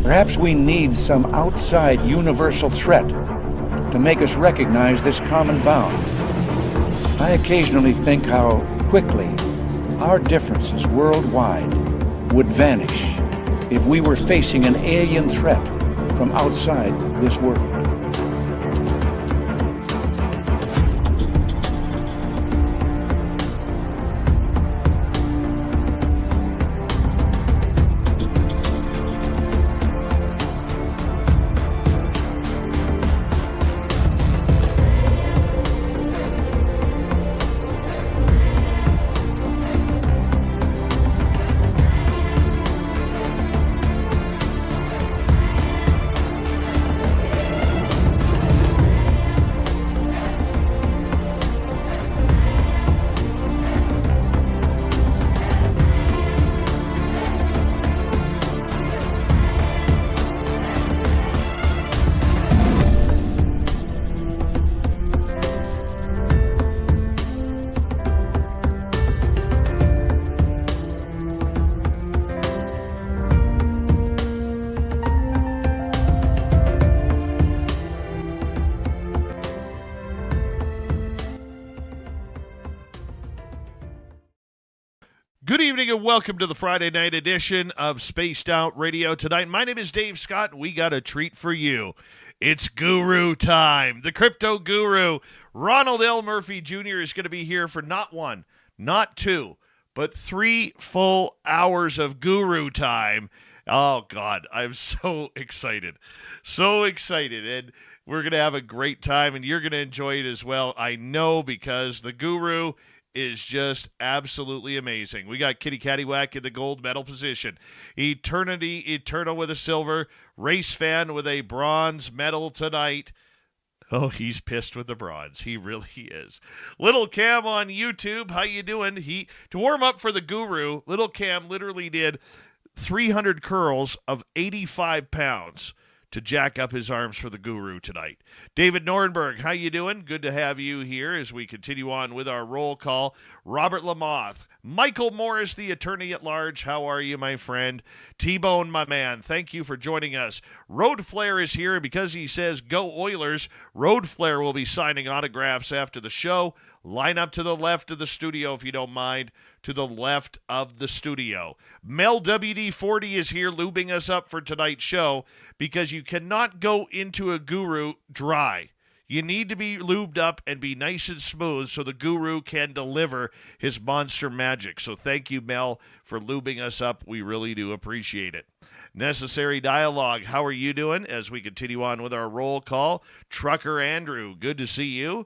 Perhaps we need some outside universal threat to make us recognize this common bound. I occasionally think how quickly our differences worldwide would vanish if we were facing an alien threat from outside this world. Good evening and welcome to the Friday night edition of Spaced Out Radio tonight. My name is Dave Scott and we got a treat for you. It's Guru time. The crypto guru, Ronald L. Murphy Jr. is going to be here for not one, not two, but 3 full hours of Guru time. Oh, God, I'm so excited. So excited. And we're going to have a great time and you're going to enjoy it as well. I know, because the Guru is just absolutely amazing. We got Kitty Caddywhack in the gold medal position. Eternity Eternal with a silver. Race Fan with a bronze medal tonight. Oh, he's pissed with the bronze. He really is. Little Cam on YouTube. How you doing? To warm up for the Guru, Little Cam literally did 300 curls of 85 pounds to jack up his arms for the Guru tonight. David Norenberg, how you doing? Good to have you here as we continue on with our roll call. Robert Lamoth, Michael Morris, the attorney at large. How are you, my friend? T-Bone, my man, thank you for joining us. Road Flare is here, and because he says go Oilers, Road Flare will be signing autographs after the show. Line up to the left of the studio if you don't mind. To the left of the studio. Mel WD-40 is here lubing us up for tonight's show, because you cannot go into a Guru dry. You need to be lubed up and be nice and smooth so the Guru can deliver his monster magic. So thank you, Mel, for lubing us up. We really do appreciate it. Necessary Dialogue, how are you doing as we continue on with our roll call? Trucker Andrew, good to see you.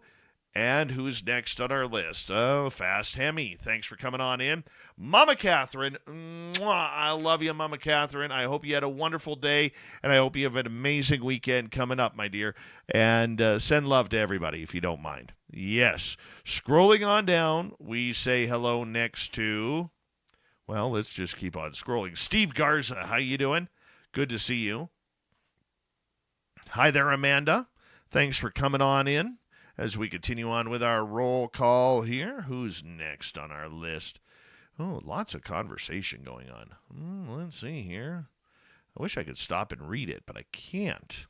And who's next on our list? Oh, Fast Hemi. Thanks for coming on in. Mama Catherine. Mwah, I love you, Mama Catherine. I hope you had a wonderful day, and I hope you have an amazing weekend coming up, my dear. And send love to everybody, if you don't mind. Yes. Scrolling on down, we say hello next to, well, let's just keep on scrolling. Steve Garza, how you doing? Good to see you. Hi there, Amanda. Thanks for coming on in. As we continue on with our roll call here, who's next on our list? Oh, lots of conversation going on. Let's see here. I wish I could stop and read it, but I can't.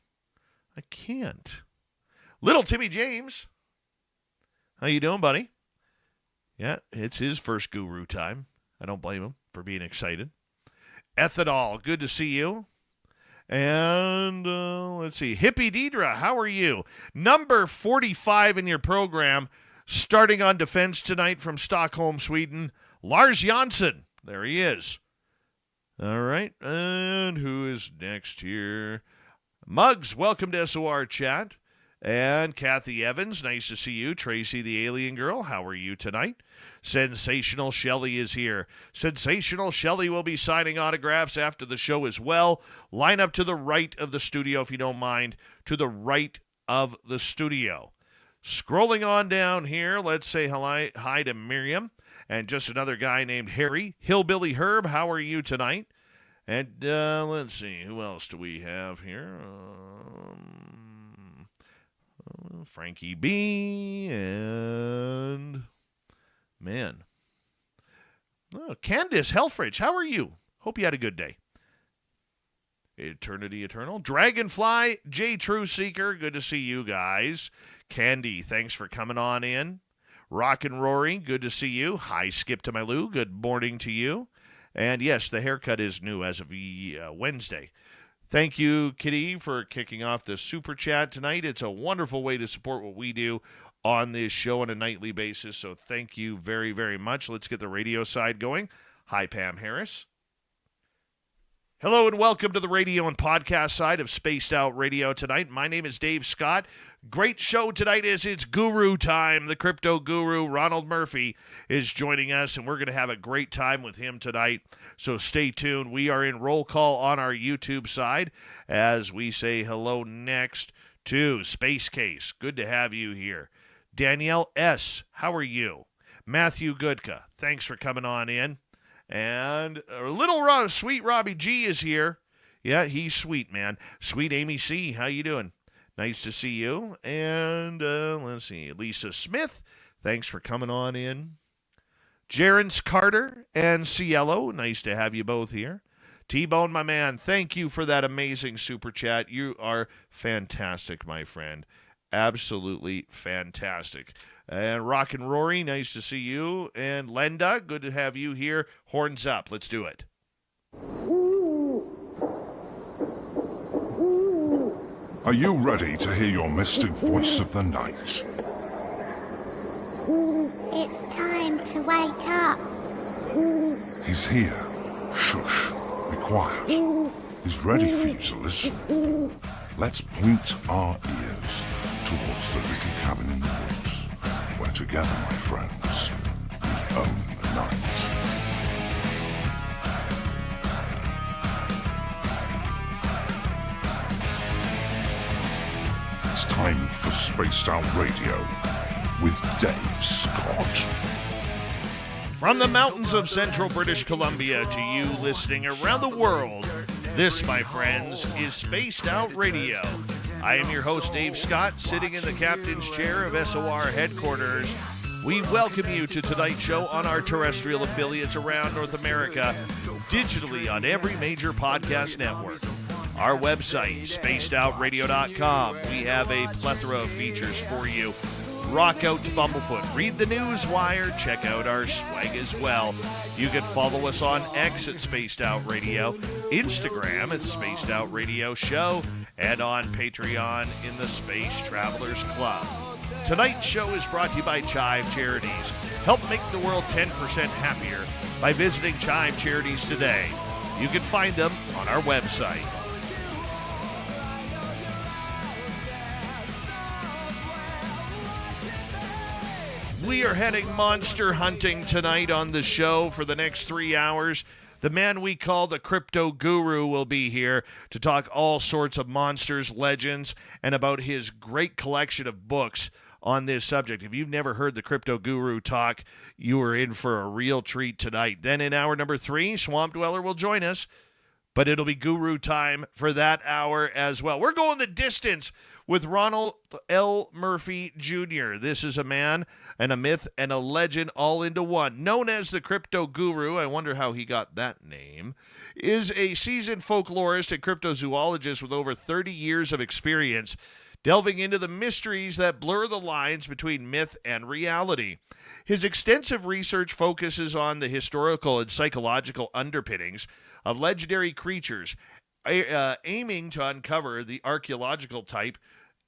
Little Timmy James. How you doing, buddy? Yeah, it's his first Guru time. I don't blame him for being excited. Ethanol, good to see you. And let's see. Hippie Deidre, how are you? Number 45 in your program, starting on defense tonight from Stockholm, Sweden. Lars Jansson. There he is. All right. And who is next here? Muggs, welcome to SOR Chat. And Kathy Evans, nice to see you. Tracy the Alien Girl, how are you tonight? Sensational Shelley is here. Sensational Shelley will be signing autographs after the show as well. Line up to the right of the studio if you don't mind. To the right of the studio. Scrolling on down here, let's say hi to Miriam. And just another guy named Harry. Hillbilly Herb, how are you tonight? And let's see, who else do we have here? Frankie B. And, man. Oh, Candace Helfrich, how are you? Hope you had a good day. Eternity Eternal. Dragonfly, J True Seeker, good to see you guys. Candy, thanks for coming on in. Rock and Rory, good to see you. Hi, Skip to my Lou, good morning to you. And yes, the haircut is new as of Wednesday. Thank you, Kitty, for kicking off the super chat tonight. It's a wonderful way to support what we do on this show on a nightly basis, so thank you very, very much. Let's get the radio side going. Hi, Pam Harris. Hello and welcome to the radio and podcast side of Spaced Out Radio tonight. My name is Dave Scott. Great show tonight as it's guru time. The crypto guru, Ronald Murphy, is joining us, and we're going to have a great time with him tonight. So stay tuned. We are in roll call on our YouTube side as we say hello next to Space Case. Good to have you here. Danielle S., how are you? Matthew Goodka, thanks for coming on in. And sweet Robbie G is here. Yeah, he's sweet, man. Sweet Amy C., how you doing? Nice to see you. And let's see, Lisa Smith, thanks for coming on in. Jerence Carter and Cielo, nice to have you both here. T-Bone, my man, thank you for that amazing super chat. You are fantastic, my friend. Absolutely fantastic. And Rock and Rory, nice to see you. And Lenda, good to have you here. Horns up. Let's do it. Are you ready to hear your mystic voice of the night? It's time to wake up. He's here. Shush. Be quiet. He's ready for you to listen. Let's point our ears towards the little cabin in the woods, where together, my friends, we own the night. It's time for Spaced Out Radio with Dave Scott. From the mountains of central British Columbia to you listening around the world, this, my friends, is Spaced Out Radio. I am your host, Dave Scott, sitting in the captain's chair of SOR headquarters. We welcome you to tonight's show on our terrestrial affiliates around North America, digitally on every major podcast network. Our website, spacedoutradio.com. We have a plethora of features for you. Rock out to Bumblefoot. Read the news wire. Check out our swag as well. You can follow us on X at Spaced Out Radio, Instagram at Spaced Out Radio Show, and on Patreon in the Space Travelers Club. Tonight's show is brought to you by Chive Charities. Help make the world 10% happier by visiting Chive Charities today. You can find them on our website. We are heading monster hunting tonight on the show for the next 3 hours. The man we call the Crypto Guru will be here to talk all sorts of monsters, legends, and about his great collection of books on this subject. If you've never heard the Crypto Guru talk, you are in for a real treat tonight. Then in hour number 3, Swamp Dweller will join us, but it'll be Guru time for that hour as well. We're going the distance with Ronald L. Murphy Jr. This is a man and a myth and a legend all into one. Known as the Crypto Guru, I wonder how he got that name, is a seasoned folklorist and cryptozoologist with over 30 years of experience delving into the mysteries that blur the lines between myth and reality. His extensive research focuses on the historical and psychological underpinnings of legendary creatures, aiming to uncover the archaeological type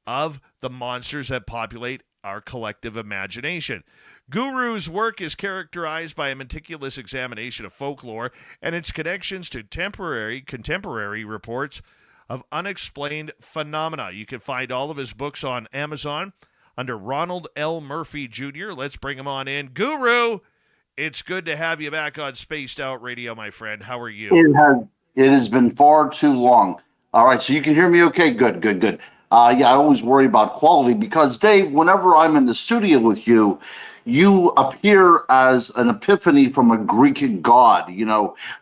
of the monsters that populate our collective imagination. Guru's work is characterized by a meticulous examination of folklore and its connections to contemporary reports of unexplained phenomena. You can find all of his books on Amazon under Ronald L. Murphy Jr. Let's bring him on in. Guru, it's good to have you back on Spaced Out Radio, my friend. How are you? It has been far too long. All right, so you can hear me okay? Good. I always worry about quality because, Dave, whenever I'm in the studio with you, you appear as an epiphany from a Greek god,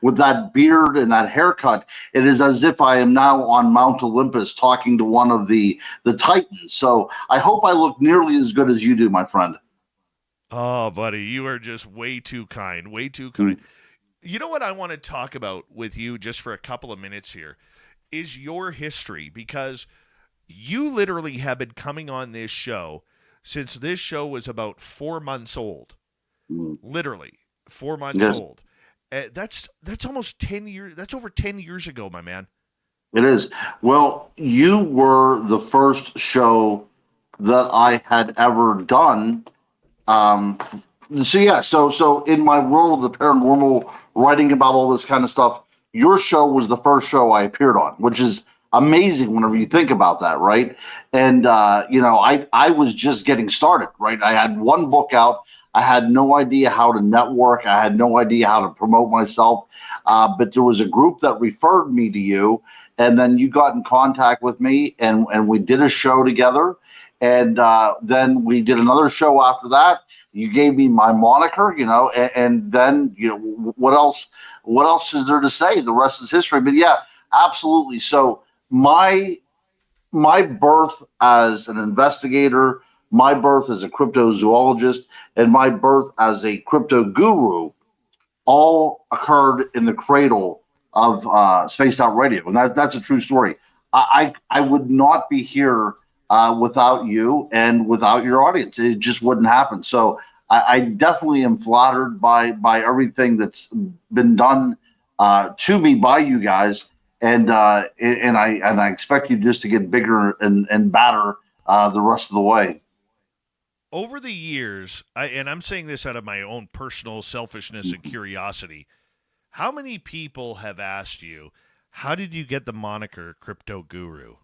with that beard and that haircut. It is as if I am now on Mount Olympus talking to one of the titans. So I hope I look nearly as good as you do, my friend. Oh, buddy, you are just way too kind, way too kind. You know what I want to talk about with you just for a couple of minutes here is your history, because you literally have been coming on this show since this show was about 4 months old. Literally 4 months Yes. old. That's almost 10 years. That's over 10 years ago, my man. It is. Well, you were the first show that I had ever done. So in my role of the paranormal, writing about all this kind of stuff, your show was the first show I appeared on, which is amazing whenever you think about that, right? And I was just getting started, right? I had one book out. I had no idea how to network. I had no idea how to promote myself. But there was a group that referred me to you, and then you got in contact with me, and we did a show together. And then we did another show after that. You gave me my moniker, and then, what else is there to say? The rest is history. But yeah, absolutely. So my birth as an investigator, my birth as a cryptozoologist, and my birth as a crypto guru all occurred in the cradle of Spaced Out Radio. And that's a true story. I would not be here without you and without your audience. It just wouldn't happen. So I definitely am flattered by everything that's been done to me by you guys. And I expect you just to get bigger and badder the rest of the way. Over the years, and I'm saying this out of my own personal selfishness and curiosity, how many people have asked you, how did you get the moniker Crypto Guru?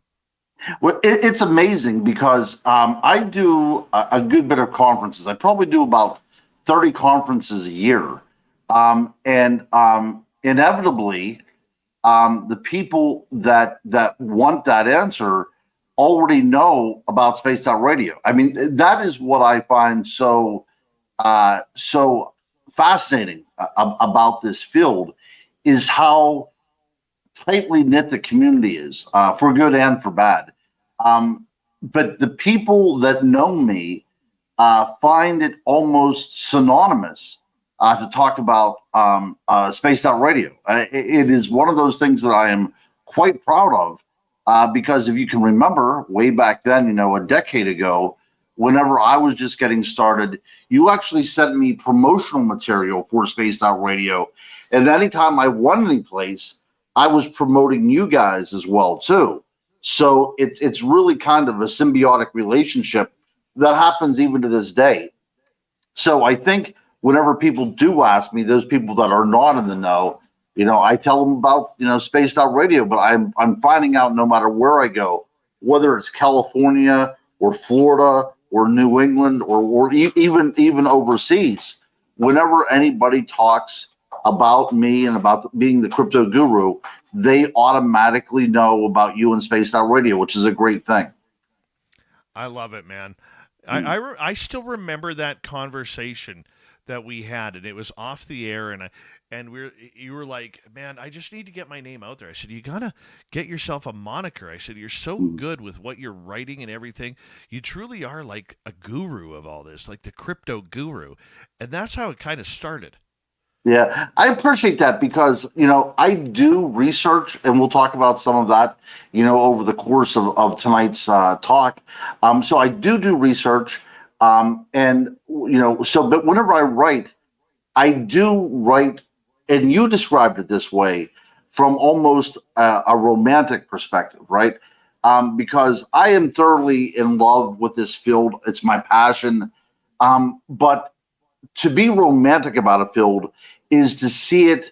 Well, it's amazing because I do a good bit of conferences. I probably do about 30 conferences a year. Inevitably, the people that want that answer already know about Spaced Out Radio. I mean, that is what I find so fascinating about this field, is how tightly knit the community is, for good and for bad. But the people that know me find it almost synonymous to talk about Spaced Out Radio. It is one of those things that I am quite proud of, because if you can remember way back then, a decade ago, whenever I was just getting started, you actually sent me promotional material for Spaced Out Radio. And anytime I went any place, I was promoting you guys as well, too. So it's really kind of a symbiotic relationship that happens even to this day. So I think whenever people do ask me, those people that are not in the know, I tell them about, Spaced Out Radio, but I'm finding out no matter where I go, whether it's California or Florida or New England or even overseas, whenever anybody talks about me and about being the crypto guru, they automatically know about you and Spaced Out Radio, which is a great thing. I love it, man. I still remember that conversation that we had, and it was off the air, and you were like, man, I just need to get my name out there. I said, you gotta get yourself a moniker. I said, you're so good with what you're writing and everything. You truly are like a guru of all this, like the crypto guru. And that's how it kind of started. Yeah, I appreciate that because, I do research, and we'll talk about some of that, over the course of tonight's talk. So I do research. But whenever I do write, and you described it this way, from almost a romantic perspective, right? Because I am thoroughly in love with this field. It's my passion. But to be romantic about a field is to see it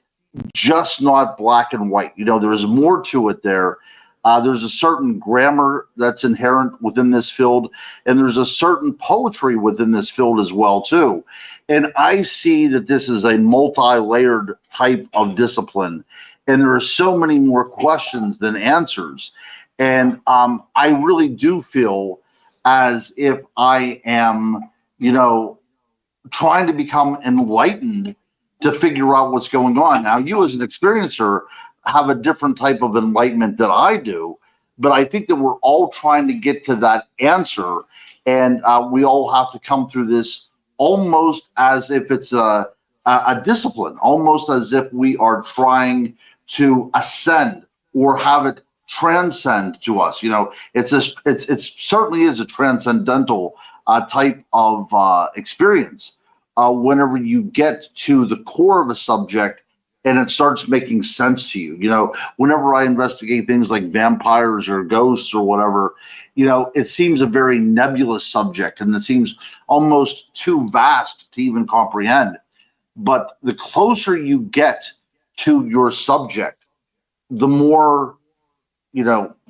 just not black and white. There's more to it there. There's a certain grammar that's inherent within this field, and there's a certain poetry within this field as well, too. And I see that this is a multi-layered type of discipline, and there are so many more questions than answers. And I really do feel as if I am, trying to become enlightened to figure out what's going on. Now, you as an experiencer have a different type of enlightenment than I do, but I think that we're all trying to get to that answer, and we all have to come through this almost as if it's a discipline, almost as if we are trying to ascend or have it transcend to us. It's certainly is a transcendental type of experience whenever you get to the core of a subject and it starts making sense to you. Whenever I investigate things like vampires or ghosts or whatever, it seems a very nebulous subject and it seems almost too vast to even comprehend. But the closer you get to your subject, the more,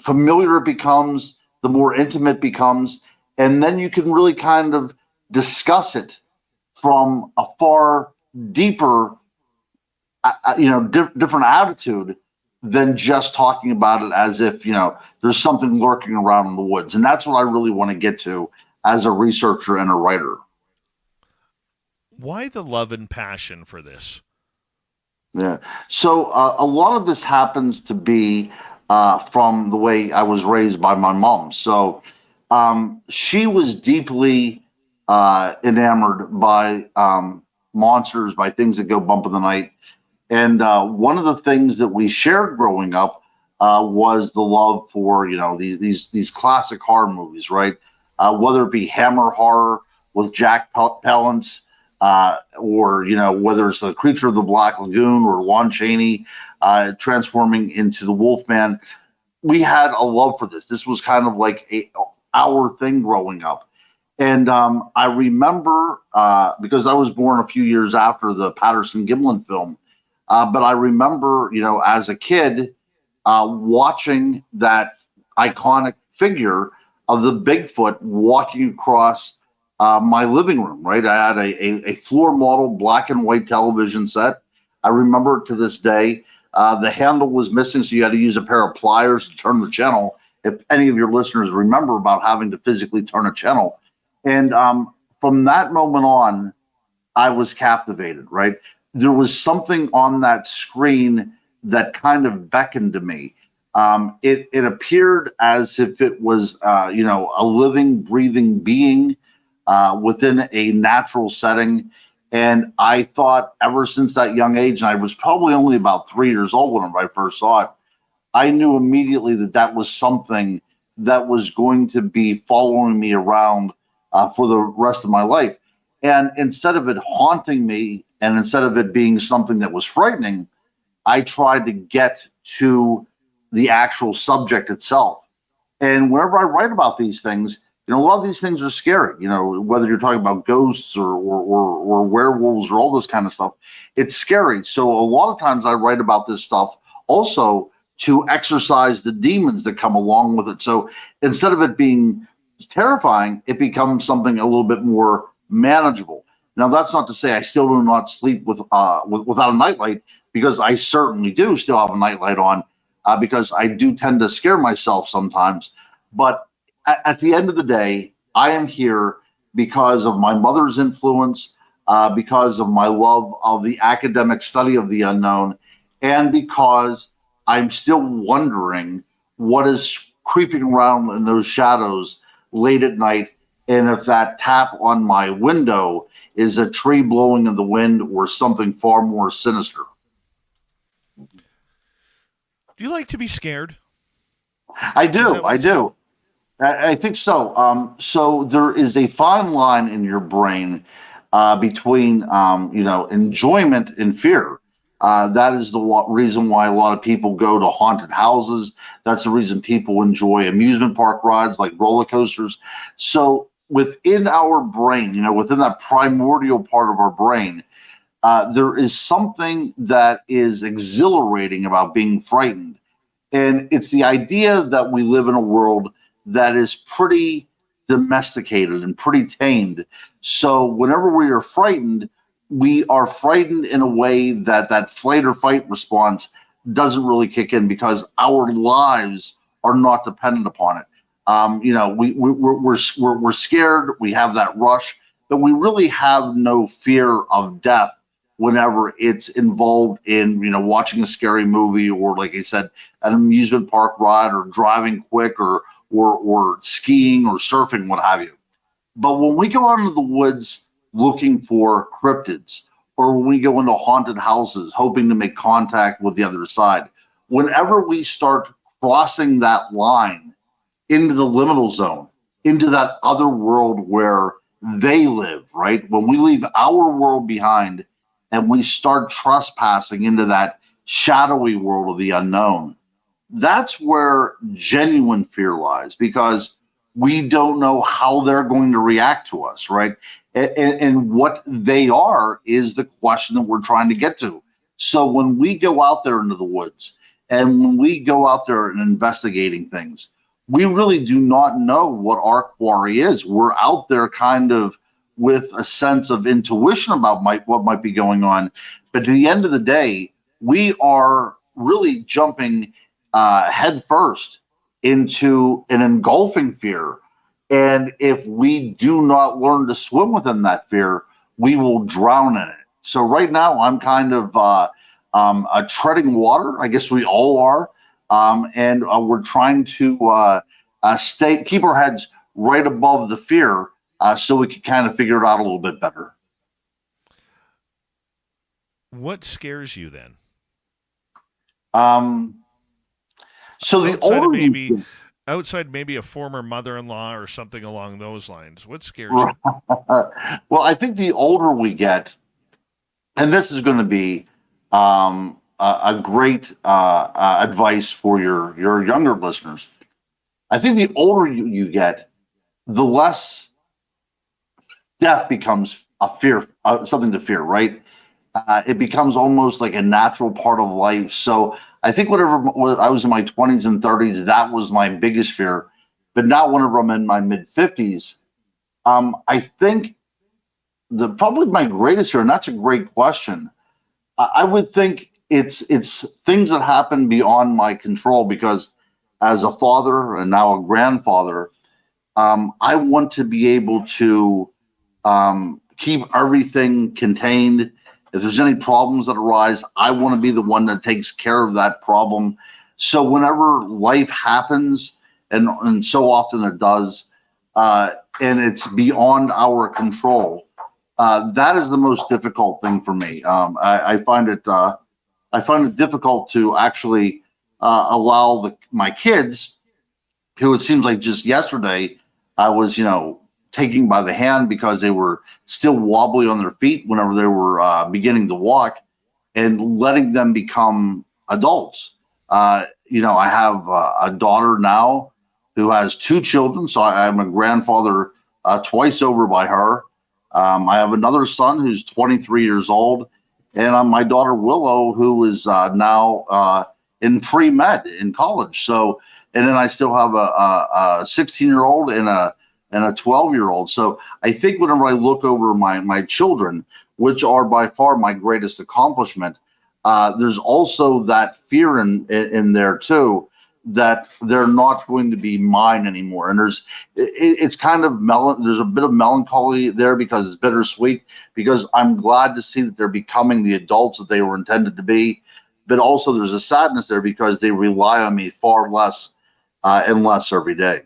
familiar it becomes, the more intimate it becomes, and then you can really kind of discuss it from a far deeper, different attitude than just talking about it as if, there's something lurking around in the woods. And that's what I really want to get to as a researcher and a writer. Why the love and passion for this? Yeah. So a lot of this happens to be from the way I was raised by my mom. So she was deeply enamored by monsters, by things that go bump in the night. And one of the things that we shared growing up was the love for, these classic horror movies, right? Whether it be Hammer horror with Jack Palance, or, whether it's the Creature of the Black Lagoon or Lon Chaney transforming into the Wolfman. We had a love for this. This was kind of like our thing growing up. And I remember, because I was born a few years after the Patterson-Gimlin film, but I remember, as a kid, watching that iconic figure of the Bigfoot walking across my living room, right? I had a floor model black and white television set. I remember it to this day. The handle was missing, so you had to use a pair of pliers to turn the channel. If any of your listeners remember about having to physically turn a channel. And from that moment on, I was captivated, right? There was something on that screen that kind of beckoned to me. It appeared as if it was, a living, breathing being within a natural setting. And I thought ever since that young age, and I was probably only about 3 years old when I first saw it, I knew immediately that was something that was going to be following me around for the rest of my life. And instead of it haunting me, and instead of it being something that was frightening, I tried to get to the actual subject itself. And whenever I write about these things, a lot of these things are scary, whether you're talking about ghosts or werewolves or all this kind of stuff, it's scary. So a lot of times I write about this stuff also to exorcise the demons that come along with it. So instead of it being terrifying, it becomes something a little bit more manageable. Now, that's not to say I still do not sleep without a nightlight, because I certainly do still have a nightlight on, because I do tend to scare myself sometimes. But at the end of the day, I am here because of my mother's influence, because of my love of the academic study of the unknown, and because I'm still wondering what is creeping around in those shadows late at night, and if that tap on my window is a tree blowing in the wind or something far more sinister. Do you like to be scared? I do. I think so. So there is a fine line in your brain between, enjoyment and fear. That is the reason why a lot of people go to haunted houses. That's the reason people enjoy amusement park rides like roller coasters. So within our brain, within that primordial part of our brain, there is something that is exhilarating about being frightened. And it's the idea that we live in a world that is pretty domesticated and pretty tamed. So whenever we are frightened in a way that flight or fight response doesn't really kick in, because our lives are not dependent upon it. We're scared. We have that rush, but we really have no fear of death whenever it's involved in, watching a scary movie, or, like I said, an amusement park ride, or driving quick, or skiing or surfing, what have you. But when we go out into the woods looking for cryptids, or when we go into haunted houses hoping to make contact with the other side, whenever we start crossing that line into the liminal zone, into that other world where they live, right? When we leave our world behind and we start trespassing into that shadowy world of the unknown, that's where genuine fear lies, because we don't know how they're going to react to us, right? And what they are is the question that we're trying to get to. So when we go out there into the woods and when we go out there and investigating things, we really do not know what our quarry is. We're out there kind of with a sense of intuition about what might be going on. But at the end of the day, we are really jumping head first into an engulfing fear. And if we do not learn to swim within that fear, we will drown in it. So right now, I'm kind of treading water. I guess we all are. And we're trying to keep our heads right above the fear so we can kind of figure it out a little bit better. What scares you then? So the older outside maybe a former mother-in-law or something along those lines, what scares you? Well, I think the older we get, and this is going to be a great advice for your younger listeners. I think the older you get, the less death becomes a fear, something to fear, right? It becomes almost like a natural part of life. So I think whenever I was in my 20s and 30s, that was my biggest fear. But now whenever I'm in my mid-50s, I think probably my greatest fear, and that's a great question, I would think it's things that happen beyond my control, because as a father and now a grandfather, I want to be able to keep everything contained. If there's any problems that arise, I want to be the one that takes care of that problem. So whenever life happens, and so often it does, and it's beyond our control, that is the most difficult thing for me. I find it difficult to actually allow my kids, who it seems like just yesterday I was, taking by the hand because they were still wobbly on their feet whenever they were beginning to walk, and letting them become adults. I have a daughter now who has 2 children, so I'm a grandfather twice over by her. I have another son who's 23 years old, and my daughter Willow, who is now in pre-med in college. So, and then I still have a 16-year-old and a 12-year-old. So I think whenever I look over my children, which are by far my greatest accomplishment, there's also that fear in there too, that they're not going to be mine anymore. And it's kind of there's a bit of melancholy there, because it's bittersweet, because I'm glad to see that they're becoming the adults that they were intended to be. But also there's a sadness there because they rely on me far less and less every day.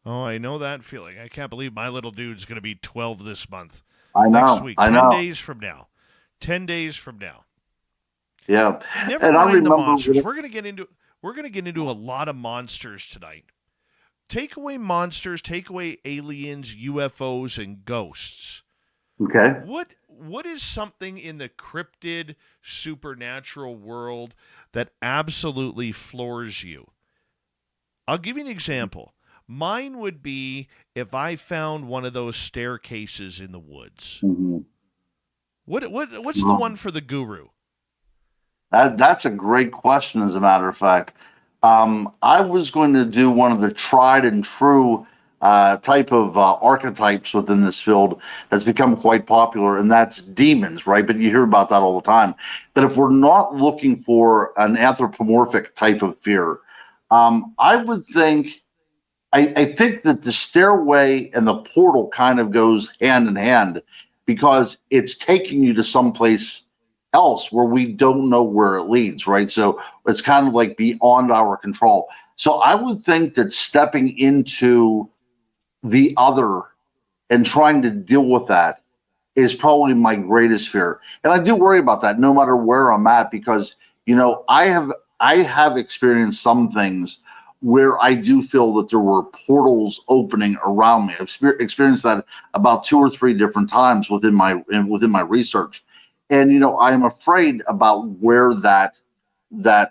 Oh, I know that feeling. I can't believe my little dude's going to be 12 this month. I know. Next week, 10 know. days from now. 10 days from now. Yeah. Never and mind I remember the monsters. We're going to get into a lot of monsters tonight. Take away monsters, take away aliens, UFOs, and ghosts. Okay. What is something in the cryptid supernatural world that absolutely floors you? I'll give you an example. Mine would be if I found one of those staircases in the woods. Mm-hmm. What's the one for the guru? That's a great question, as a matter of fact. I was going to do one of the tried and true type of archetypes within this field that's become quite popular, and that's demons, right? But you hear about that all the time. But if we're not looking for an anthropomorphic type of fear, I would think... I think that the stairway and the portal kind of goes hand in hand, because it's taking you to someplace else where we don't know where it leads, right? So it's kind of like beyond our control. So I would think that stepping into the other and trying to deal with that is probably my greatest fear. And I do worry about that no matter where I'm at, because, I have I have experienced some things where I do feel that there were portals opening around me. I've experienced that about 2 or 3 different times within my research, and I'm afraid about where that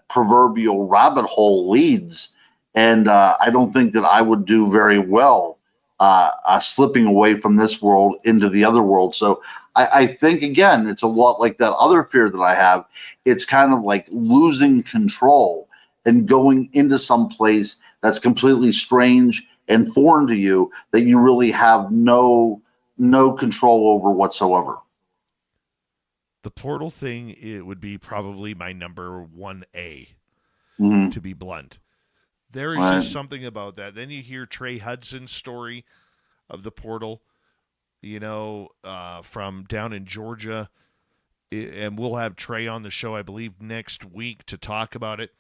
proverbial rabbit hole leads, and I don't think that I would do very well slipping away from this world into the other world. So I think, again, it's a lot like that other fear that I have. It's kind of like losing control and going into some place that's completely strange and foreign to you that you really have no control over whatsoever. The portal thing, it would be probably my number 1A, to be blunt. There is just something about that. Then you hear Trey Hudson's story of the portal, from down in Georgia. And we'll have Trey on the show, I believe, next week to talk about it.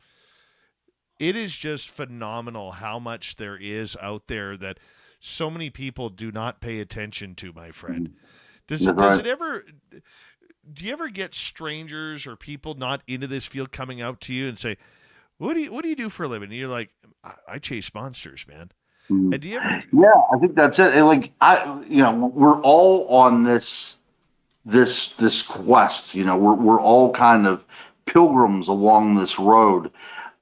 It is just phenomenal how much there is out there that so many people do not pay attention to, my friend. Do you ever get strangers or people not into this field coming out to you and say, what do you do for a living? And you're like, I chase monsters, man. And do you ever? Yeah, I think that's it. And we're all on this quest. We're all kind of pilgrims along this road.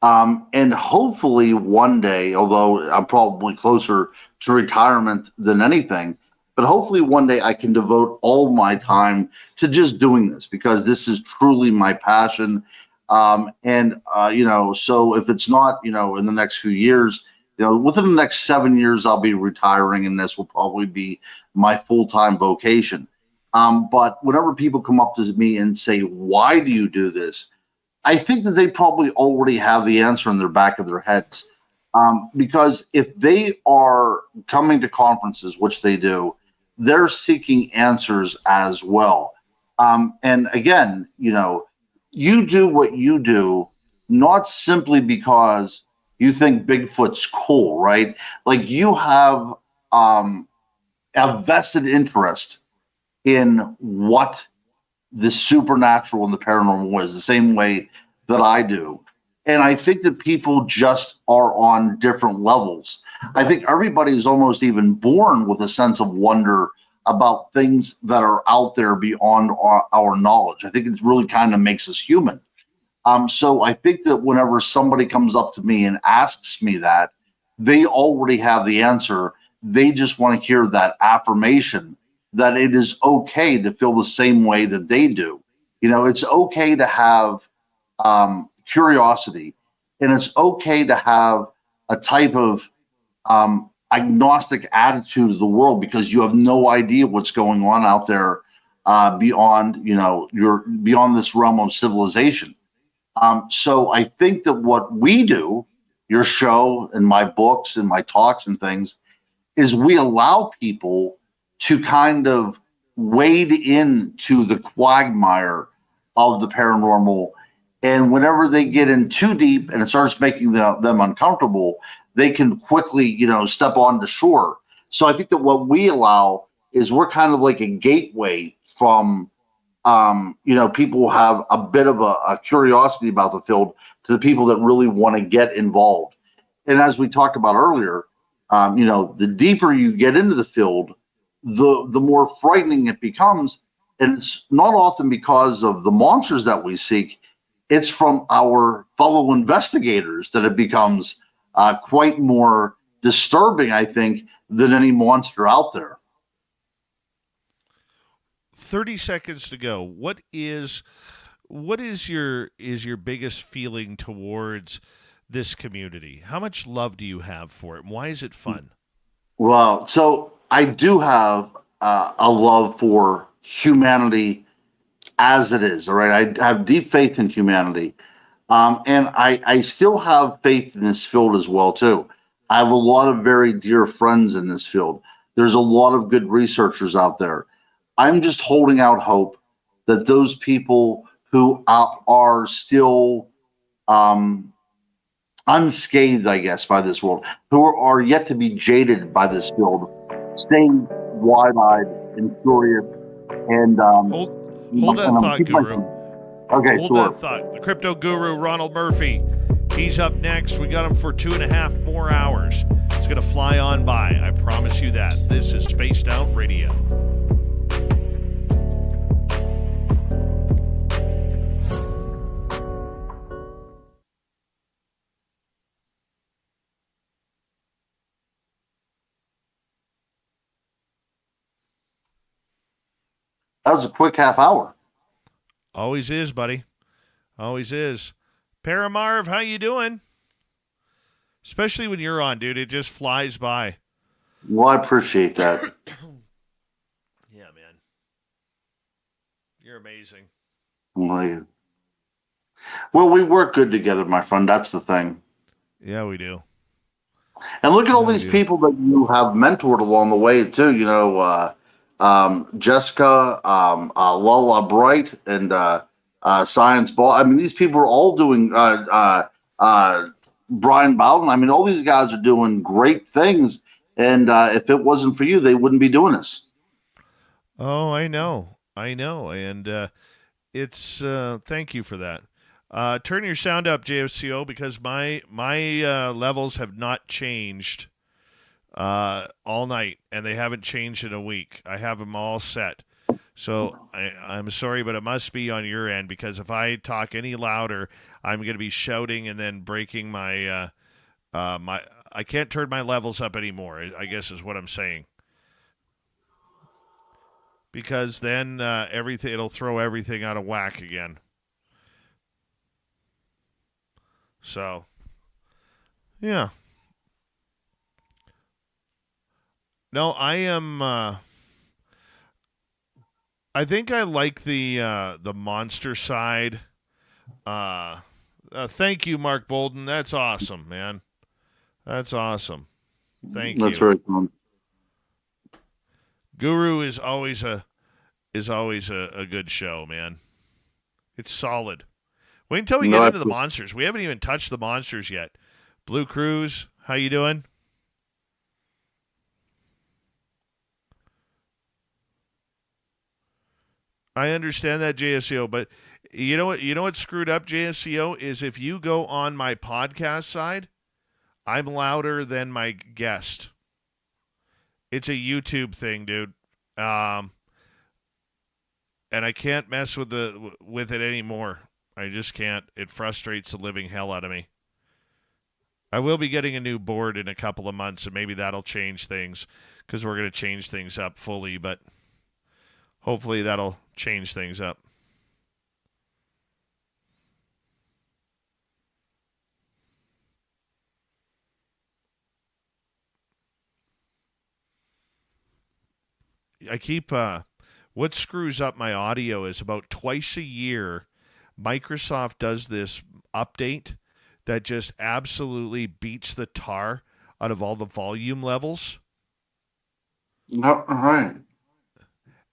And hopefully one day, although I'm probably closer to retirement than anything, but hopefully one day I can devote all my time to just doing this, because this is truly my passion. So if it's not, in the next few years, within the next 7 years, I'll be retiring, and this will probably be my full-time vocation. But whenever people come up to me and say, why do you do this? I think that they probably already have the answer in their back of their heads. Because if they are coming to conferences, which they do, they're seeking answers as well. And again, you do what you do, not simply because you think Bigfoot's cool, right? Like, you have a vested interest in what the supernatural and the paranormal is, the same way that I do. And I think that people just are on different levels. I think everybody is almost even born with a sense of wonder about things that are out there beyond our knowledge. I think it really kind of makes us human. So I think that whenever somebody comes up to me and asks me that, they already have the answer. They just want to hear that affirmation that it is okay to feel the same way that they do. It's okay to have curiosity, and it's okay to have a type of agnostic attitude of the world, because you have no idea what's going on out there beyond, you're beyond this realm of civilization. So I think that what we do, your show and my books and my talks and things, is we allow people to kind of wade into the quagmire of the paranormal. And whenever they get in too deep and it starts making them uncomfortable, they can quickly, step on the shore. So I think that what we allow is we're kind of like a gateway from, people who have a bit of a curiosity about the field to the people that really want to get involved. And as we talked about earlier, the deeper you get into the field, the more frightening it becomes. And it's not often because of the monsters that we seek. It's from our fellow investigators that it becomes quite more disturbing, I think, than any monster out there. 30 seconds to go. What is your biggest feeling towards this community? How much love do you have for it, and why is it fun? Well, so I do have a love for humanity as it is. All right, I have deep faith in humanity, and I still have faith in this field as well too. I have a lot of very dear friends in this field. There's a lot of good researchers out there. I'm just holding out hope that those people who are still unscathed, I guess, by this world, who are yet to be jaded by this field, staying wide-eyed and curious. And hold that thought, Guru. Okay, hold sure. that thought. The crypto guru, Ronald Murphy. He's up next. We got him for 2.5 more hours. It's going to fly on by. I promise you that. This is Spaced Out Radio. That was a quick half hour. Always is, buddy. Always is. Paramarv, how you doing? Especially when you're on, dude. It just flies by. Well, I appreciate that. Yeah, man. You're amazing. Well, we work good together, my friend. That's the thing. Yeah, we do. And look at all these people that you have mentored along the way, too. You know, Jessica, Lola Bright, and Science Ball. I mean, these people are all doing Brian Bowden. I mean, all these guys are doing great things. And if it wasn't for you, they wouldn't be doing this. Oh, I know. And it's thank you for that. Turn your sound up, JFCO, because my levels have not changed all night, and they haven't changed in a week. I have them all set. So I'm sorry, but it must be on your end, because if I talk any louder, I'm going to be shouting and then breaking my I can't turn my levels up anymore, I guess is what I'm saying. Because then it'll throw everything out of whack again. So, yeah. No, I am. I think I like the monster side. Thank you, Mark Bolden. That's awesome, man. That's awesome. Thank you. That's very fun. Guru is always a good show, man. It's solid. Wait until we get into the monsters. We haven't even touched the monsters yet. Blue Cruise, how you doing? I understand that, JSCO, but you know what's screwed up, JSCO, is if you go on my podcast side, I'm louder than my guest. It's a YouTube thing, dude. And I can't mess with it anymore. I just can't. It frustrates the living hell out of me. I will be getting a new board in a couple of months, and maybe that'll change things, because we're going to change things up fully, but hopefully that'll change things up. I keep what screws up my audio is about twice a year Microsoft does this update that just absolutely beats the tar out of all the volume levels. All right.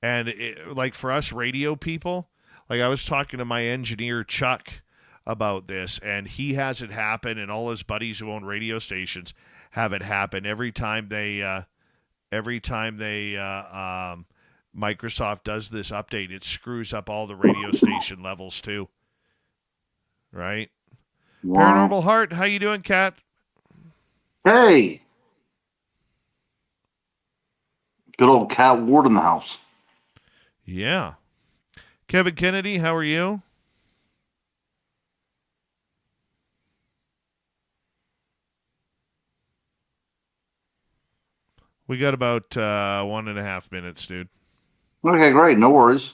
And like for us radio people, like I was talking to my engineer Chuck about this, and he has it happen, and all his buddies who own radio stations have it happen every time they Microsoft does this update. It screws up all the radio station levels too. Right? Wow. Paranormal Heart, how you doing, Kat? Hey. Good old Cat Ward in the house. Yeah. Kevin Kennedy, how are you? We got about 1.5 minutes, dude. Okay, great. No worries.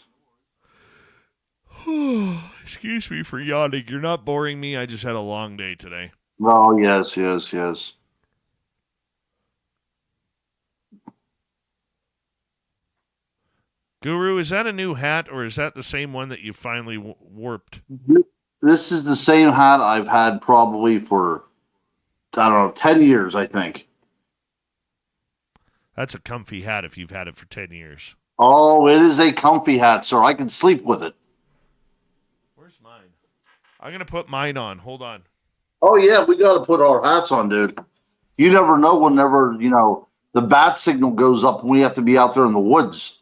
Excuse me for yawning. You're not boring me. I just had a long day today. Oh, yes. Guru, is that a new hat, or is that the same one that you finally warped? This is the same hat I've had probably for, 10 years, I think. That's a comfy hat if you've had it for 10 years. Oh, it is a comfy hat, sir. I can sleep with it. Where's mine? I'm going to put mine on. Hold on. Oh, yeah, we got to put our hats on, dude. You never know whenever, the bat signal goes up and we have to be out there in the woods.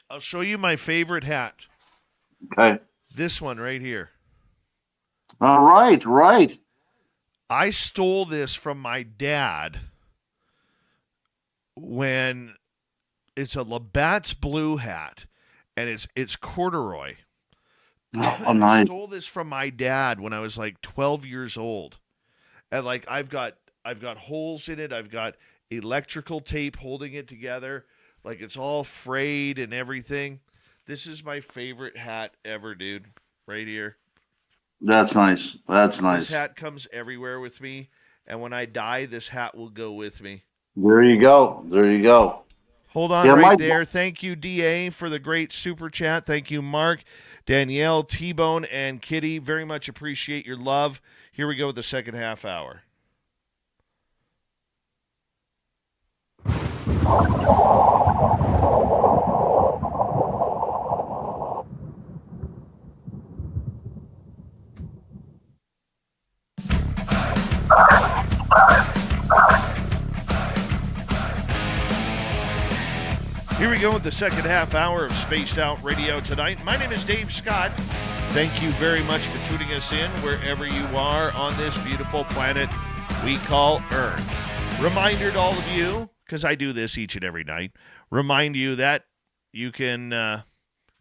I'll show you my favorite hat. Okay. This one right here. All right. I stole this from my dad when it's a Labatt's blue hat, and it's corduroy. Oh, I nice. stole this from my dad when I was like 12 years old. And like I've got holes in it. I've got electrical tape holding it together. Like it's all frayed and everything. This is my favorite hat ever, dude. Right here. That's nice. That's This nice. hat comes everywhere with me, and when I die, this hat will go with me. There you go. There you go. Hold on Yeah, right there. Thank you, DA, for the great super chat. Thank you, Mark, Danielle, T-Bone, and Kitty. Very much appreciate your love. Here we go with the second half hour. Here we go with the second half hour of Spaced Out Radio tonight. My name is Dave Scott. Thank you very much for tuning us in wherever you are on this beautiful planet we call Earth. Reminder to all of you, because I do this each and every night, remind you that you can,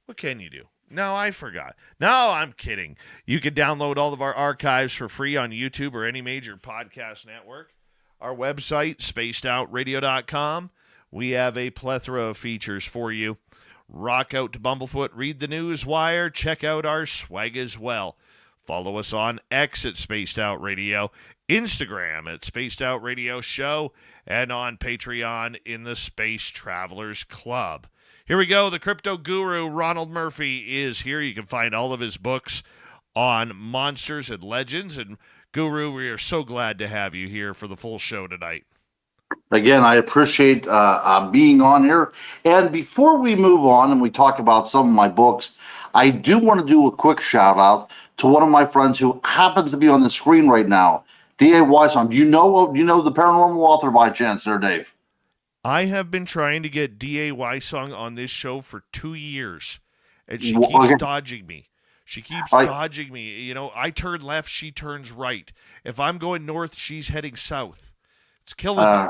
what can you do? No, I forgot. No, I'm kidding. You can download all of our archives for free on YouTube or any major podcast network. Our website, spacedoutradio.com. We have a plethora of features for you. Rock out to Bumblefoot, read the news wire, check out our swag as well. Follow us on X at Spaced Out Radio, Instagram at Spaced Out Radio Show, and on Patreon in the Space Travelers Club. Here we go. The crypto guru, Ronald Murphy, is here. You can find all of his books on monsters and legends. And Guru, we are so glad to have you here for the full show tonight. Again, I appreciate being on here. And before we move on and we talk about some of my books, I do want to do a quick shout out to one of my friends who happens to be on the screen right now, D.A. Wysong. Do you know the paranormal author by chance there, Dave? I have been trying to get D.A. Wysong on this show for 2 years, and she keeps dodging me. She keeps dodging me. You know, I turn left, she turns right. If I'm going north, she's heading south. It's killing me.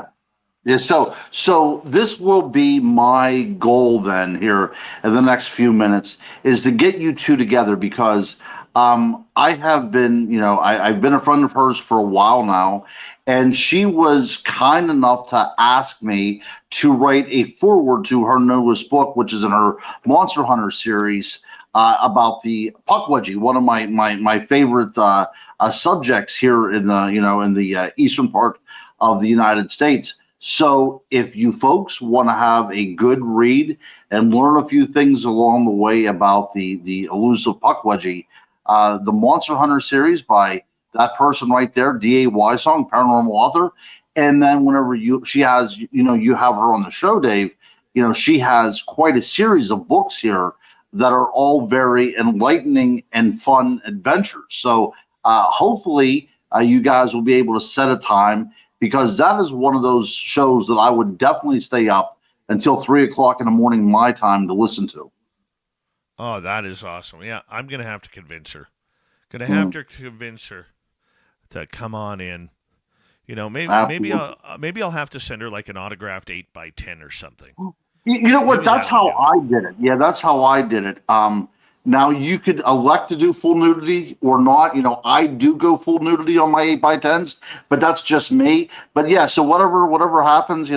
Yeah, so this will be my goal then here in the next few minutes is to get you two together because I have been, I've been a friend of hers for a while now, and she was kind enough to ask me to write a foreword to her newest book, which is in her Monster Hunter series about the Pukwudgie, one of my favorite subjects here in the eastern part of the United States. So if you folks want to have a good read and learn a few things along the way about the elusive Pukwudgie, the Monster Hunter series by that person right there, D.A. Wysong, paranormal author, and then whenever you have her on the show, Dave, she has quite a series of books here that are all very enlightening and fun adventures. So hopefully you guys will be able to set a time, because that is one of those shows that I would definitely stay up until 3 o'clock in the morning my time to listen to. Oh, that is awesome. Yeah, I'm going to have to convince her. To convince her to come on in. Maybe I'll have to send her like an autographed 8x10 or something. You know what? That's how I did it. Yeah, that's how I did it. Now you could elect to do full nudity or not. I do go full nudity on my 8x10s, but that's just me. But yeah, so whatever happens, I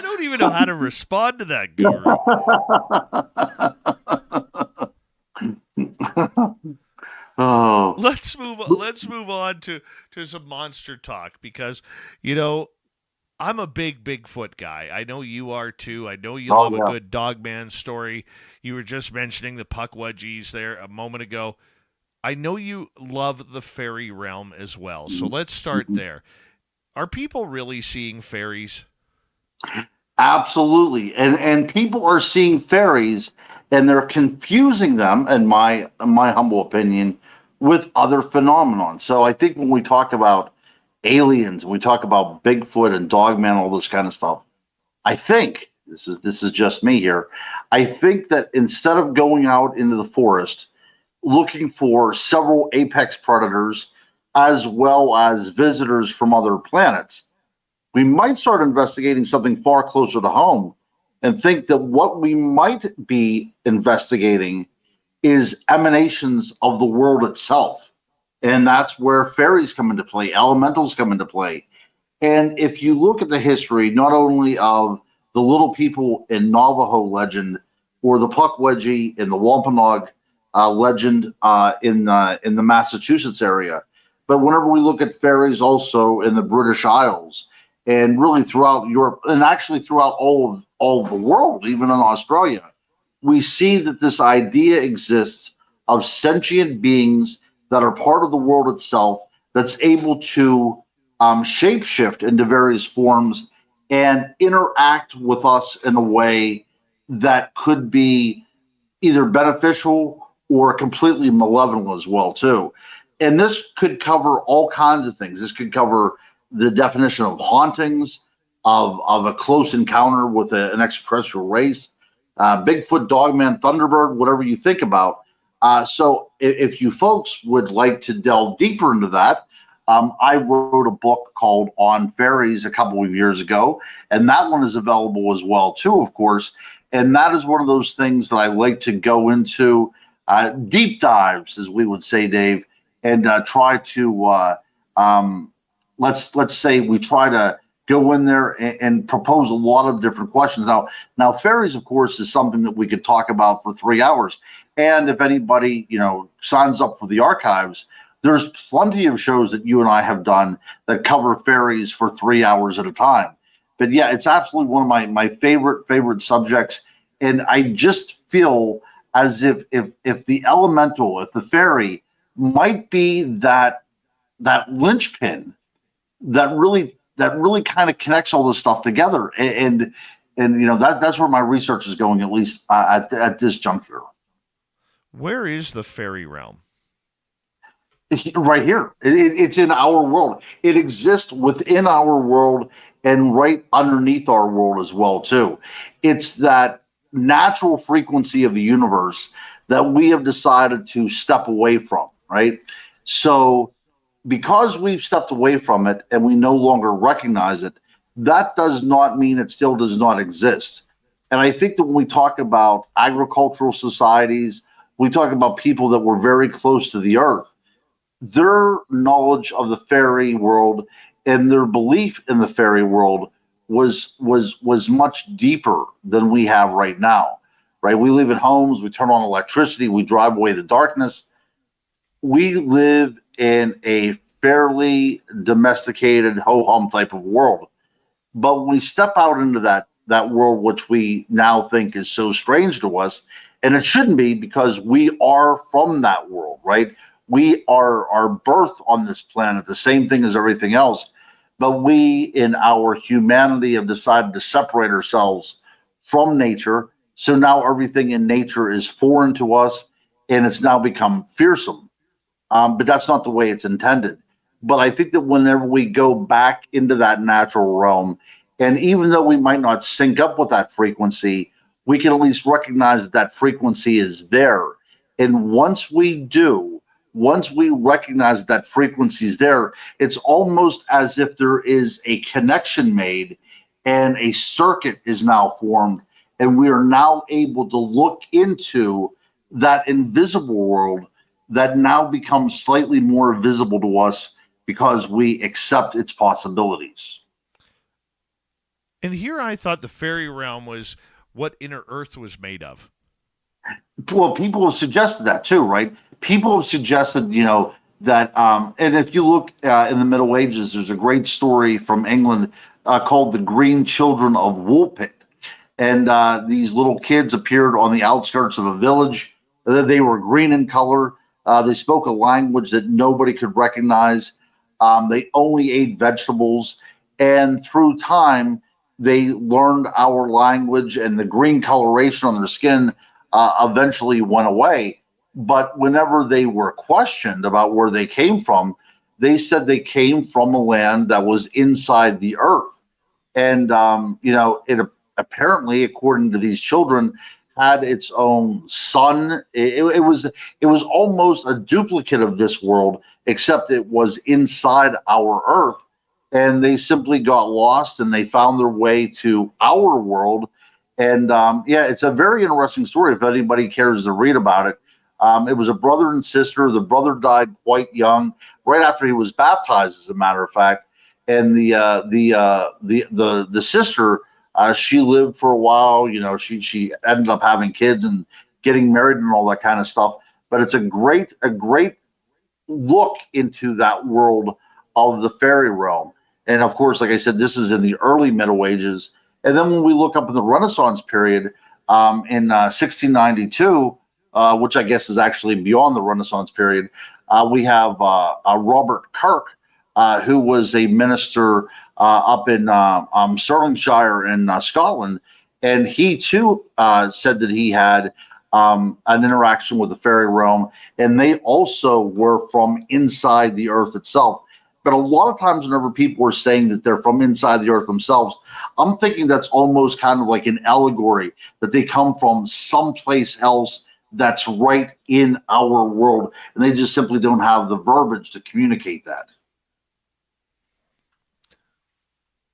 don't even know how to respond to that, Guru. Oh, Let's move on to some monster talk, because I'm a big Bigfoot guy. I know you are too. I know you love a good Dogman story. You were just mentioning the Pukwudgies there a moment ago. I know you love the fairy realm as well. So let's start there. Are people really seeing fairies? absolutely. And people are seeing fairies, and they're confusing them, in my humble opinion, with other phenomenon. So I think when we talk about aliens, we talk about Bigfoot and Dogman, all this kind of stuff, I think this is just me here. I think that instead of going out into the forest looking for several apex predators as well as visitors from other planets, we might start investigating something far closer to home and think that what we might be investigating is emanations of the world itself. And that's where fairies come into play, elementals come into play. And if you look at the history, not only of the little people in Navajo legend or the Pukwudgie in the Wampanoag legend in the Massachusetts area, but whenever we look at fairies also in the British Isles and really throughout Europe and actually throughout all of the world, even in Australia, we see that this idea exists of sentient beings that are part of the world itself that's able to shapeshift into various forms and interact with us in a way that could be either beneficial or completely malevolent as well too. And this could cover all kinds of things. This could cover the definition of hauntings, of a close encounter with an extraterrestrial race, Bigfoot, Dogman, Thunderbird, whatever you think about. So if you folks would like to delve deeper into that, I wrote a book called On Fairies a couple of years ago, and that one is available as well too, of course. And that is one of those things that I like to go into deep dives, as we would say, Dave, and try to let's say we try to go in there and propose a lot of different questions. Now, fairies, of course, is something that we could talk about for 3 hours. And if anybody, signs up for the archives, there's plenty of shows that you and I have done that cover fairies for 3 hours at a time. But yeah, it's absolutely one of my favorite subjects. And I just feel as if the elemental, if the fairy might be that linchpin that really kind of connects all this stuff together. And that's where my research is going, at least at this juncture. Where is the fairy realm? Right here. It's in our world. It exists within our world and right underneath our world as well too. It's that natural frequency of the universe that we have decided to step away from, right? So because we've stepped away from it and we no longer recognize it, that does not mean it still does not exist. And I think that when we talk about agricultural societies, we talk about people that were very close to the earth, their knowledge of the fairy world and their belief in the fairy world was much deeper than we have right now, right? We live in homes, we turn on electricity, we drive away the darkness. We live in a fairly domesticated ho-hum type of world. But when we step out into that world, which we now think is so strange to us, and it shouldn't be because we are from that world, right? We are birth on this planet, the same thing as everything else. But we, in our humanity, have decided to separate ourselves from nature. So now everything in nature is foreign to us, and it's now become fearsome. But that's not the way it's intended. But I think that whenever we go back into that natural realm, and even though we might not sync up with that frequency, we can at least recognize that frequency is there. And once we recognize that frequency is there, it's almost as if there is a connection made and a circuit is now formed. And we are now able to look into that invisible world that now becomes slightly more visible to us because we accept its possibilities. And here I thought the fairy realm was what Inner Earth was made of. Well, people have suggested that too, right? People have suggested, that, and if you look in the Middle Ages, there's a great story from England called The Green Children of Woolpit. And these little kids appeared on the outskirts of a village. They were green in color. They spoke a language that nobody could recognize. They only ate vegetables. And through time, they learned our language, and the green coloration on their skin eventually went away. But whenever they were questioned about where they came from, they said they came from a land that was inside the earth. And, apparently, according to these children, had its own sun. It was almost a duplicate of this world, except it was inside our Earth, and they simply got lost and they found their way to our world. And yeah, it's a very interesting story if anybody cares to read about it. It was a brother and sister. The brother died quite young, right after he was baptized, as a matter of fact. And the sister, she lived for a while. She ended up having kids and getting married and all that kind of stuff. But it's a great look into that world of the fairy realm. And of course, like I said, this is in the early Middle Ages. And then when we look up in the Renaissance period, in 1692, which I guess is actually beyond the Renaissance period, we have Robert Kirk, who was a minister up in Stirlingshire in Scotland. And he too said that he had an interaction with the fairy realm, and they also were from inside the earth itself. But a lot of times, whenever people are saying that they're from inside the earth themselves, I'm thinking that's almost kind of like an allegory, that they come from someplace else that's right in our world, and they just simply don't have the verbiage to communicate that.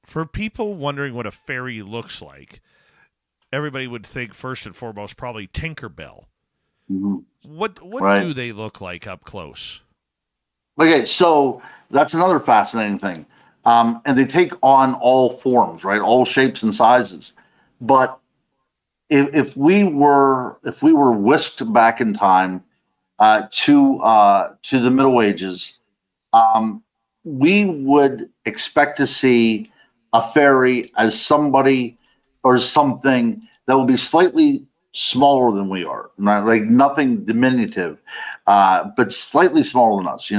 For people wondering what a fairy looks like, everybody would think first and foremost probably Tinkerbell. Mm-hmm. What Right. do they look like up close? Okay, so that's another fascinating thing. And they take on all forms, right? All shapes and sizes. But if we were whisked back in time to the Middle Ages, we would expect to see a fairy as somebody or something that will be slightly smaller than we are, not like nothing diminutive, but slightly smaller than us.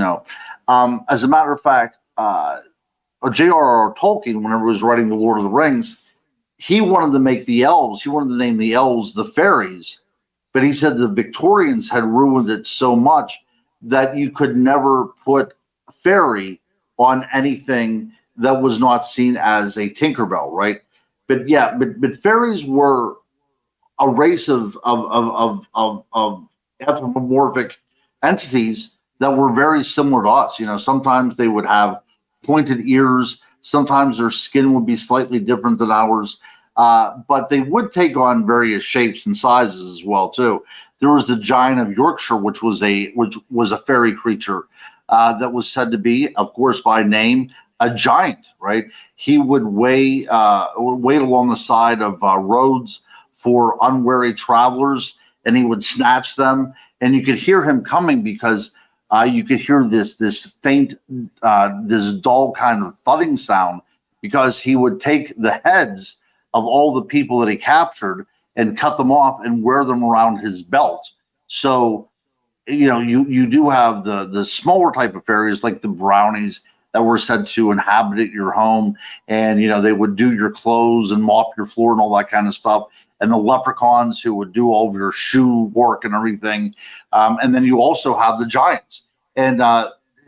As a matter of fact, J.R.R. Tolkien, whenever he was writing The Lord of the Rings, he wanted to make the elves. He wanted to name the elves the fairies, but he said the Victorians had ruined it so much that you could never put fairy on anything that was not seen as a Tinkerbell, right? But yeah, but fairies were a race of anthropomorphic entities that were very similar to us. Sometimes they would have pointed ears. Sometimes their skin would be slightly different than ours, but they would take on various shapes and sizes as well too. There was the Giant of Yorkshire, which was a fairy creature that was said to be, of course, by name, a giant. Right? He would wait along the side of roads for unwary travelers, and he would snatch them. And you could hear him coming because you could hear this faint, this dull kind of thudding sound, because he would take the heads of all the people that he captured and cut them off and wear them around his belt. So, you do have the smaller type of fairies like the brownies that were said to inhabit your home, and they would do your clothes and mop your floor and all that kind of stuff. And the leprechauns who would do all of your shoe work and everything. And then you also have the giants. And,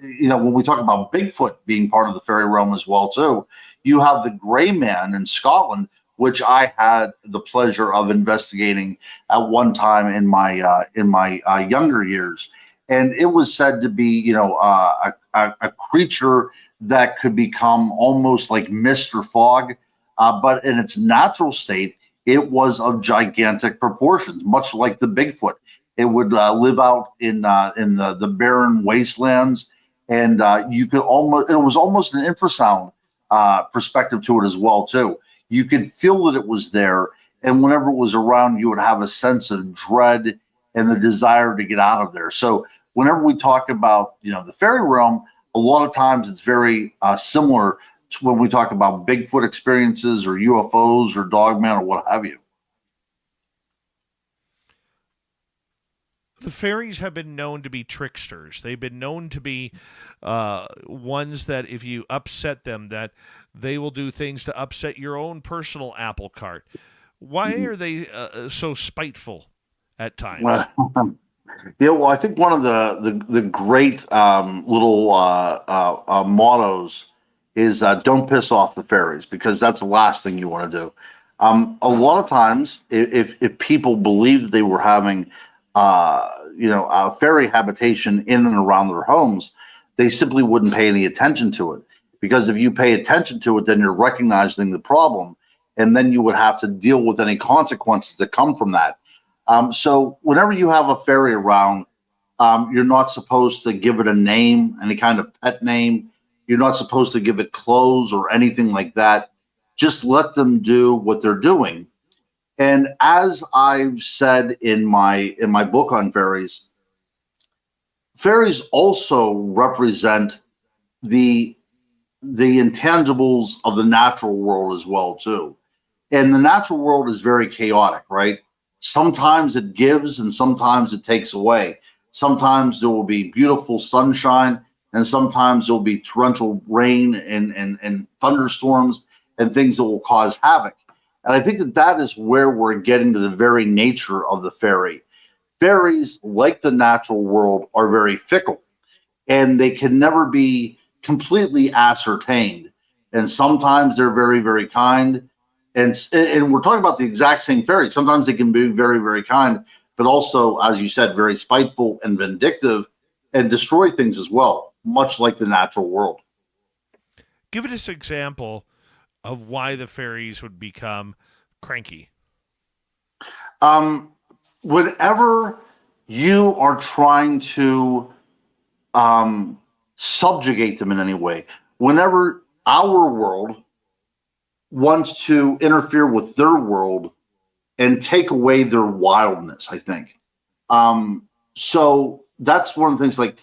when we talk about Bigfoot being part of the fairy realm as well, too, you have the gray man in Scotland, which I had the pleasure of investigating at one time in my younger years. And it was said to be, a creature that could become almost like Mr. Fog, but in its natural state, it was of gigantic proportions, much like the Bigfoot. It would live out in the barren wastelands, and you could almost, it was almost an infrasound perspective to it as well too. You could feel that it was there, and whenever it was around, you would have a sense of dread and the desire to get out of there. So whenever we talk about the fairy realm, a lot of times it's very similar to when we talk about Bigfoot experiences or UFOs or Dogman or what have you. The fairies have been known to be tricksters. They've been known to be ones that if you upset them, that they will do things to upset your own personal apple cart. Why are they so spiteful at times? Well, yeah, well, I think one of the great little mottos is don't piss off the fairies, because that's the last thing you want to do. A lot of times, if people believed they were having, a fairy habitation in and around their homes, they simply wouldn't pay any attention to it. Because if you pay attention to it, then you're recognizing the problem, and then you would have to deal with any consequences that come from that. So whenever you have a fairy around, you're not supposed to give it a name, any kind of pet name. You're not supposed to give it clothes or anything like that. Just let them do what they're doing. And as I've said in my book on fairies, fairies also represent the intangibles of the natural world as well too. And the natural world is very chaotic, right? Sometimes it gives and sometimes it takes away. Sometimes there will be beautiful sunshine, and sometimes there will be torrential rain and thunderstorms and things that will cause havoc. And I think that is where we're getting to the very nature of the fairy. Fairies, like the natural world, are very fickle, and they can never be completely ascertained. And sometimes they're very, very kind. And we're talking about the exact same fairy. Sometimes they can be very, very kind, but also, as you said, very spiteful and vindictive and destroy things as well, much like the natural world. Give us an example of why the fairies would become cranky. Whenever you are trying to subjugate them in any way, whenever our world wants to interfere with their world and take away their wildness, I think. So that's one of the things, like,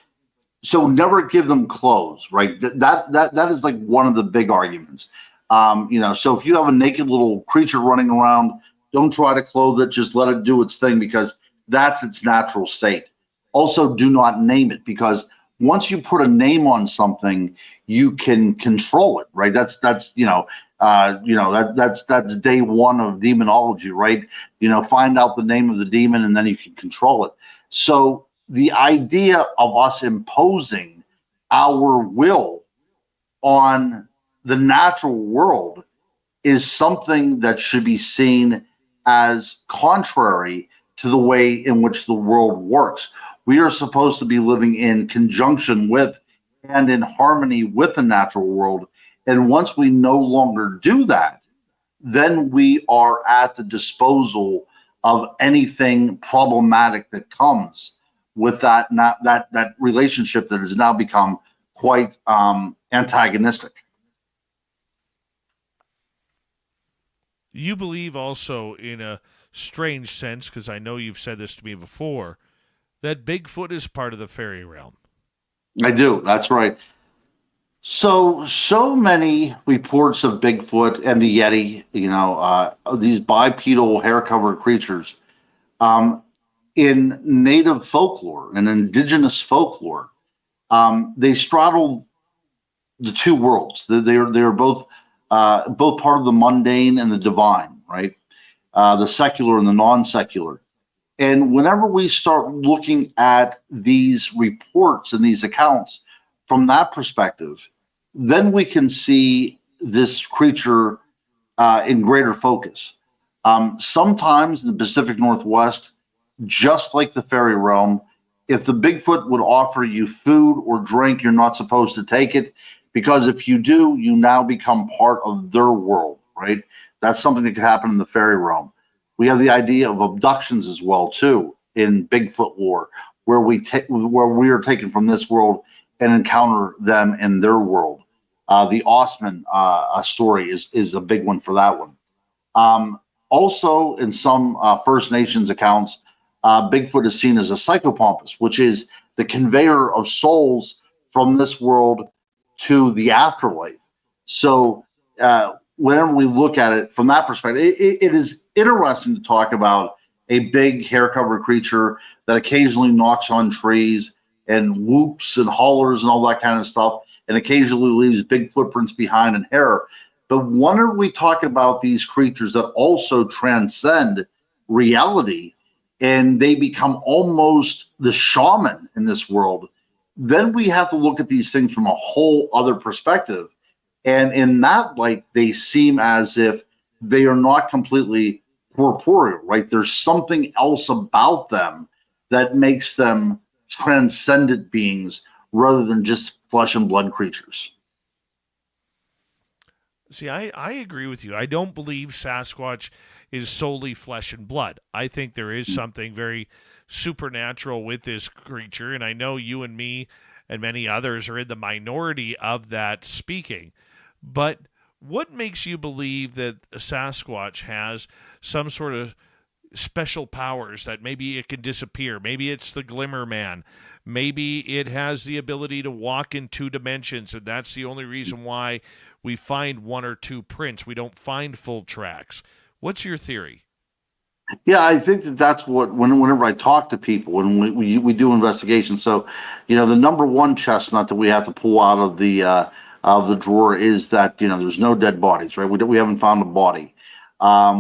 so never give them clothes, right? That is like one of the big arguments. So if you have a naked little creature running around, don't try to clothe it, just let it do its thing, because that's its natural state. Also, do not name it, because once you put a name on something, you can control it, right? That's day one of demonology, right? Find out the name of the demon and then you can control it. So the idea of us imposing our will on the natural world is something that should be seen as contrary to the way in which the world works. We are supposed to be living in conjunction with and in harmony with the natural world. And once we no longer do that, then we are at the disposal of anything problematic that comes with that relationship that has now become quite antagonistic. You believe also, in a strange sense, because I know you've said this to me before, that Bigfoot is part of the fairy realm. I do. That's right. So many reports of Bigfoot and the Yeti, these bipedal hair-covered creatures, in native folklore and indigenous folklore, they straddle the two worlds. They're both part of the mundane and the divine, right? The secular and the non-secular. And whenever we start looking at these reports and these accounts from that perspective, then we can see this creature in greater focus. Sometimes in the Pacific Northwest, just like the fairy realm, if the Bigfoot would offer you food or drink, you're not supposed to take it, because if you do, you now become part of their world, right? That's something that could happen in the fairy realm. We have the idea of abductions as well too in Bigfoot lore, where we are taken from this world and encounter them in their world. The Osman story is a big one for that one. Also, in some First Nations accounts, Bigfoot is seen as a psychopompus, which is the conveyor of souls from this world to the afterlife. So whenever we look at it from that perspective, it is interesting to talk about a big hair-covered creature that occasionally knocks on trees and whoops and hollers and all that kind of stuff, and occasionally leaves big footprints behind in hair. But whenever we talk about these creatures that also transcend reality and they become almost the shaman in this world, then we have to look at these things from a whole other perspective. And in that light, they seem as if they are not completely corporeal, right? There's something else about them that makes them transcendent beings rather than just flesh and blood creatures. See, I agree with you. I don't believe Sasquatch is solely flesh and blood. I think there is something very supernatural with this creature, and I know you and me and many others are in the minority of that speaking. But what makes you believe that a Sasquatch has some sort of special powers, that maybe it can disappear? Maybe it's the Glimmer Man. Maybe it has the ability to walk in 2 dimensions, and that's the only reason why we find 1 or 2 prints. We don't find full tracks. What's your theory? Yeah, I think that's what, whenever I talk to people, when we do investigations. So, the number one chestnut that we have to pull out of the drawer is that, there's no dead bodies, right? We haven't found a body.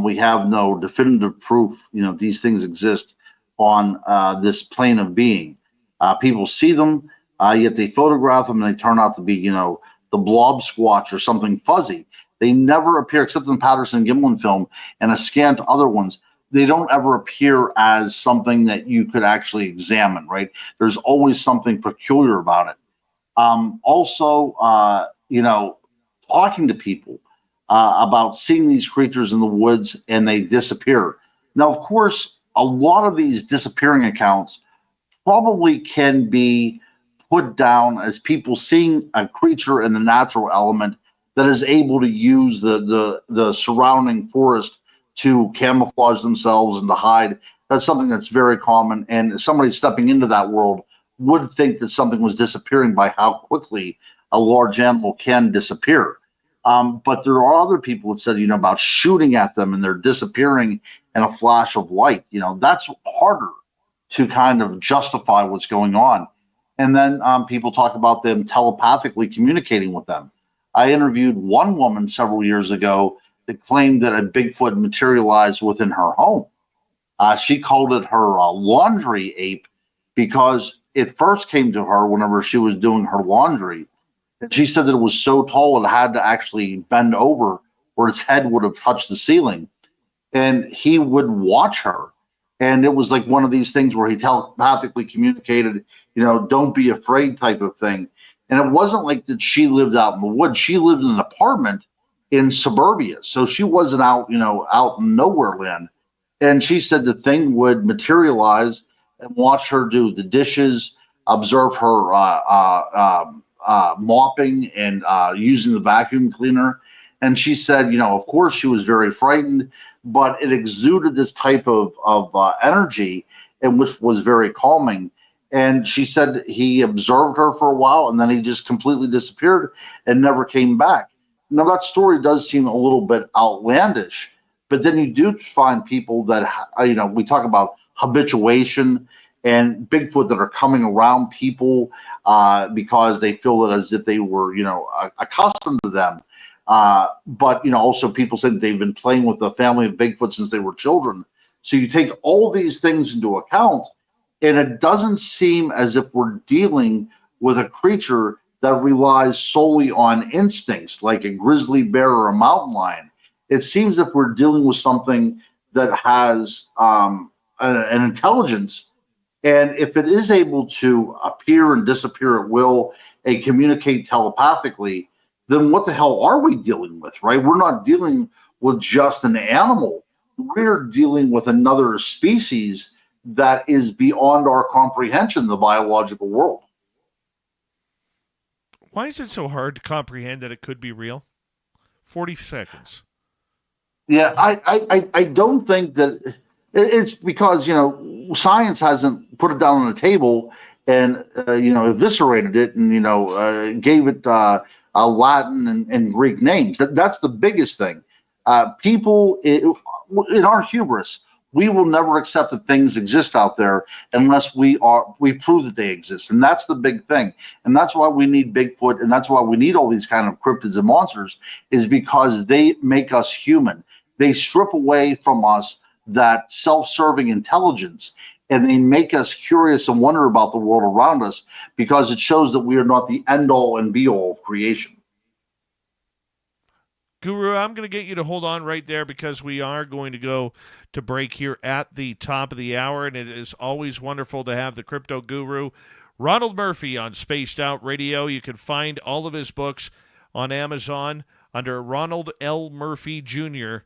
We have no definitive proof, these things exist on this plane of being. People see them, yet they photograph them and they turn out to be, the blob squatch or something fuzzy. They never appear, except in the Patterson Gimlin film and a scant other ones. They don't ever appear as something that you could actually examine, right? There's always something peculiar about it. Also, talking to people about seeing these creatures in the woods and they disappear. Now, of course, a lot of these disappearing accounts probably can be put down as people seeing a creature in the natural element that is able to use the surrounding forest to camouflage themselves and to hide. That's something that's very common, and somebody stepping into that world would think that something was disappearing by how quickly a large animal can disappear. But there are other people that said, about shooting at them and they're disappearing in a flash of light. That's harder to kind of justify what's going on. And then people talk about them telepathically communicating with them. I interviewed one woman several years ago that claimed that a Bigfoot materialized within her home. She called it her laundry ape because it first came to her whenever she was doing her laundry. And she said that it was so tall it had to actually bend over where its head would have touched the ceiling. And he would watch her. And it was like one of these things where he telepathically communicated, don't be afraid type of thing. And it wasn't like that she lived out in the woods. She lived in an apartment in suburbia. So she wasn't out, out in nowhere land. And she said the thing would materialize and watch her do the dishes, observe her mopping and using the vacuum cleaner. And she said, of course she was very frightened, but it exuded this type of energy, and which was very calming. And she said he observed her for a while, and then he just completely disappeared and never came back. Now, that story does seem a little bit outlandish, but then you do find people that, we talk about habituation and Bigfoot that are coming around people because they feel it as if they were, accustomed to them. But, also people say that they've been playing with the family of Bigfoot since they were children. So you take all these things into account, and it doesn't seem as if we're dealing with a creature that relies solely on instincts like a grizzly bear or a mountain lion. It seems if we're dealing with something that has an intelligence, and if it is able to appear and disappear at will and communicate telepathically, then what the hell are we dealing with, right? We're not dealing with just an animal. We're dealing with another species that is beyond our comprehension, the biological world. Why is it so hard to comprehend that it could be real? 40 seconds. Yeah, I don't think that it's because, science hasn't put it down on the table and, eviscerated it and, gave it Latin and Greek names. That's the biggest thing. People, in our hubris, we will never accept that things exist out there unless we prove that they exist. And that's the big thing. And that's why we need Bigfoot. And that's why we need all these kind of cryptids and monsters, is because they make us human. They strip away from us that self-serving intelligence, and they make us curious and wonder about the world around us, because it shows that we are not the end all and be all of creation. Guru, I'm going to get you to hold on right there because we are going to go to break here at the top of the hour, and it is always wonderful to have the crypto guru, Ronald Murphy, on Spaced Out Radio. You can find all of his books on Amazon under Ronald L. Murphy Jr.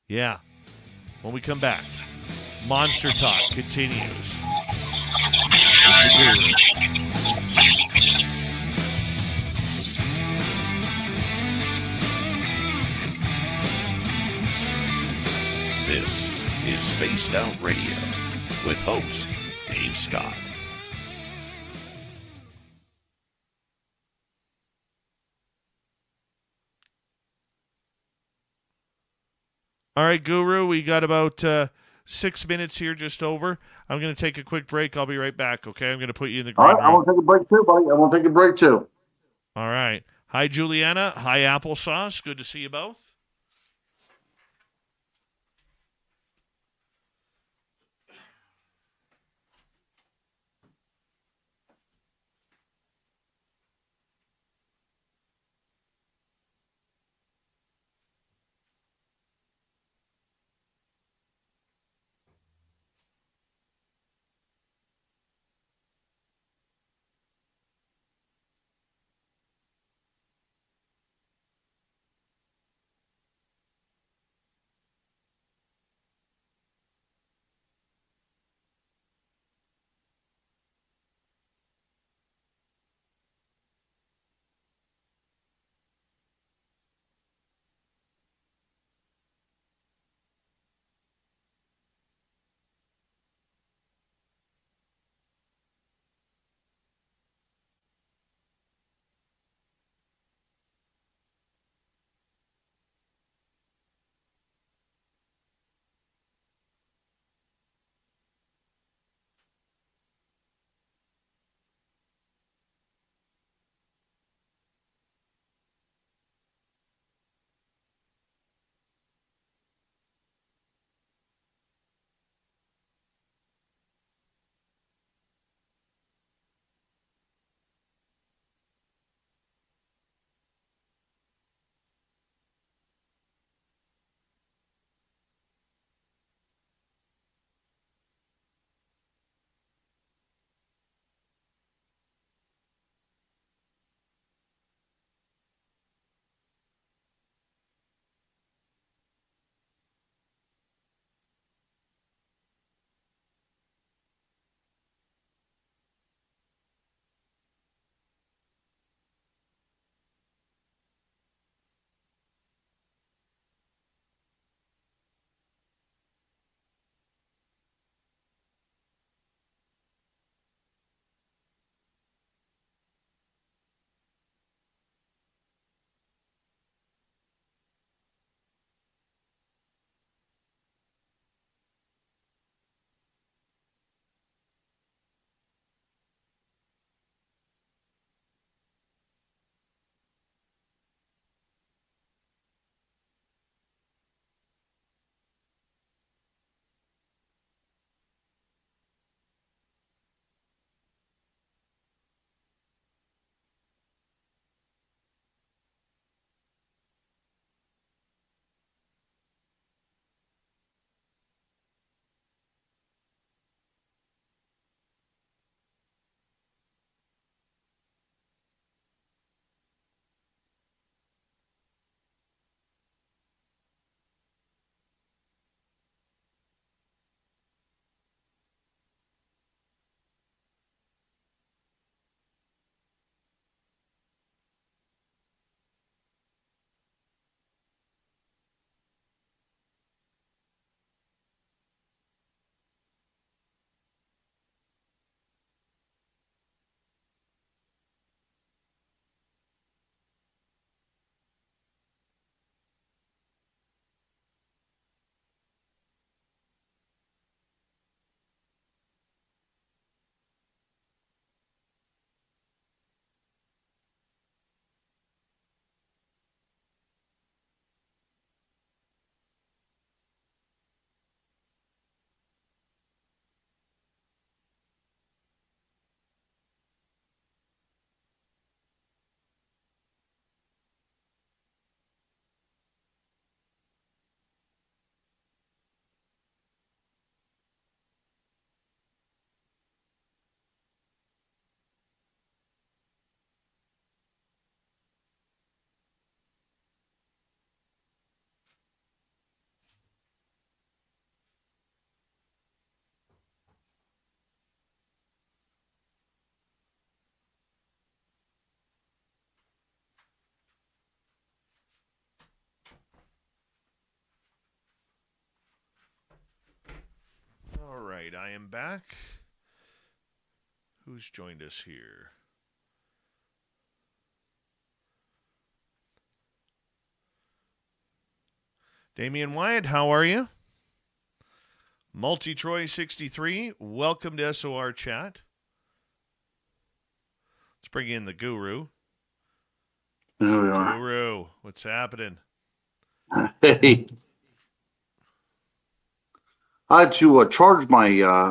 Yeah. When we come back, Monster Talk continues. With the Guru. This is Spaced Out Radio with host Dave Scott. All right, Guru, we got about 6 minutes here, just over. I'm going to take a quick break. I'll be right back, okay? I'm going to put you in the green All right, room. I want to take a break too, buddy. I want to take a break too. All right. Hi, Juliana. Hi, Applesauce. Good to see you both. right, I am back. Who's joined us here? Damian Wyatt, how are you? Multi-Troy63, welcome to SOR Chat. Let's bring in the Guru. There we are. Guru, what's happening? Hey. I had to charge my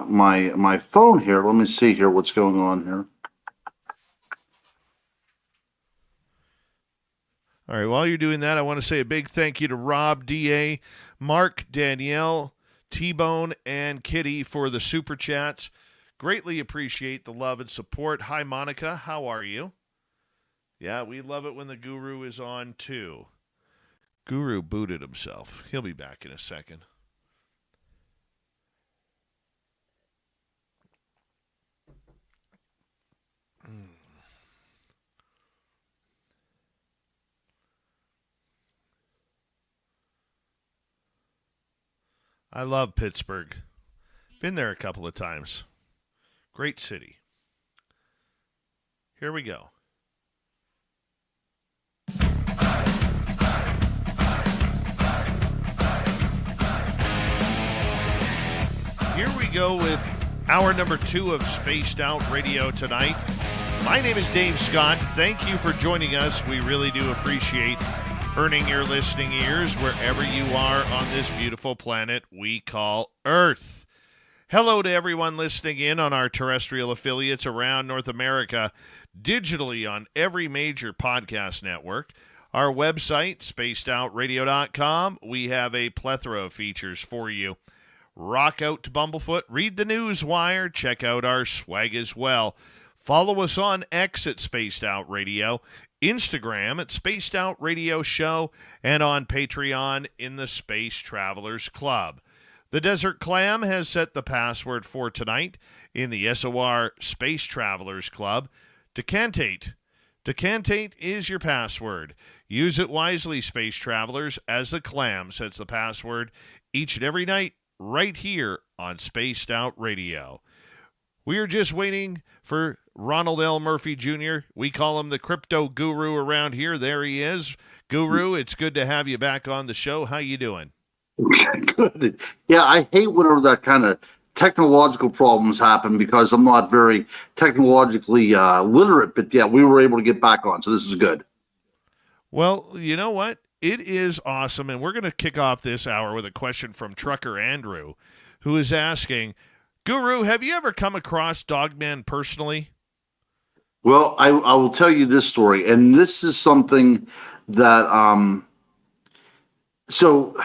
my phone here. Let me see here what's going on here. All right, while you're doing that, I want to say a big thank you to Rob, D.A., Mark, Danielle, T-Bone, and Kitty for the super chats. Greatly appreciate the love and support. Hi, Monica. How are you? Yeah, we love it when the Guru is on, too. Guru booted himself. He'll be back in a second. I love Pittsburgh. Been there a couple of times. Great city. Here we go. Here we go with hour number 2 of Spaced Out Radio tonight. My name is Dave Scott. Thank you for joining us. We really do appreciate earning your listening ears wherever you are on this beautiful planet we call Earth. Hello to everyone listening in on our terrestrial affiliates around North America, digitally on every major podcast network. Our website, spacedoutradio.com, we have a plethora of features for you. Rock out to Bumblefoot, read the news wire, check out our swag as well. Follow us on X at Spaced Out Radio, Instagram at Spaced Out Radio Show, and on Patreon in the Space Travelers Club. The Desert Clam has set the password for tonight in the SOR Space Travelers Club. Decantate. Decantate is your password. Use it wisely, Space Travelers, as the Clam sets the password each and every night right here on Spaced Out Radio. We are just waiting for Ronald L. Murphy Jr. We call him the crypto guru around here. There he is. Guru, it's good to have you back on the show. How you doing? Good. Yeah, I hate whenever that kind of technological problems happen because I'm not very technologically literate. But yeah, we were able to get back on, so this is good. Well, you know what? It is awesome, and we're going to kick off this hour with a question from Trucker Andrew, who is asking, Guru, have you ever come across Dogman personally? Well, I will tell you this story, and this is something that so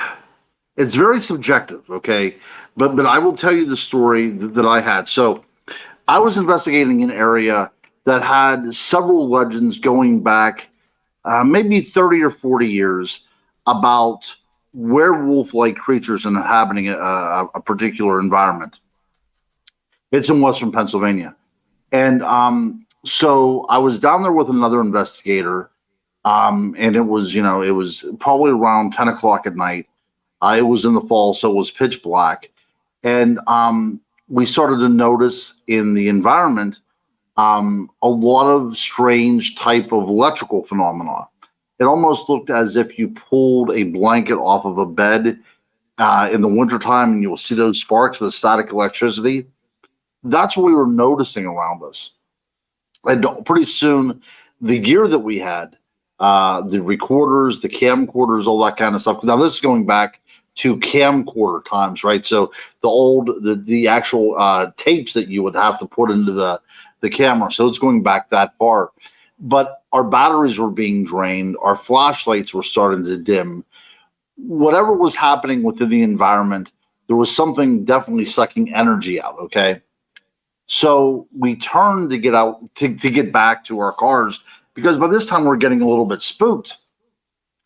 it's very subjective, okay? But I will tell you the story that I had. So I was investigating an area that had several legends going back maybe 30 or 40 years about werewolf-like creatures inhabiting a particular environment. It's in Western Pennsylvania. And so I was down there with another investigator, and it was probably around 10 o'clock at night. It was in the fall, so it was pitch black. And we started to notice in the environment a lot of strange type of electrical phenomena. It almost looked as if you pulled a blanket off of a bed in the wintertime, and you'll see those sparks, the static electricity. That's what we were noticing around us. And pretty soon, the gear that we had, the recorders, the camcorders, all that kind of stuff. Now, this is going back to camcorder times, right? So the actual tapes that you would have to put into the camera. So it's going back that far. But our batteries were being drained. Our flashlights were starting to dim. Whatever was happening within the environment, there was something definitely sucking energy out, okay? So we turned to get out, to get back to our cars, because by this time we're getting a little bit spooked.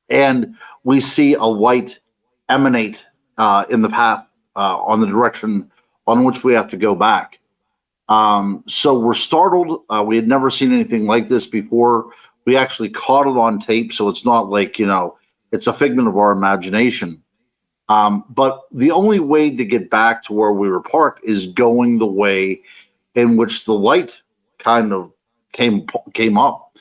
And we see a light emanate in the path on the direction on which we have to go back. So we're startled. We had never seen anything like this before. We actually caught it on tape, so it's not like, it's a figment of our imagination. But the only way to get back to where we were parked is going the way in which the light kind of came up.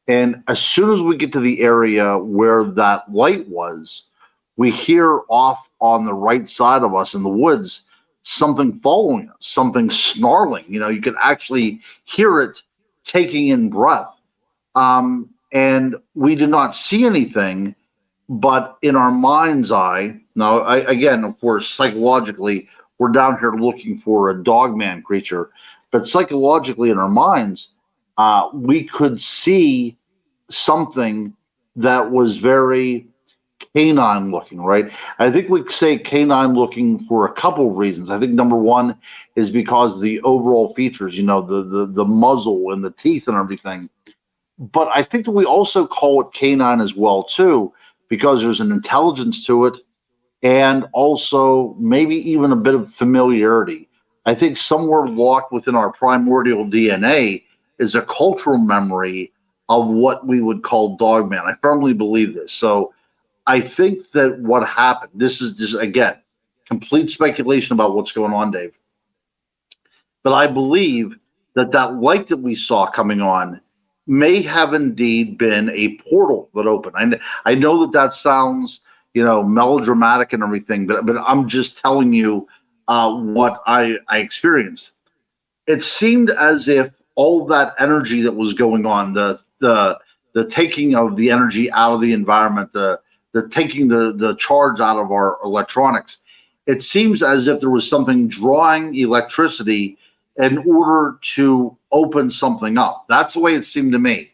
And as soon as we get to the area where that light was, we hear off on the right side of us in the woods something following us, something snarling. You could actually hear it taking in breath. And we did not see anything, but in our mind's eye, now, again, of course, psychologically, we're down here looking for a dogman creature, but psychologically in our minds, we could see something that was very canine looking, right? I think we say canine looking for a couple of reasons. I think number one is because of the overall features, the muzzle and the teeth and everything. But I think that we also call it canine as well, too, because there's an intelligence to it and also maybe even a bit of familiarity. I think somewhere locked within our primordial DNA is a cultural memory of what we would call dogman. I firmly believe this. So I think that what happened, this is just, again, complete speculation about what's going on, Dave. But I believe that light that we saw coming on may have indeed been a portal that opened. I know that sounds, melodramatic and everything, but I'm just telling you what I experienced. It seemed as if all that energy that was going on, the taking of the energy out of the environment, the taking the charge out of our electronics, it seems as if there was something drawing electricity in order to open something up. That's the way it seemed to me,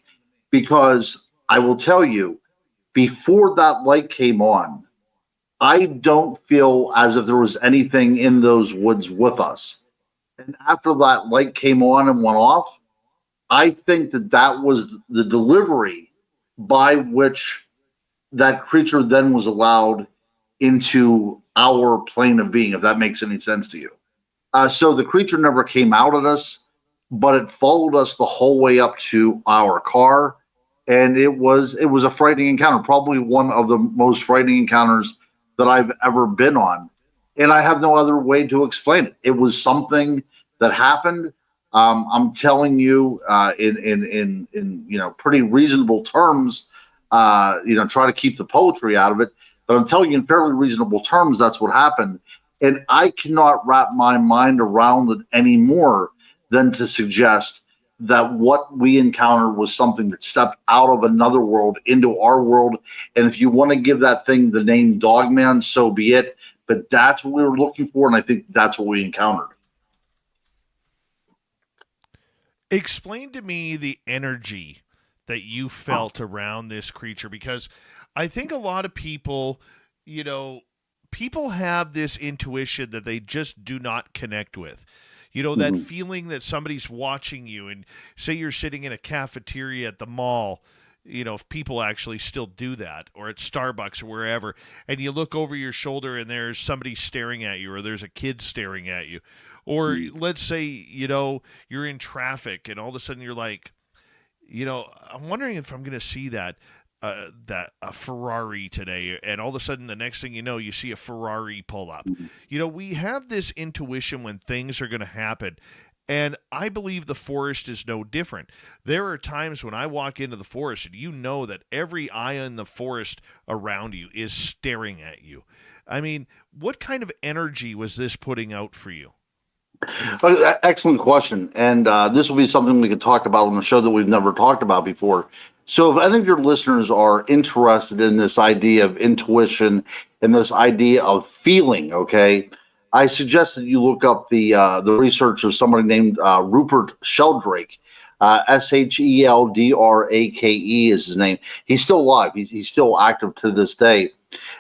because I will tell you, before that light came on, I don't feel as if there was anything in those woods with us. And after that light came on and went off, I think that was the delivery by which that creature then was allowed into our plane of being, if that makes any sense to you. So the creature never came out at us, but it followed us the whole way up to our car. And it was a frightening encounter, probably one of the most frightening encounters that I've ever been on. And I have no other way to explain it. It was something that happened. I'm telling you in pretty reasonable terms, try to keep the poetry out of it. But I'm telling you in fairly reasonable terms, that's what happened. And I cannot wrap my mind around it any more than to suggest that what we encountered was something that stepped out of another world into our world. And if you want to give that thing the name Dogman, so be it. But that's what we were looking for, and I think that's what we encountered. Explain to me the energy that you felt around this creature, because I think a lot of people, people have this intuition that they just do not connect with. That feeling that somebody's watching you, and say you're sitting in a cafeteria at the mall, if people actually still do that, or at Starbucks or wherever, and you look over your shoulder and there's somebody staring at you, or there's a kid staring at you. Or let's say, you're in traffic and all of a sudden you're like, I'm wondering if I'm going to see that a Ferrari today, and all of a sudden the next thing you know, you see a Ferrari pull up. We have this intuition when things are going to happen, and I believe the forest is no different. There are times when I walk into the forest and that every eye in the forest around you is staring at you. I mean, what kind of energy was this putting out for you? Excellent question. And this will be something we could talk about on the show that we've never talked about before. So if any of your listeners are interested in this idea of intuition and this idea of feeling, okay, I suggest that you look up the research of somebody named Rupert Sheldrake. Sheldrake is his name. He's still alive. He's still active to this day.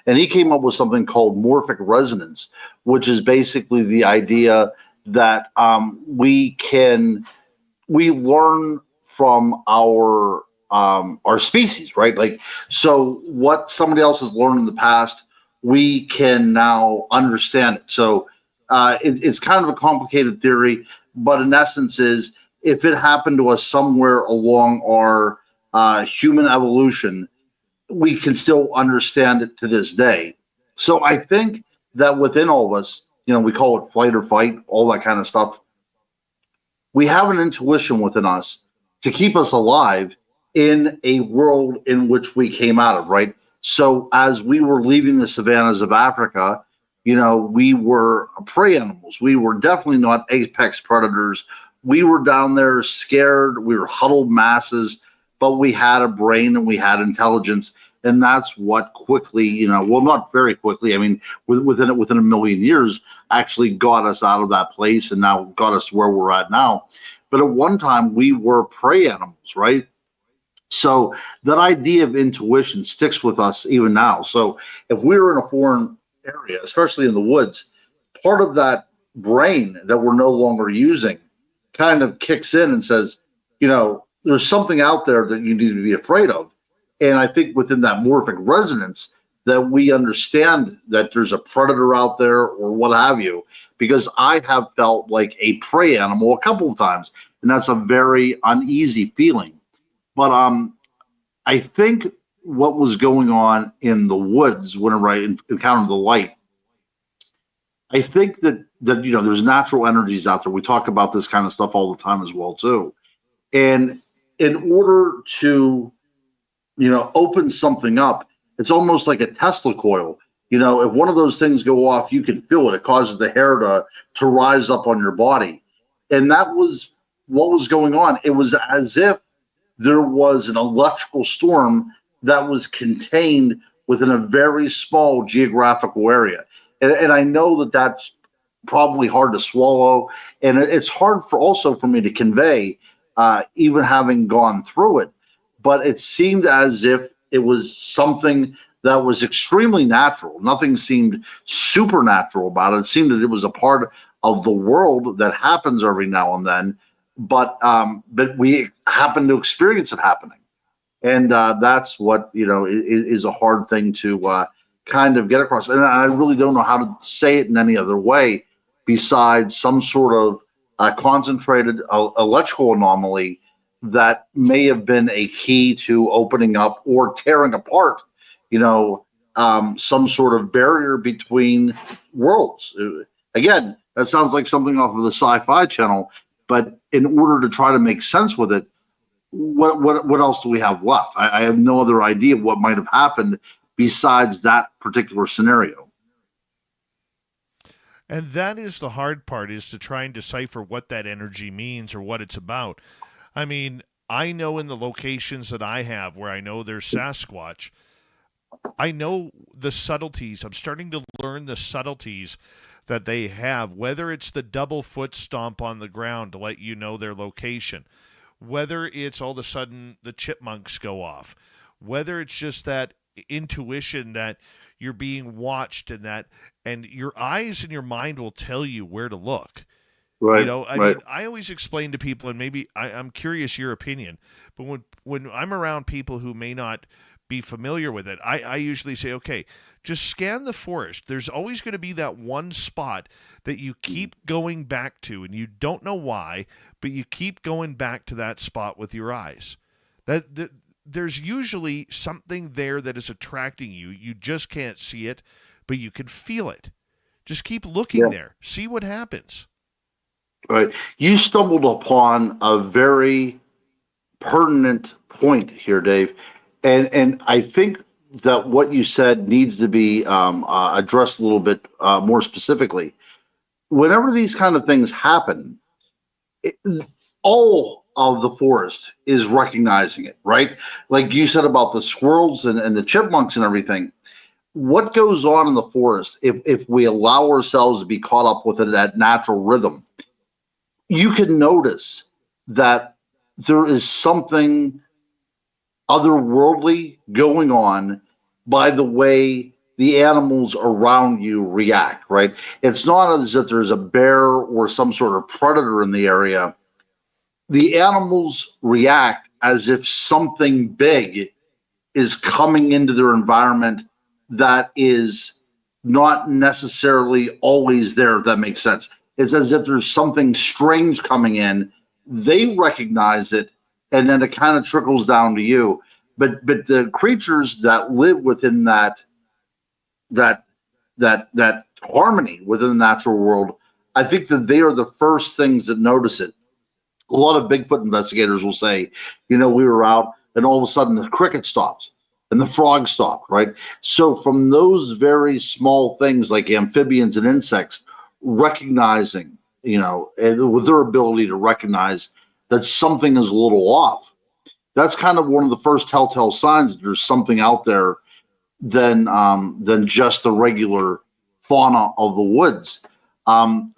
And he came up with something called morphic resonance, which is basically the idea that we learn from our species, right? Like, so what somebody else has learned in the past, we can now understand it. So it's kind of a complicated theory, but in essence is, if it happened to us somewhere along our human evolution, we can still understand it to this day. So I think that within all of us, we call it flight or fight, all that kind of stuff. We have an intuition within us to keep us alive in a world in which we came out of, right? So as we were leaving the savannas of Africa, we were prey animals. We were definitely not apex predators. We were down there scared. We were huddled masses, but we had a brain and we had intelligence. And that's what quickly, well, not very quickly. I mean, within a million years, actually got us out of that place and now got us where we're at now. But at one time, we were prey animals, right? So that idea of intuition sticks with us even now. So if we were in a foreign area, especially in the woods, part of that brain that we're no longer using kind of kicks in and says, there's something out there that you need to be afraid of. And I think within that morphic resonance that we understand that there's a predator out there or what have you, because I have felt like a prey animal a couple of times, and that's a very uneasy feeling. But I think what was going on in the woods whenever I encountered the light, I think that there's natural energies out there. We talk about this kind of stuff all the time as well too. And in order to open something up, it's almost like a Tesla coil. If one of those things go off, you can feel it. It causes the hair to rise up on your body. And that was what was going on. It was as if there was an electrical storm that was contained within a very small geographical area. And I know that that's probably hard to swallow. And it's hard for me to convey, even having gone through it. But it seemed as if it was something that was extremely natural. Nothing seemed supernatural about it. It seemed that it was a part of the world that happens every now and then, but we happen to experience it happening. And that's what, is a hard thing to kind of get across. And I really don't know how to say it in any other way besides some sort of concentrated electrical anomaly that may have been a key to opening up or tearing apart, some sort of barrier between worlds. Again, that sounds like something off of the Sci-Fi Channel, but in order to try to make sense with it, what else do we have left? I have no other idea what might have happened besides that particular scenario. And that is the hard part, is to try and decipher what that energy means or what it's about. I mean, I know in the locations that I have where I know there's Sasquatch, I know the subtleties. I'm starting to learn the subtleties that they have, whether it's the double foot stomp on the ground to let you know their location, whether it's all of a sudden the chipmunks go off, whether it's just that intuition that you're being watched and your eyes and your mind will tell you where to look. Right. I mean, I always explain to people, and maybe I'm curious your opinion, but when I'm around people who may not be familiar with it, I usually say, okay, just scan the forest. There's always going to be that one spot that you keep going back to, and you don't know why, but you keep going back to that spot with your eyes. There's usually something there that is attracting you. You just can't see it, but you can feel it. Just keep looking there. See what happens. Right. You stumbled upon a very pertinent point here, Dave. And I think that what you said needs to be addressed a little bit more specifically. Whenever these kind of things happen, all of the forest is recognizing it, right? Like you said about the squirrels and the chipmunks and everything. What goes on in the forest if we allow ourselves to be caught up with that natural rhythm? You can notice that there is something otherworldly going on by the way the animals around you react, right? It's not as if there's a bear or some sort of predator in the area. The animals react as if something big is coming into their environment that is not necessarily always there, if that makes sense. It's as if there's something strange coming in. They recognize it, and then it kind of trickles down to you. But the creatures that live within that that harmony within the natural world, I think that they are the first things that notice it. A lot of Bigfoot investigators will say, we were out and all of a sudden the cricket stopped and the frog stopped, right? So from those very small things like amphibians and insects, recognizing, with their ability to recognize that something is a little off, that's kind of one of the first telltale signs that there's something out there than just the regular fauna of the woods.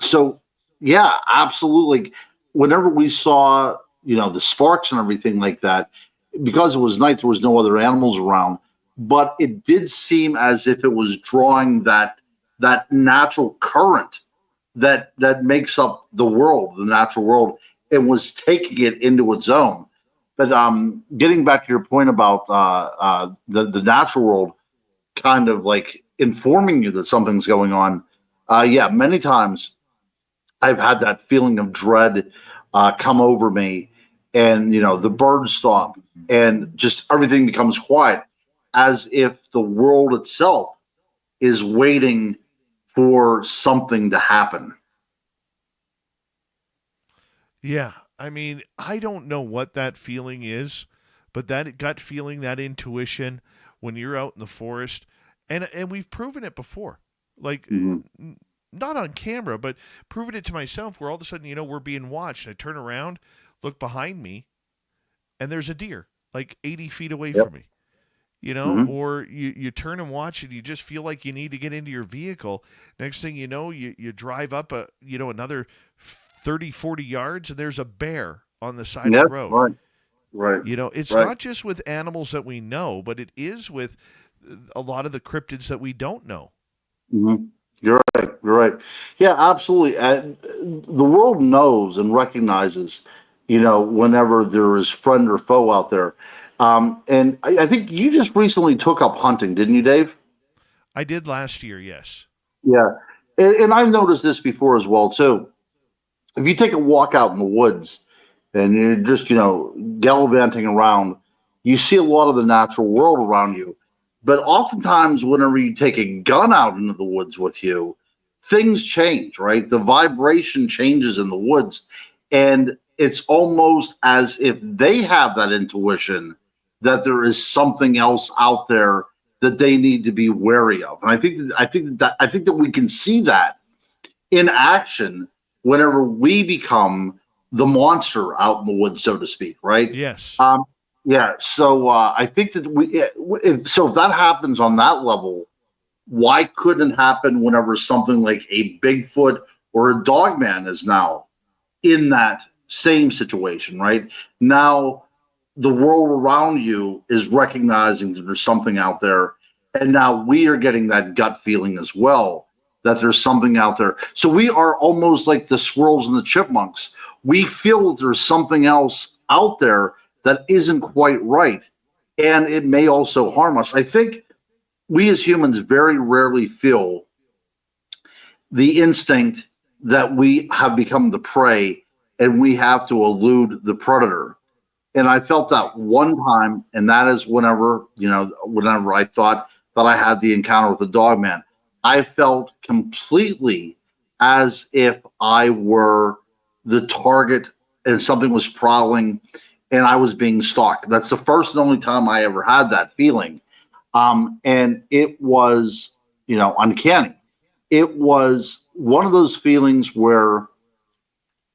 So yeah, absolutely. Whenever we saw, the sparks and everything like that, because it was night, there was no other animals around, but it did seem as if it was drawing that natural current that makes up the world, the natural world, and was taking it into its own. But getting back to your point about the natural world kind of like informing you that something's going on, yeah, many times I've had that feeling of dread come over me, and the birds stop and just everything becomes quiet, as if the world itself is waiting for something to happen. Yeah, I mean, I don't know what that feeling is, but that gut feeling, that intuition, when you're out in the forest, and we've proven it before, like not on camera, but proven it to myself, where all of a sudden, we're being watched. I turn around, look behind me, and there's a deer like 80 feet away from me. Or you turn and watch and you just feel like you need to get into your vehicle. Next thing you know, you drive up another 30, 40 yards, and there's a bear on the side of the road. Right. It's not just with animals that we know, but it is with a lot of the cryptids that we don't know. Mm-hmm. You're right. Yeah, absolutely. The world knows and recognizes, whenever there is friend or foe out there. And I think you just recently took up hunting, didn't you, Dave? I did last year, yes. Yeah. And I've noticed this before as well, too. If you take a walk out in the woods and you're just, gallivanting around, you see a lot of the natural world around you. But oftentimes, whenever you take a gun out into the woods with you, things change, right? The vibration changes in the woods. And it's almost as if they have that intuition that there is something else out there that they need to be wary of. And I think that we can see that in action whenever we become the monster out in the woods, so to speak, right? Yes. Yeah. So I think that if that happens on that level, why couldn't it happen whenever something like a Bigfoot or a Dogman is now in that same situation, right? Now the world around you is recognizing that there's something out there, and now we are getting that gut feeling as well that there's something out there. So we are almost like the squirrels and the chipmunks. We feel that there's something else out there that isn't quite right, and it may also harm us. I think we as humans very rarely feel the instinct that we have become the prey and we have to elude the predator. And I felt that one time, and that is whenever I thought that I had the encounter with the Dogman. I felt completely as if I were the target and something was prowling and I was being stalked. That's the first and only time I ever had that feeling. And it was, uncanny. It was one of those feelings where,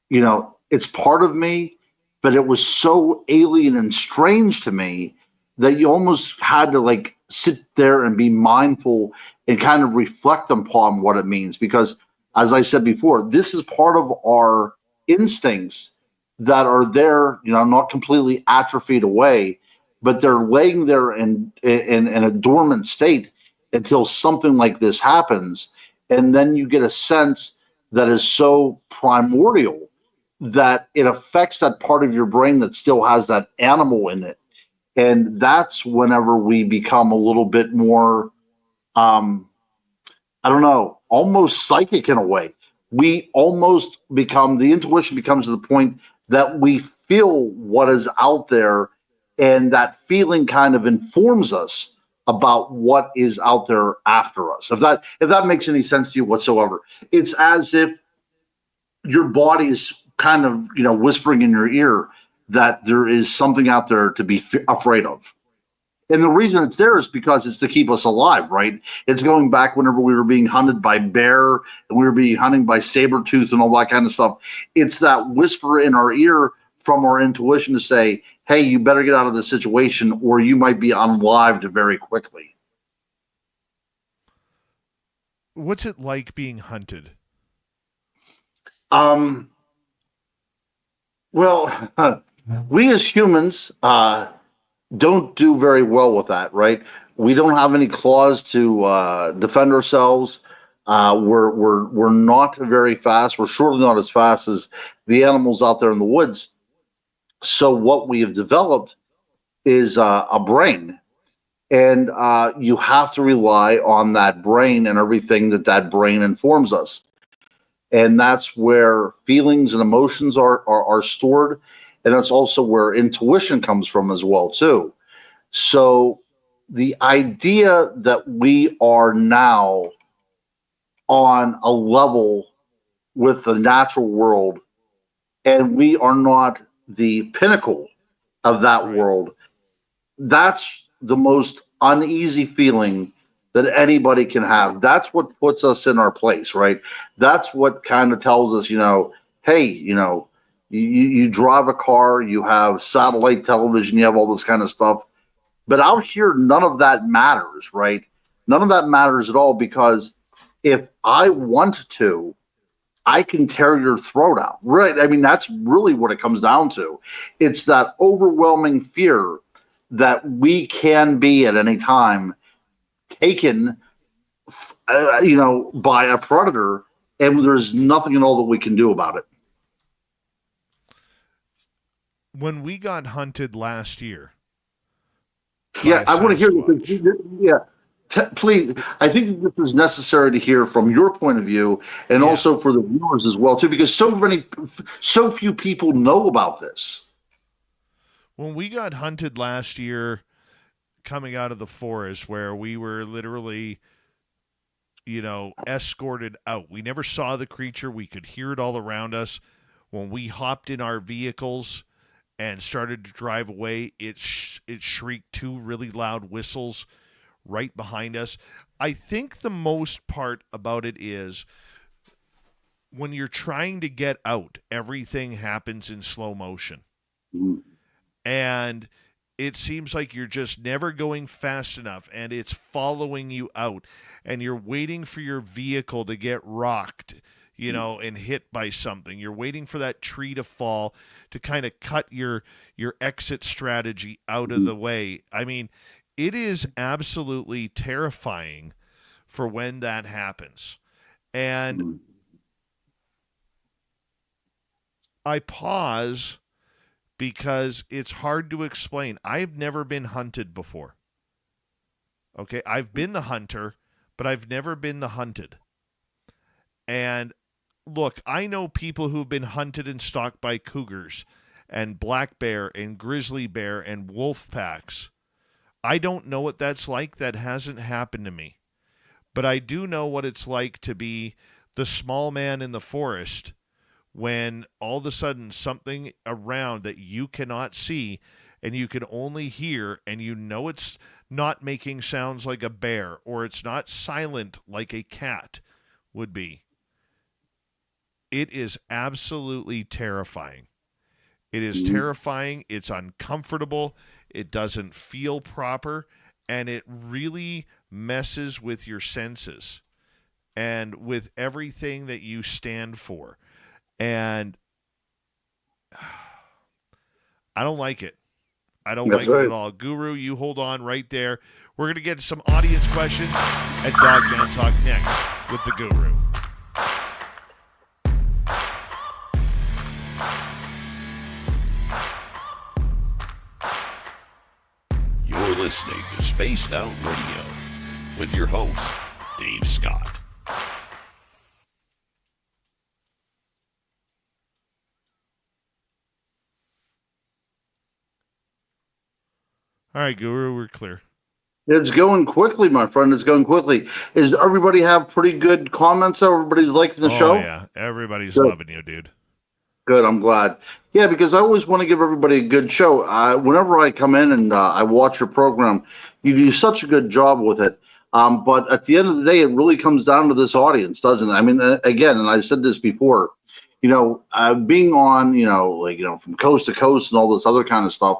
it's part of me, but it was so alien and strange to me that you almost had to sit there and be mindful and kind of reflect upon what it means. Because as I said before, this is part of our instincts that are there, not completely atrophied away, but they're laying there in a dormant state until something like this happens. And then you get a sense that is so primordial that it affects that part of your brain that still has that animal in it. And that's whenever we become a little bit more, almost psychic in a way. We almost become, the intuition becomes to the point that we feel what is out there, and that feeling kind of informs us about what is out there after us. If that makes any sense to you whatsoever, it's as if your body's kind of whispering in your ear that there is something out there to be afraid of. And the reason it's there is because it's to keep us alive, right? It's going back whenever we were being hunted by bear and we were being hunted by saber tooth and all that kind of stuff. It's that whisper in our ear from our intuition to say, hey, you better get out of this situation or you might be unlived very quickly. What's it like being hunted? Well, we as humans don't do very well with that, right? We don't have any claws to defend ourselves. We're not very fast. We're surely not as fast as the animals out there in the woods. So what we have developed is a brain, and you have to rely on that brain and everything that brain informs us. And that's where feelings and emotions are stored, and that's also where intuition comes from as well too. So the idea that we are now on a level with the natural world and we are not the pinnacle of that world, that's the most uneasy feeling that anybody can have. That's what puts us in our place, right? That's what kind of tells us, hey, you drive a car, you have satellite television, you have all this kind of stuff. But out here, none of that matters, right? None of that matters at all, because if I want to, I can tear your throat out, right? I mean, that's really what it comes down to. It's that overwhelming fear that we can be at any time taken, by a predator, and there's nothing at all that we can do about it. When we got hunted last year. Yeah, I want to hear this. Yeah, please. I think this is necessary to hear from your point of view, and also for the viewers as well too, because so few people know about this. When we got hunted last year, coming out of the forest, where we were literally, escorted out. We never saw the creature. We could hear it all around us. When we hopped in our vehicles and started to drive away, it shrieked two really loud whistles right behind us. I think the most part about it is when you're trying to get out, everything happens in slow motion. Mm-hmm. And it seems like you're just never going fast enough, and it's following you out, and you're waiting for your vehicle to get rocked, and hit by something. You're waiting for that tree to fall to kind of cut your exit strategy out of the way. I mean, it is absolutely terrifying for when that happens. And I pause because it's hard to explain. I've never been hunted before. Okay, I've been the hunter, but I've never been the hunted. And look, I know people who've been hunted and stalked by cougars and black bear and grizzly bear and wolf packs. I don't know what that's like. That hasn't happened to me. But I do know what it's like to be the small man in the forest when all of a sudden something around that you cannot see and you can only hear, and it's not making sounds like a bear, or it's not silent like a cat would be. It is absolutely terrifying. It is terrifying. It's uncomfortable. It doesn't feel proper, and it really messes with your senses and with everything that you stand for. And I don't like it. I don't like it at all. Guru, you hold on right there. We're going to get some audience questions at Dogman Talk next with the Guru. You're listening to Spaced Out Radio with your host, Dave Scott. All right, Guru, we're clear. It's going quickly, my friend. It's going quickly. Is everybody have pretty good comments? Everybody's liking the Oh show? yeah, everybody's Good. loving you, dude. Good. I'm glad. Yeah, because I always want to give everybody a good show. Whenever I come in and I watch your program, you do such a good job with it. But at the end of the day, it really comes down to this audience, doesn't it? I mean, again, and I've said this before, being on, from coast to coast and all this other kind of stuff,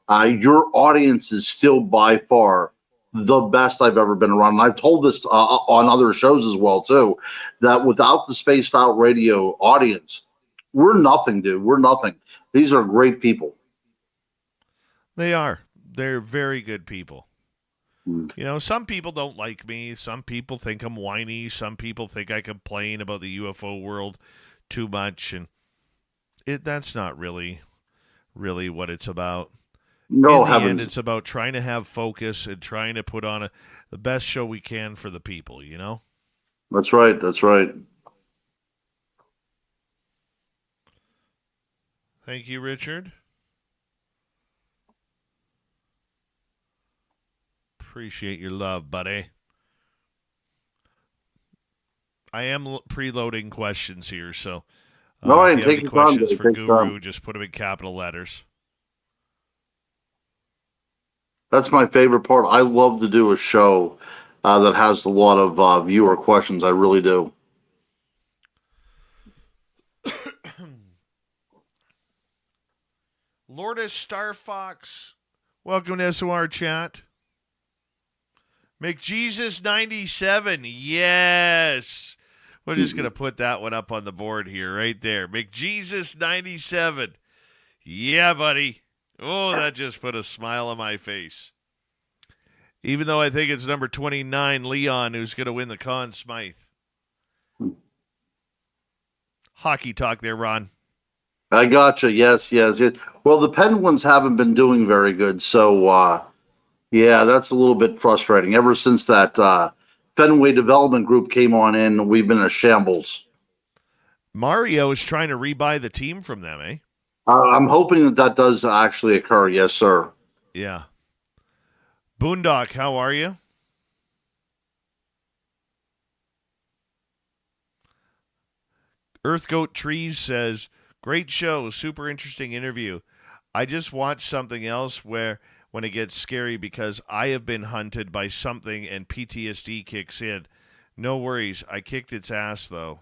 your audience is still by far the best I've ever been around. And I've told this on other shows as well, too, that without the Spaced Out Radio audience, we're nothing, dude. We're nothing. These are great people. They are. They're very good people. Mm. Some people don't like me. Some people think I'm whiny. Some people think I complain about the UFO world too much, and that's not really what it's about. No, In the end, heavens. it's about trying to have focus and trying to put on the best show we can for the people, That's right. That's right. Thank you, Richard. Appreciate your love, buddy. I am preloading questions here, so No, if and you have take any your time, questions Dave. for Take your Guru, time. just put them in capital letters. That's my favorite part. I love to do a show that has a lot of viewer questions. I really do. Lourdes Starfox, welcome to SOR chat. McJesus97, yes. We're just going to put that one up on the board here, right there. McJesus97. Yeah, buddy. Oh, that just put a smile on my face. Even though I think it's number 29, Leon, who's going to win the Conn Smythe. Hockey talk there, Ron. I gotcha. Yes, yes, yes. Well, the Penguins haven't been doing very good, so yeah, that's a little bit frustrating. Ever since that Fenway Development Group came on in, we've been a shambles. Mario is trying to rebuy the team from them, eh? I'm hoping that does actually occur. Yes, sir. Yeah. Boondock, how are you? Earthgoat Trees says, great show, super interesting interview. I just watched something else when it gets scary because I have been hunted by something and PTSD kicks in. No worries, I kicked its ass though.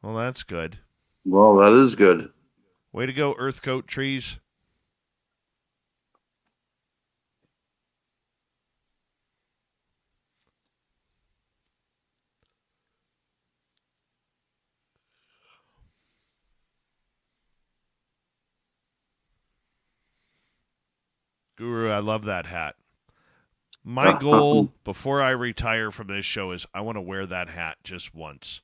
Well, that's good. Well, that is good. Way to go, Earthcoat Trees. Guru, I love that hat. My goal before I retire from this show is I want to wear that hat just once.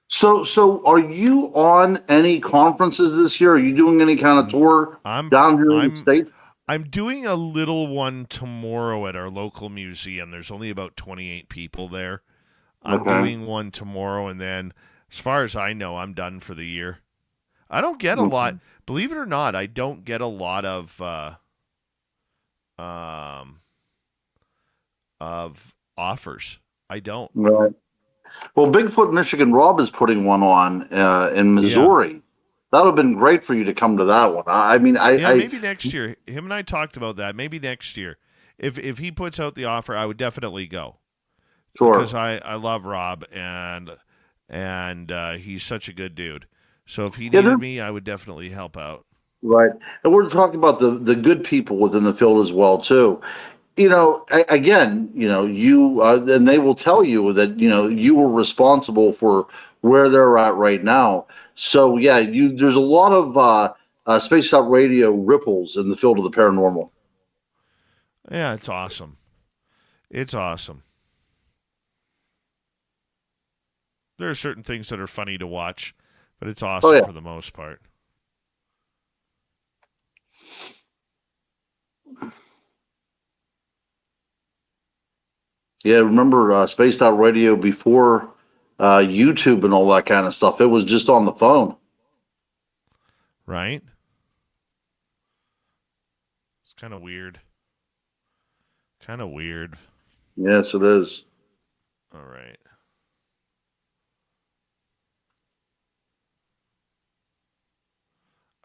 So are you on any conferences this year? Are you doing any kind of tour down here in the States? I'm doing a little one tomorrow at our local museum. There's only about 28 people there. I'm doing one tomorrow, and then, as far as I know, I'm done for the year. I don't get a lot. Believe it or not, I don't get a lot of offers. I don't. Right. Well, Bigfoot Michigan Rob is putting one on in Missouri. Yeah. That would have been great for you to come to that one. I mean, maybe next year. Him and I talked about that. Maybe next year, if he puts out the offer, I would definitely go. Sure. Because I love Rob and he's such a good dude. So if he needed me, I would definitely help out. Right, and we're talking about the good people within the field as well too. Again, you and they will tell you that you were responsible for where they're at right now. So yeah, there's a lot of Spaced Out Radio ripples in the field of the paranormal. Yeah, it's awesome. It's awesome. There are certain things that are funny to watch, but it's awesome for the most part. Yeah, remember Spaced Out Radio before YouTube and all that kind of stuff? It was just on the phone. Right? It's kind of weird. Kind of weird. Yes, it is. All right.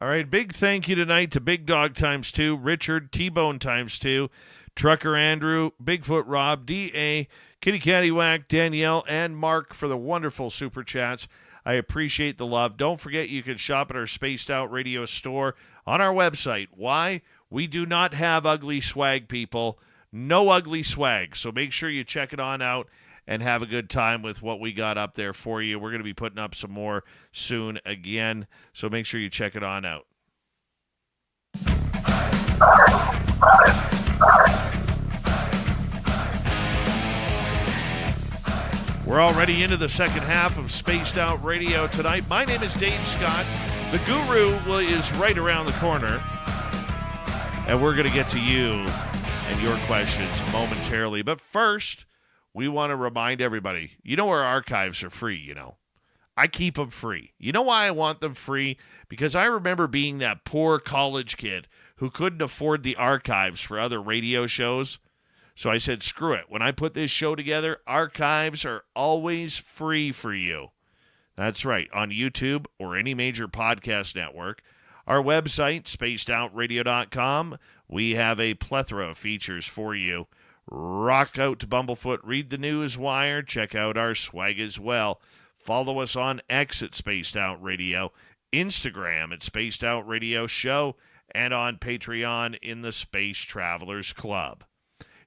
All right, big thank you tonight to Big Dog ×2, Richard, T-Bone ×2, Trucker Andrew, Bigfoot Rob, D.A., Kitty Cattywhack, Danielle, and Mark for the wonderful super chats. I appreciate the love. Don't forget you can shop at our Spaced Out Radio store on our website. Why? We do not have ugly swag, people. No ugly swag. So make sure you check it on out and have a good time with what we got up there for you. We're going to be putting up some more soon again. So make sure you check it on out. We're already into the second half of Spaced Out Radio tonight. My name is Dave Scott. The Guru is right around the corner. And we're going to get to you and your questions momentarily. But first, we want to remind everybody, our archives are free, I keep them free. You know why I want them free? Because I remember being that poor college kid who couldn't afford the archives for other radio shows. So I said, screw it. When I put this show together, archives are always free for you. That's right, on YouTube or any major podcast network. Our website, spacedoutradio.com, we have a plethora of features for you. Rock out to Bumblefoot, read the news wire, check out our swag as well. Follow us on X at Spaced Out Radio, Instagram at Spaced Out Radio Show, and on Patreon in the Space Travelers Club.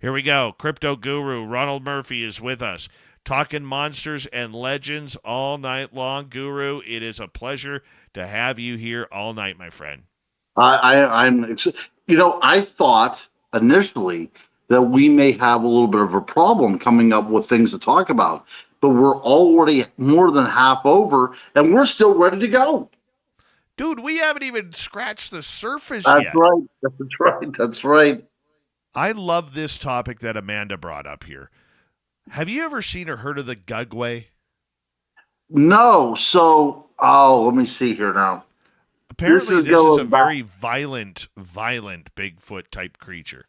Here we go. Crypto Guru Ronald Murphy is with us, talking monsters and legends all night long. Guru, it is a pleasure to have you here all night, my friend. I'm I thought initially that we may have a little bit of a problem coming up with things to talk about, but we're already more than half over, and we're still ready to go. Dude, we haven't even scratched the surface yet. That's right. I love this topic that Amanda brought up here. Have you ever seen or heard of the Gugway? No. So, let me see here now. Apparently, this is a very violent Bigfoot type creature.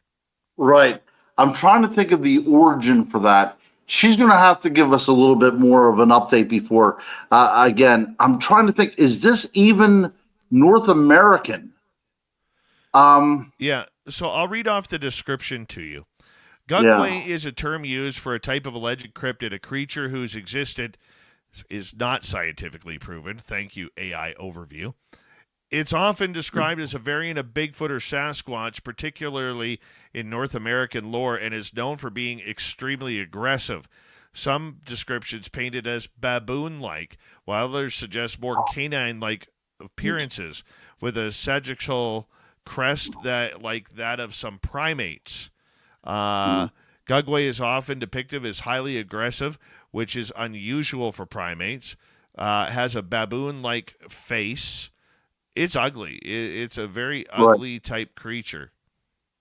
Right. I'm trying to think of the origin for that. She's going to have to give us a little bit more of an update before. Again, I'm trying to think, is this even North American? Yeah. So I'll read off the description to you. Gugway is a term used for a type of alleged cryptid, a creature whose existence is not scientifically proven. Thank you, AI overview. It's often described as a variant of Bigfoot or Sasquatch, particularly in North American lore, and is known for being extremely aggressive. Some descriptions paint it as baboon-like, while others suggest more canine-like appearances, with a sagittal crest like that of some primates. Gugway is often depicted as highly aggressive, which is unusual for primates. Has a baboon-like face. It's ugly. It's a very ugly type creature.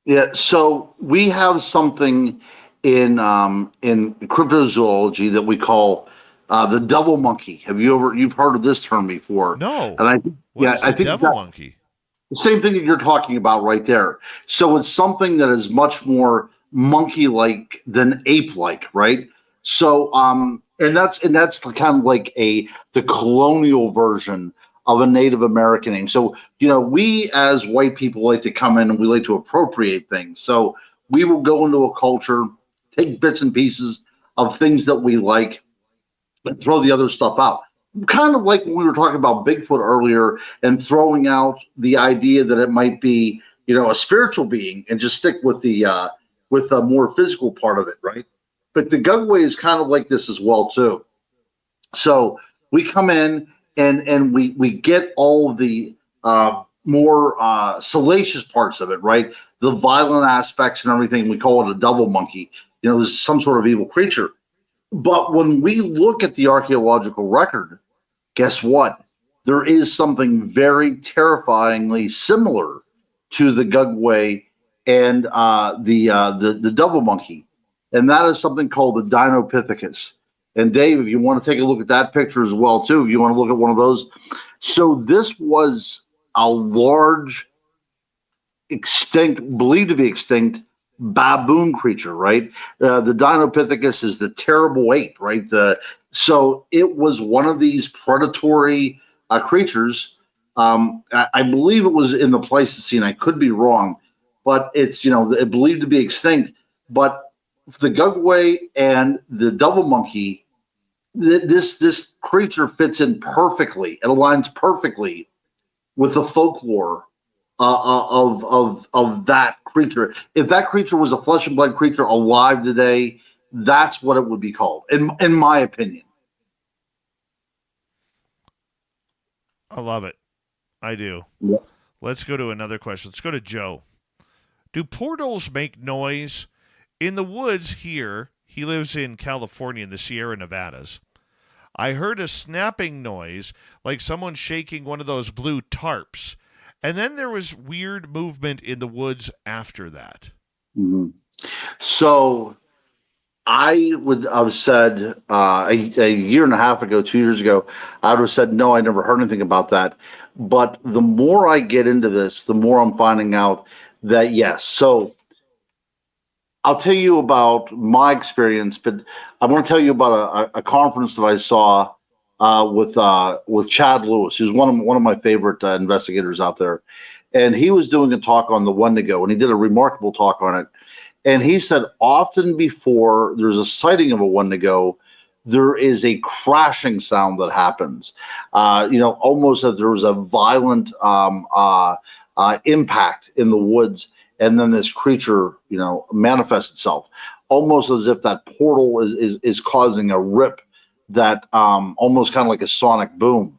Yeah. So we have something in cryptozoology that we call the devil monkey. You've heard of this term before? No. And I think devil monkey. The same thing that you're talking about right there. So it's something that is much more monkey-like than ape-like, right? So and that's kind of like the colonial version of a Native American name. So, we as white people like to come in and we like to appropriate things. So we will go into a culture, take bits and pieces of things that we like, and throw the other stuff out. Kind of like when we were talking about Bigfoot earlier and throwing out the idea that it might be, a spiritual being and just stick with the more physical part of it, right? But the Gugway is kind of like this as well, too. So we come in and we get all of the more salacious parts of it, right? The violent aspects and everything. We call it a devil monkey. There's some sort of evil creature. But when we look at the archaeological record, guess what? There is something very terrifyingly similar to the Gugway and the devil monkey, and that is something called the Dinopithecus. And Dave, if you want to take a look at that picture as well, too, if you want to look at one of those. So this was a large, believed to be extinct baboon creature, right? The Dinopithecus is the terrible ape, right? So it was one of these predatory creatures. I believe it was in the Pleistocene. I could be wrong, but it's believed to be extinct. But the Gugway and the double monkey, this creature fits in perfectly. It aligns perfectly with the folklore of that creature. If that creature was a flesh and blood creature alive today, that's what it would be called, in my opinion. I love it. I do. Yeah. Let's go to another question. Let's go to Joe. Do portals make noise? In the woods here, he lives in California in the Sierra Nevadas. I heard a snapping noise like someone shaking one of those blue tarps. And then there was weird movement in the woods after that. Mm-hmm. So I would have said a year and a half ago, 2 years ago, I would have said, no, I never heard anything about that. But the more I get into this, the more I'm finding out that yes. So I'll tell you about my experience, but I want to tell you about a conference that I saw with Chad Lewis, who's one of my favorite investigators out there, and he was doing a talk on the Wendigo, and he did a remarkable talk on it. And he said often before there's a sighting of a Wendigo, there is a crashing sound that happens. Almost as there was a violent impact in the woods, and then this creature, manifests itself, almost as if that portal is causing a rip that almost kind of like a sonic boom.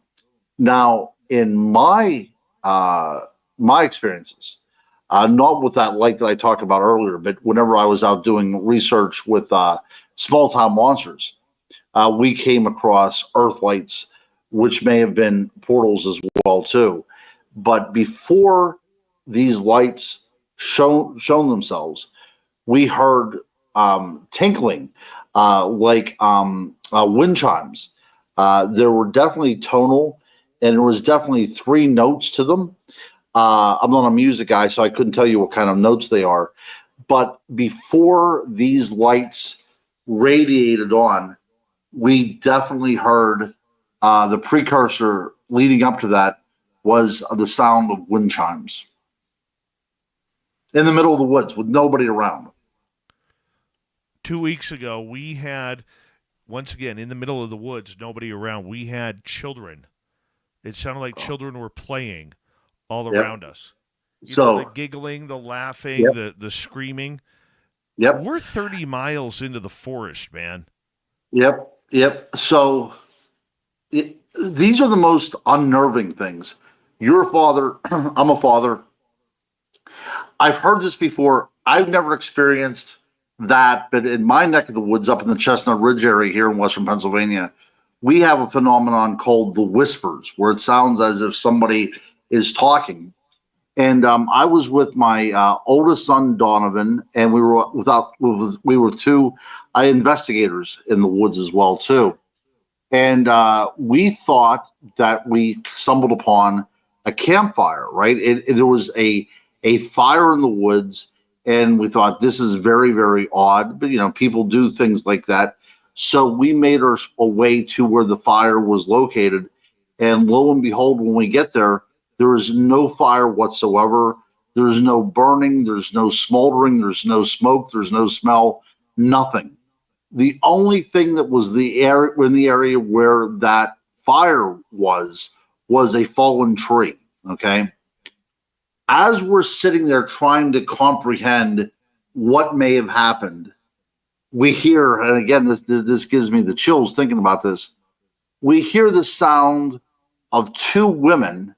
Now, in my experiences, not with that light that I talked about earlier, but whenever I was out doing research with small town monsters, we came across earth lights, which may have been portals as well too. But before these lights shown themselves, we heard tinkling like wind chimes. There were definitely tonal, and there was definitely 3 notes to them. I'm not a music guy, so I couldn't tell you what kind of notes they are. But before these lights radiated on, we definitely heard the precursor leading up to that was the sound of wind chimes in the middle of the woods with nobody around. 2 weeks ago, we had, once again, in the middle of the woods, nobody around, we had children. It sounded like children were playing all around us. The giggling, the laughing, the screaming. Yep. We're 30 miles into the forest, man. Yep. So these are the most unnerving things. You're a father. I'm a father. I've heard this before. I've never experienced that, but in my neck of the woods up in the Chestnut Ridge area here in Western Pennsylvania, we have a phenomenon called the whispers, where it sounds as if somebody is talking. And I was with my oldest son, Donovan, and we were 2 investigators in the woods as well too. And we thought that we stumbled upon a campfire, right? There was a fire in the woods, and we thought this is very, very odd. But people do things like that. So we made our way to where the fire was located, and lo and behold, when we get there, there is no fire whatsoever. There's no burning. There's no smoldering. There's no smoke. There's no smell. Nothing. The only thing that was in the area where that fire was a fallen tree. Okay. As we're sitting there trying to comprehend what may have happened, we hear, and again, this gives me the chills thinking about this. We hear the sound of 2 women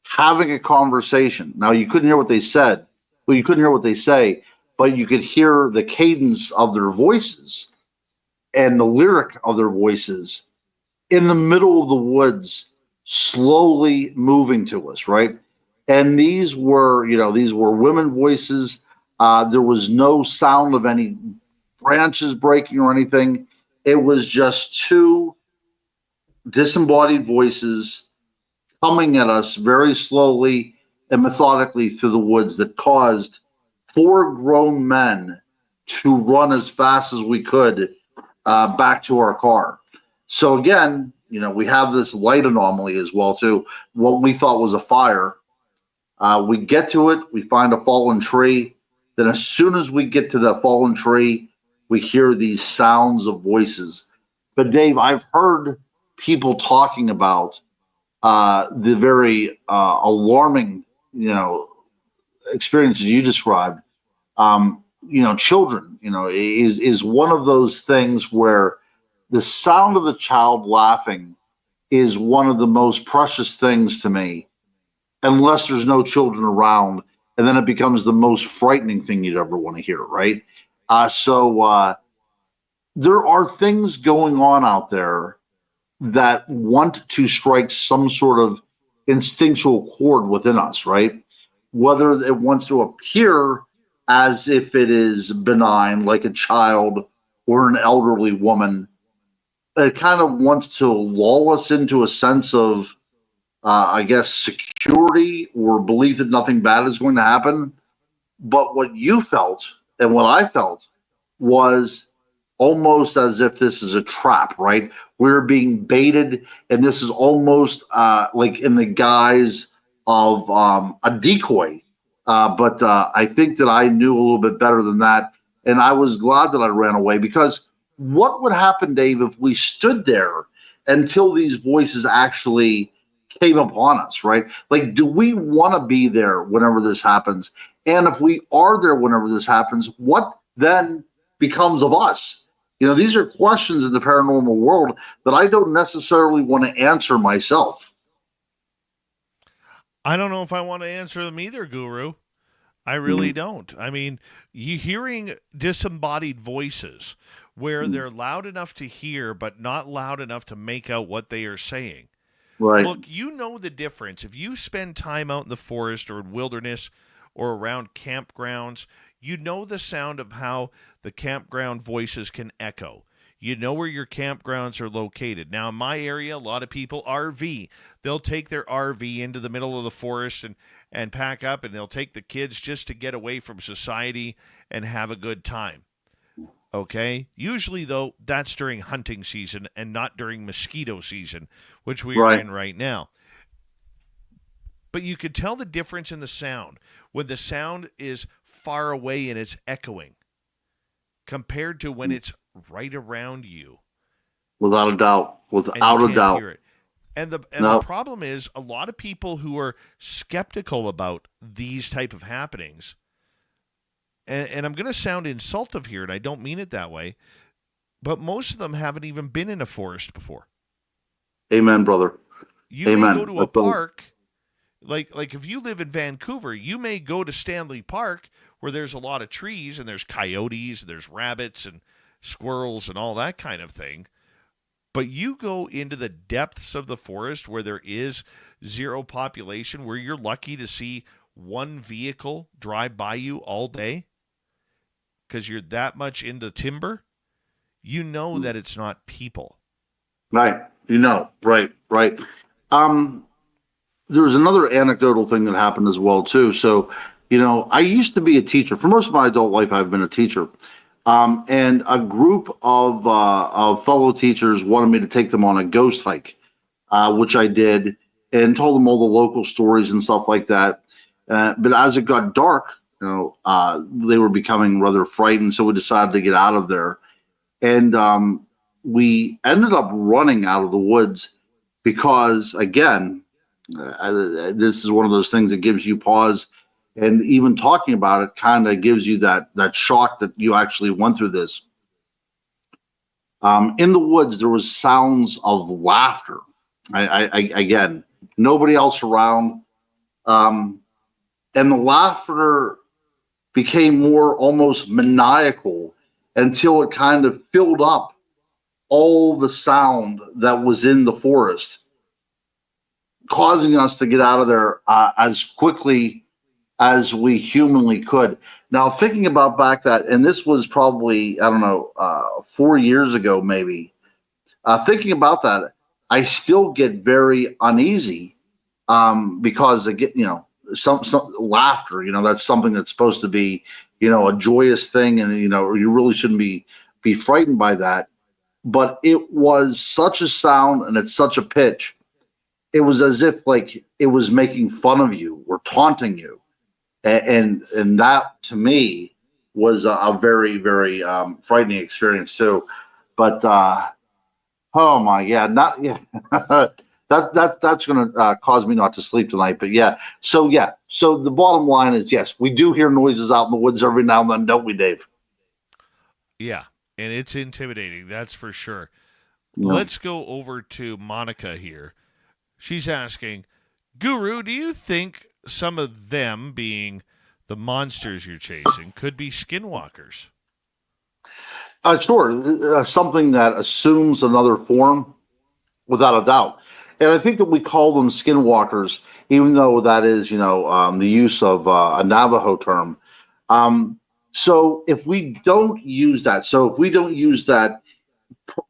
having a conversation. Now, you couldn't hear what they said. Well, you couldn't hear what they say, but you could hear the cadence of their voices and the lyric of their voices in the middle of the woods, slowly moving to us, right? And these were women voices. There was no sound of any branches breaking or anything. It was just 2 disembodied voices coming at us very slowly and methodically through the woods that caused four grown men to run as fast as we could back to our car. So again, we have this light anomaly as well too. What we thought was a fire. We get to it, we find a fallen tree. Then as soon as we get to that fallen tree, we hear these sounds of voices. But Dave, I've heard people talking about the very alarming, experiences you described. Children, is one of those things where the sound of a child laughing is one of the most precious things to me, unless there's no children around, and then it becomes the most frightening thing you'd ever want to hear, right? So there are things going on out there that want to strike some sort of instinctual chord within us, right? Whether it wants to appear as if it is benign, like a child or an elderly woman, it kind of wants to lull us into a sense of, security or belief that nothing bad is going to happen. But what you felt and what I felt was almost as if this is a trap, right? We're being baited, and this is almost like in the guise of a decoy. But I think that I knew a little bit better than that, and I was glad that I ran away, because what would happen, Dave, if we stood there until these voices actually came upon us, right? Like, do we want to be there whenever this happens? And if we are there whenever this happens, what then becomes of us? These are questions in the paranormal world that I don't necessarily want to answer myself. I don't know if I want to answer them either, Guru. I really don't. I mean, you hearing disembodied voices where they're loud enough to hear, but not loud enough to make out what they are saying. Right. Look, you know the difference. If you spend time out in the forest or in wilderness or around campgrounds, you know the sound of how the campground voices can echo. You know where your campgrounds are located. Now, in my area, a lot of people RV. They'll take their RV into the middle of the forest and pack up, and they'll take the kids just to get away from society and have a good time. Okay? Usually, though, that's during hunting season and not during mosquito season, which we are in right now. But you could tell the difference in the sound when the sound is far away and it's echoing compared to when it's right around you. Without a doubt. Without a doubt. Hear it. And the problem is a lot of people who are skeptical about these type of happenings, and I'm going to sound insultive here, and I don't mean it that way, but most of them haven't even been in a forest before. Amen, brother. You may go to a park, like if you live in Vancouver, you may go to Stanley Park where there's a lot of trees and there's coyotes, and there's rabbits and squirrels and all that kind of thing. But you go into the depths of the forest where there is zero population, where you're lucky to see one vehicle drive by you all day because you're that much into timber, you know that it's not people. Right. Right. There was another anecdotal thing that happened as well, too. So, I used to be a teacher. For most of my adult life, I've been a teacher. And a group of fellow teachers wanted me to take them on a ghost hike, which I did, and told them all the local stories and stuff like that. But as it got dark, they were becoming rather frightened, so we decided to get out of there. And we ended up running out of the woods because, again, this is one of those things that gives you pause. And even talking about it kind of gives you that shock that you actually went through this. In the woods, there was sounds of laughter. Again, nobody else around. And the laughter became more almost maniacal until it kind of filled up all the sound that was in the forest, causing us to get out of there as quickly as we humanly could. Now, thinking about back that, and this was probably, 4 years ago, maybe, thinking about that, I still get very uneasy because I get, some laughter, that's something that's supposed to be a joyous thing, and you really shouldn't be frightened by that. But it was such a sound and it's such a pitch. It was as if like it was making fun of you or taunting you, and that to me was a very very frightening experience too. But oh my, yeah, not yeah. That's going to cause me not to sleep tonight. But yeah, so the bottom line is yes, we do hear noises out in the woods every now and then, don't we, Dave? Yeah, and it's intimidating, that's for sure. Yeah. Let's go over to Monica here. She's asking, Guru, do you think some of them, being the monsters you're chasing, could be skinwalkers? Sure, something that assumes another form, without a doubt. And I think that we call them skinwalkers, even though that is, the use of a Navajo term. So if we don't use that,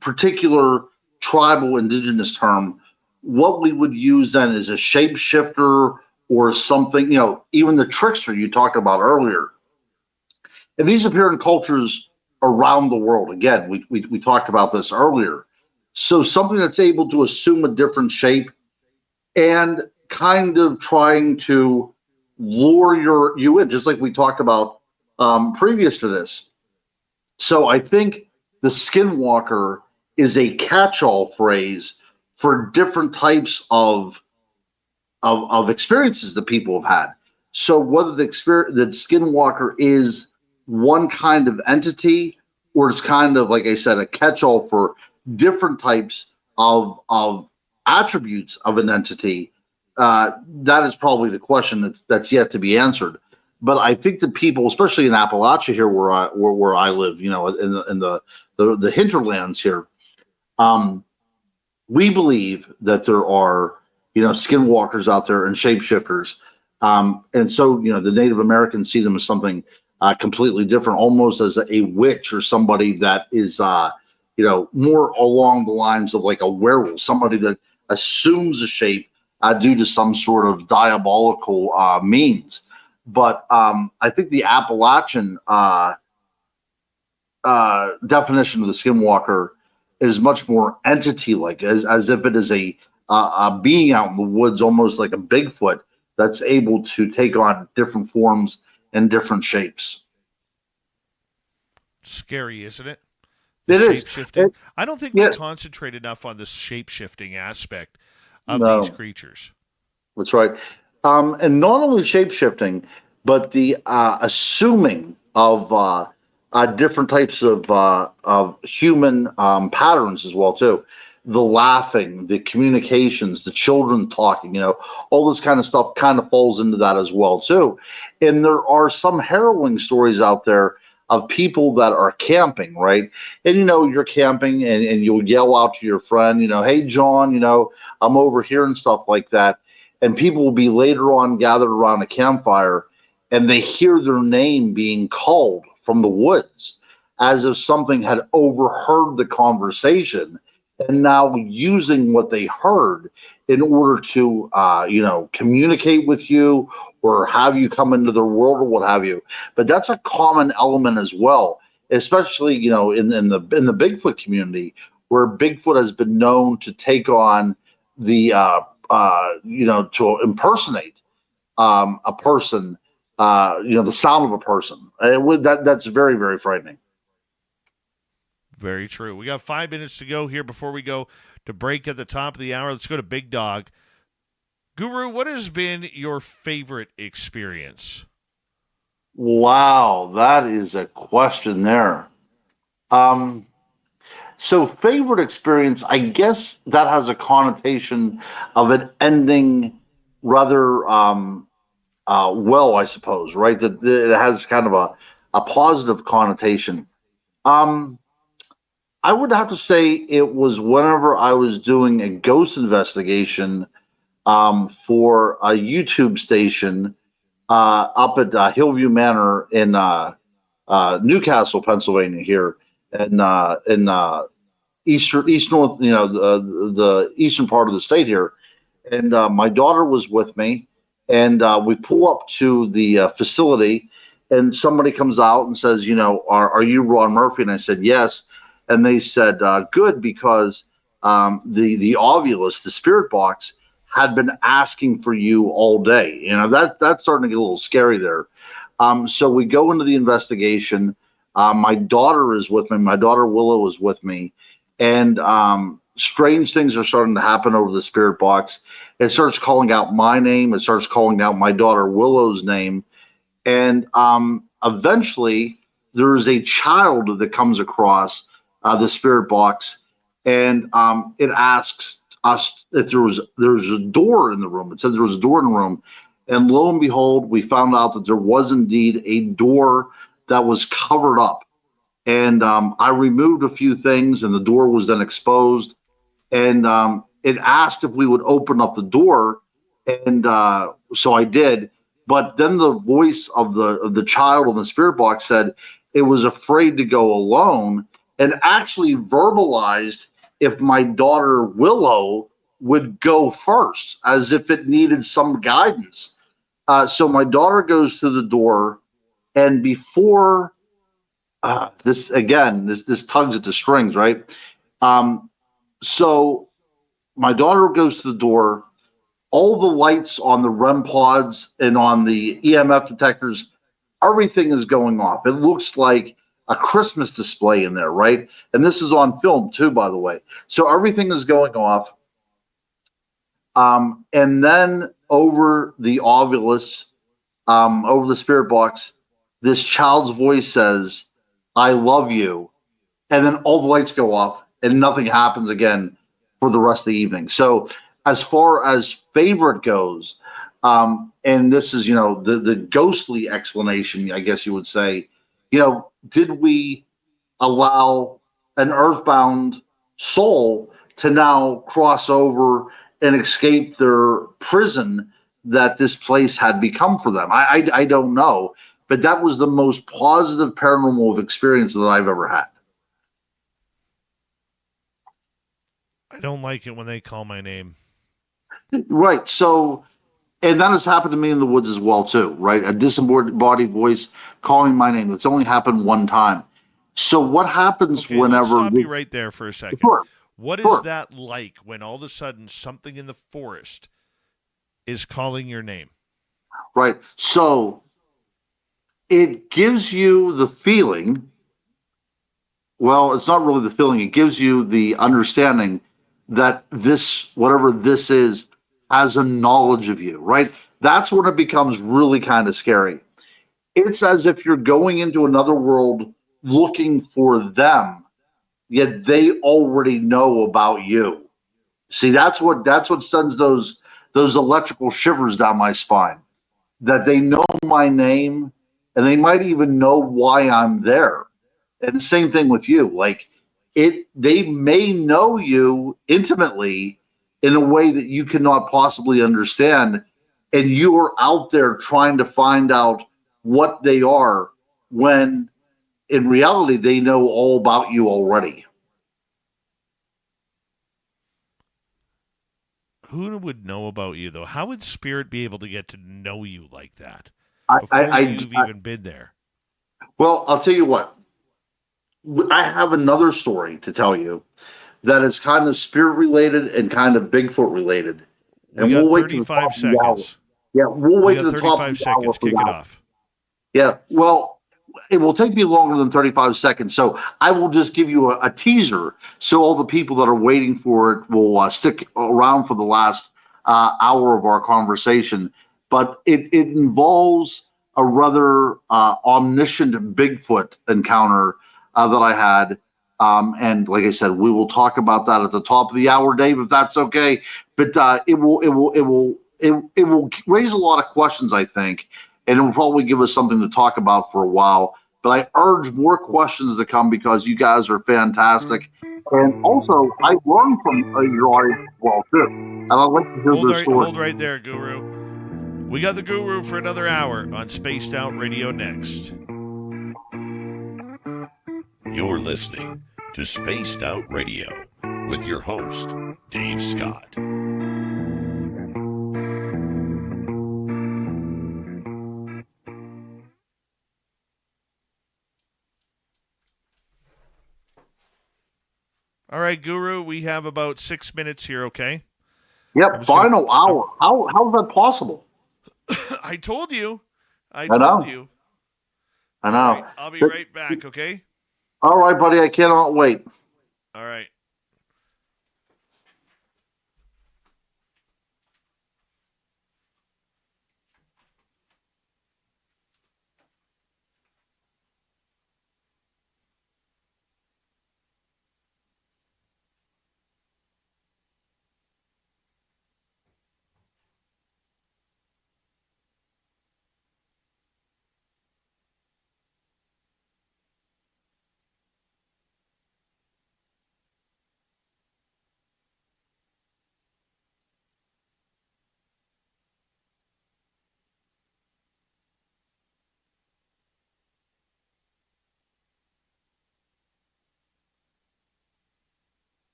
particular tribal indigenous term, what we would use then is a shapeshifter or something, even the trickster you talked about earlier. And these appear in cultures around the world. Again, we talked about this earlier. So something that's able to assume a different shape and kind of trying to lure you in, just like we talked about previous to this. So I think the skinwalker is a catch-all phrase for different types of experiences that people have had. So whether the skinwalker is one kind of entity, or it's kind of, like I said, a catch-all for different types of attributes of an entity, that is probably the question that's yet to be answered. But I think that people, especially in Appalachia here, where I live, in the hinterlands here, we believe that there are skinwalkers out there and shapeshifters, and so the Native Americans see them as something completely different, almost as a witch or somebody that is more along the lines of like a werewolf, somebody that assumes a shape due to some sort of diabolical means. But I think the Appalachian definition of the skinwalker is much more entity-like, as if it is a being out in the woods, almost like a Bigfoot that's able to take on different forms and different shapes. Scary, isn't it? It is. Shape-shifting. I don't think we concentrate enough on the shape-shifting aspect of these creatures. That's right. And not only shape-shifting, but the assuming of different types of human patterns as well too. The laughing, the communications, the children talking, all this kind of stuff kind of falls into that as well too. And there are some harrowing stories out there of people that are camping, right? And you're camping and you'll yell out to your friend, hey John, I'm over here and stuff like that. And people will be later on gathered around a campfire and they hear their name being called from the woods, as if something had overheard the conversation and now using what they heard in order to communicate with you or have you come into their world or what have you. But that's a common element as well, especially in the Bigfoot community, where Bigfoot has been known to take on the to impersonate a person, the sound of a person. That's very, very frightening. Very true. We got 5 minutes to go here before we go to break at the top of the hour. Let's go to Big Dog. Guru, what has been your favorite experience? Wow, that is a question there. So favorite experience, I guess that has a connotation of it ending rather well, I suppose, right? That it has kind of a positive connotation. I would have to say it was whenever I was doing a ghost investigation for a YouTube station up at Hillview Manor in Newcastle, Pennsylvania, here in east north, the eastern part of the state here. And my daughter was with me, and we pull up to the facility, and somebody comes out and says, are you Ron Murphy? And I said, yes. And they said, good, because the Ovulus, the spirit box, had been asking for you all day. That's starting to get a little scary there. So we go into the investigation. My daughter is with me. My daughter Willow is with me. And strange things are starting to happen over the spirit box. It starts calling out my name. It starts calling out my daughter Willow's name. And eventually there's a child that comes across the spirit box, and it asks us if there's a door in the room. It said there was a door in the room. And lo and behold, we found out that there was indeed a door that was covered up. And I removed a few things, and the door was then exposed. And it asked if we would open up the door, and so I did. But then the voice of the child in the spirit box said it was afraid to go alone, and actually verbalized if my daughter Willow would go first, as if it needed some guidance. So my daughter goes to the door, and before this tugs at the strings, right? So my daughter goes to the door. All the lights on the REM pods and on the EMF detectors, everything is going off. It looks like a Christmas display in there, right? And this is on film too, by the way. So everything is going off. And then over the Ovulus, over the spirit box, this child's voice says, "I love you." And then all the lights go off and nothing happens again for the rest of the evening. So as far as favorite goes, and this is, the ghostly explanation, I guess you would say, did we allow an earthbound soul to now cross over and escape their prison that this place had become for them? I don't know, but that was the most positive paranormal experience that I've ever had. I don't like it when they call my name. Right. So, and that has happened to me in the woods as well too, right? A disembodied voice calling my name. That's only happened one time. So what happens whenever... Let's stop you right there for a second. Sure. What is that like when all of a sudden something in the forest is calling your name? Right. So it gives you the feeling, well, it's not really the feeling, it gives you the understanding that this, whatever this is, has a knowledge of you, right? That's when it becomes really kind of scary. It's as if you're going into another world looking for them, yet they already know about you. See, that's what sends those electrical shivers down my spine, that they know my name and they might even know why I'm there. And the same thing with you. Like, they may know you intimately in a way that you cannot possibly understand, and you are out there trying to find out what they are, when in reality they know all about you already. Who would know about you, though? How would spirit be able to get to know you like that before you've even been there? Well, I'll tell you what. I have another story to tell you that is kind of spirit related and kind of Bigfoot related. And we'll wait 35 seconds. Yeah, we'll wait to the top 35 seconds. Kick it off. Yeah, well, it will take me longer than 35 seconds. So I will just give you a teaser, so all the people that are waiting for it will stick around for the last hour of our conversation. But it involves a rather omniscient Bigfoot encounter that I had. And like I said, we will talk about that at the top of the hour, Dave, if that's okay. But it will raise a lot of questions, I think, and it will probably give us something to talk about for a while. But I urge more questions to come, because you guys are fantastic. And also, I learned from your audience as well, too. And I'd like to hear their story. Hold right there, Guru. We got the Guru for another hour on Spaced Out Radio next. You're listening to Spaced Out Radio with your host, Dave Scott. All right, Guru, we have about 6 minutes here, okay? Yep, final hour. How is that possible? I told you. I I told know. you. I All right, know. I'll be right back, okay? All right, buddy. I cannot wait. All right.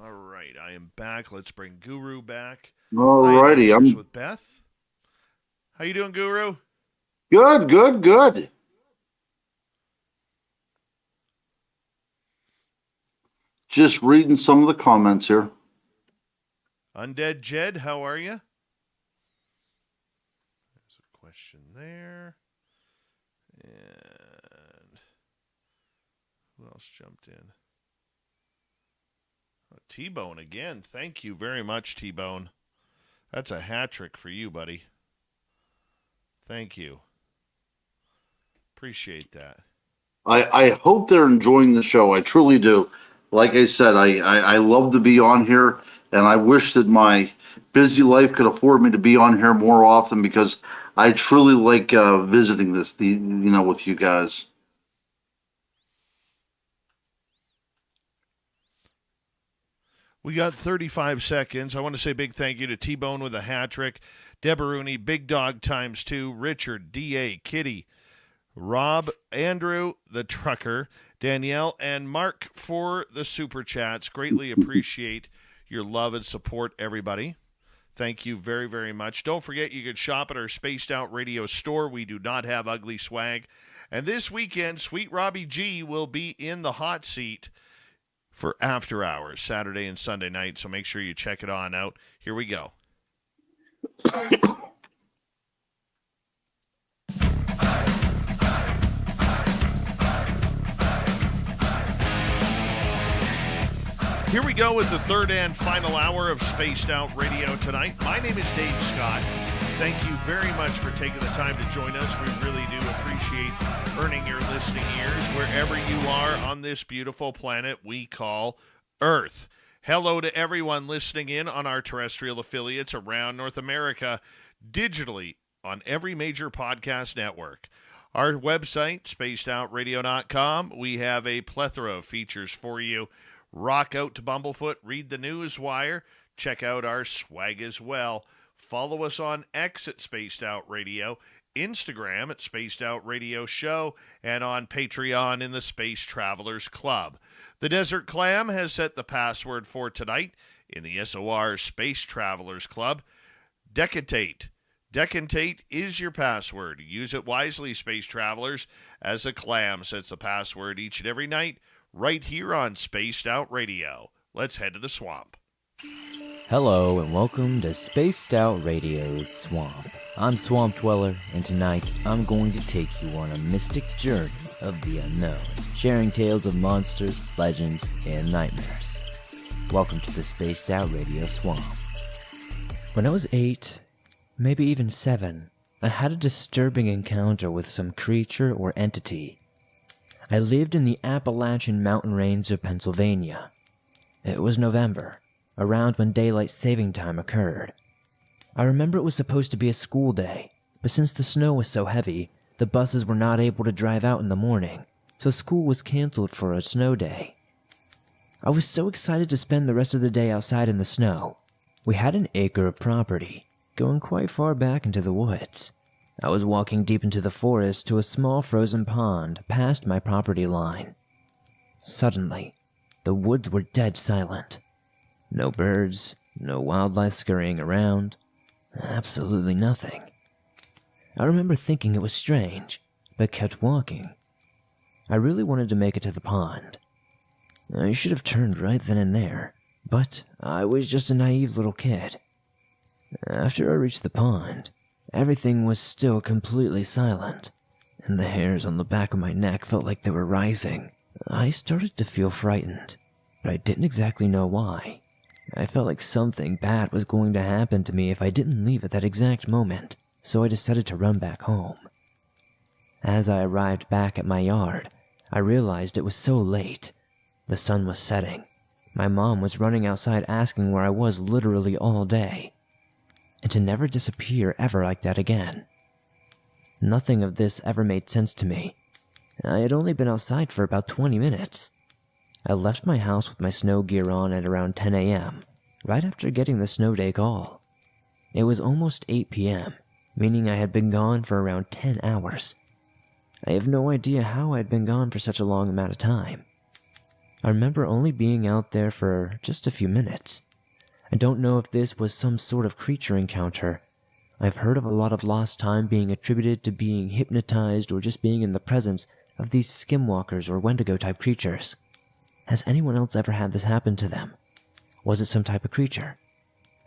All right, I am back. Let's bring Guru back. All Hi, righty. Adventures with Beth. How you doing, Guru? Good, good, good. Just reading some of the comments here. Undead Jed, how are you? There's a question there. And who else jumped in? Oh, T-Bone again. Thank you very much, T-Bone. That's a hat trick for you, buddy. Thank you. Appreciate that. I hope they're enjoying the show. I truly do. Like I said, I love to be on here, and I wish that my busy life could afford me to be on here more often because I truly like visiting with you guys. We got 35 seconds. I want to say a big thank you to T-Bone with a hat trick, Debaruni, Big Dog ×2, Richard, D.A., Kitty, Rob, Andrew, the trucker, Danielle, and Mark for the super chats. Greatly appreciate your love and support, everybody. Thank you very, very much. Don't forget you can shop at our Spaced Out Radio store. We do not have ugly swag. And this weekend, Sweet Robbie G will be in the hot seat for After Hours, Saturday and Sunday night. So make sure you check it on out. Here we go. Here we go with the third and final hour of Spaced Out Radio tonight. My name is Dave Scott. Thank you very much for taking the time to join us. We really do appreciate earning your listening ears wherever you are on this beautiful planet we call Earth. Hello to everyone listening in on our terrestrial affiliates around North America, digitally on every major podcast network. Our website, spacedoutradio.com, we have a plethora of features for you. Rock out to Bumblefoot, read the news wire, check out our swag as well. Follow us on X at Spaced Out Radio, Instagram at Spaced Out Radio Show, and on Patreon in the Space Travelers Club. The Desert Clam has set the password for tonight in the SOR Space Travelers Club. Decantate. Decantate is your password. Use it wisely, Space Travelers, as the Clam sets the password each and every night right here on Spaced Out Radio. Let's head to the swamp. Hello and welcome to Spaced Out Radio's Swamp. I'm Swamp Dweller, and tonight I'm going to take you on a mystic journey of the unknown, sharing tales of monsters, legends, and nightmares. Welcome to the Spaced Out Radio Swamp. When I was 8, maybe even 7, I had a disturbing encounter with some creature or entity. I lived in the Appalachian mountain range of Pennsylvania. It was November, around when daylight saving time occurred. I remember it was supposed to be a school day, but since the snow was so heavy, the buses were not able to drive out in the morning, so school was canceled for a snow day. I was so excited to spend the rest of the day outside in the snow. We had an acre of property, going quite far back into the woods. I was walking deep into the forest to a small frozen pond past my property line. Suddenly, the woods were dead silent. No birds, no wildlife scurrying around, absolutely nothing. I remember thinking it was strange, but kept walking. I really wanted to make it to the pond. I should have turned right then and there, but I was just a naive little kid. After I reached the pond, everything was still completely silent, and the hairs on the back of my neck felt like they were rising. I started to feel frightened, but I didn't exactly know why. I felt like something bad was going to happen to me if I didn't leave at that exact moment, so I decided to run back home. As I arrived back at my yard, I realized it was so late. The sun was setting. My mom was running outside asking where I was literally all day. And to never disappear ever like that again. Nothing of this ever made sense to me. I had only been outside for about 20 minutes. I left my house with my snow gear on at around 10 a.m., right after getting the snow day call. It was almost 8 p.m., meaning I had been gone for around 10 hours. I have no idea how I'd been gone for such a long amount of time. I remember only being out there for just a few minutes. I don't know if this was some sort of creature encounter, I've heard of a lot of lost time being attributed to being hypnotized or just being in the presence of these skinwalkers or wendigo-type creatures. Has anyone else ever had this happen to them? Was it some type of creature?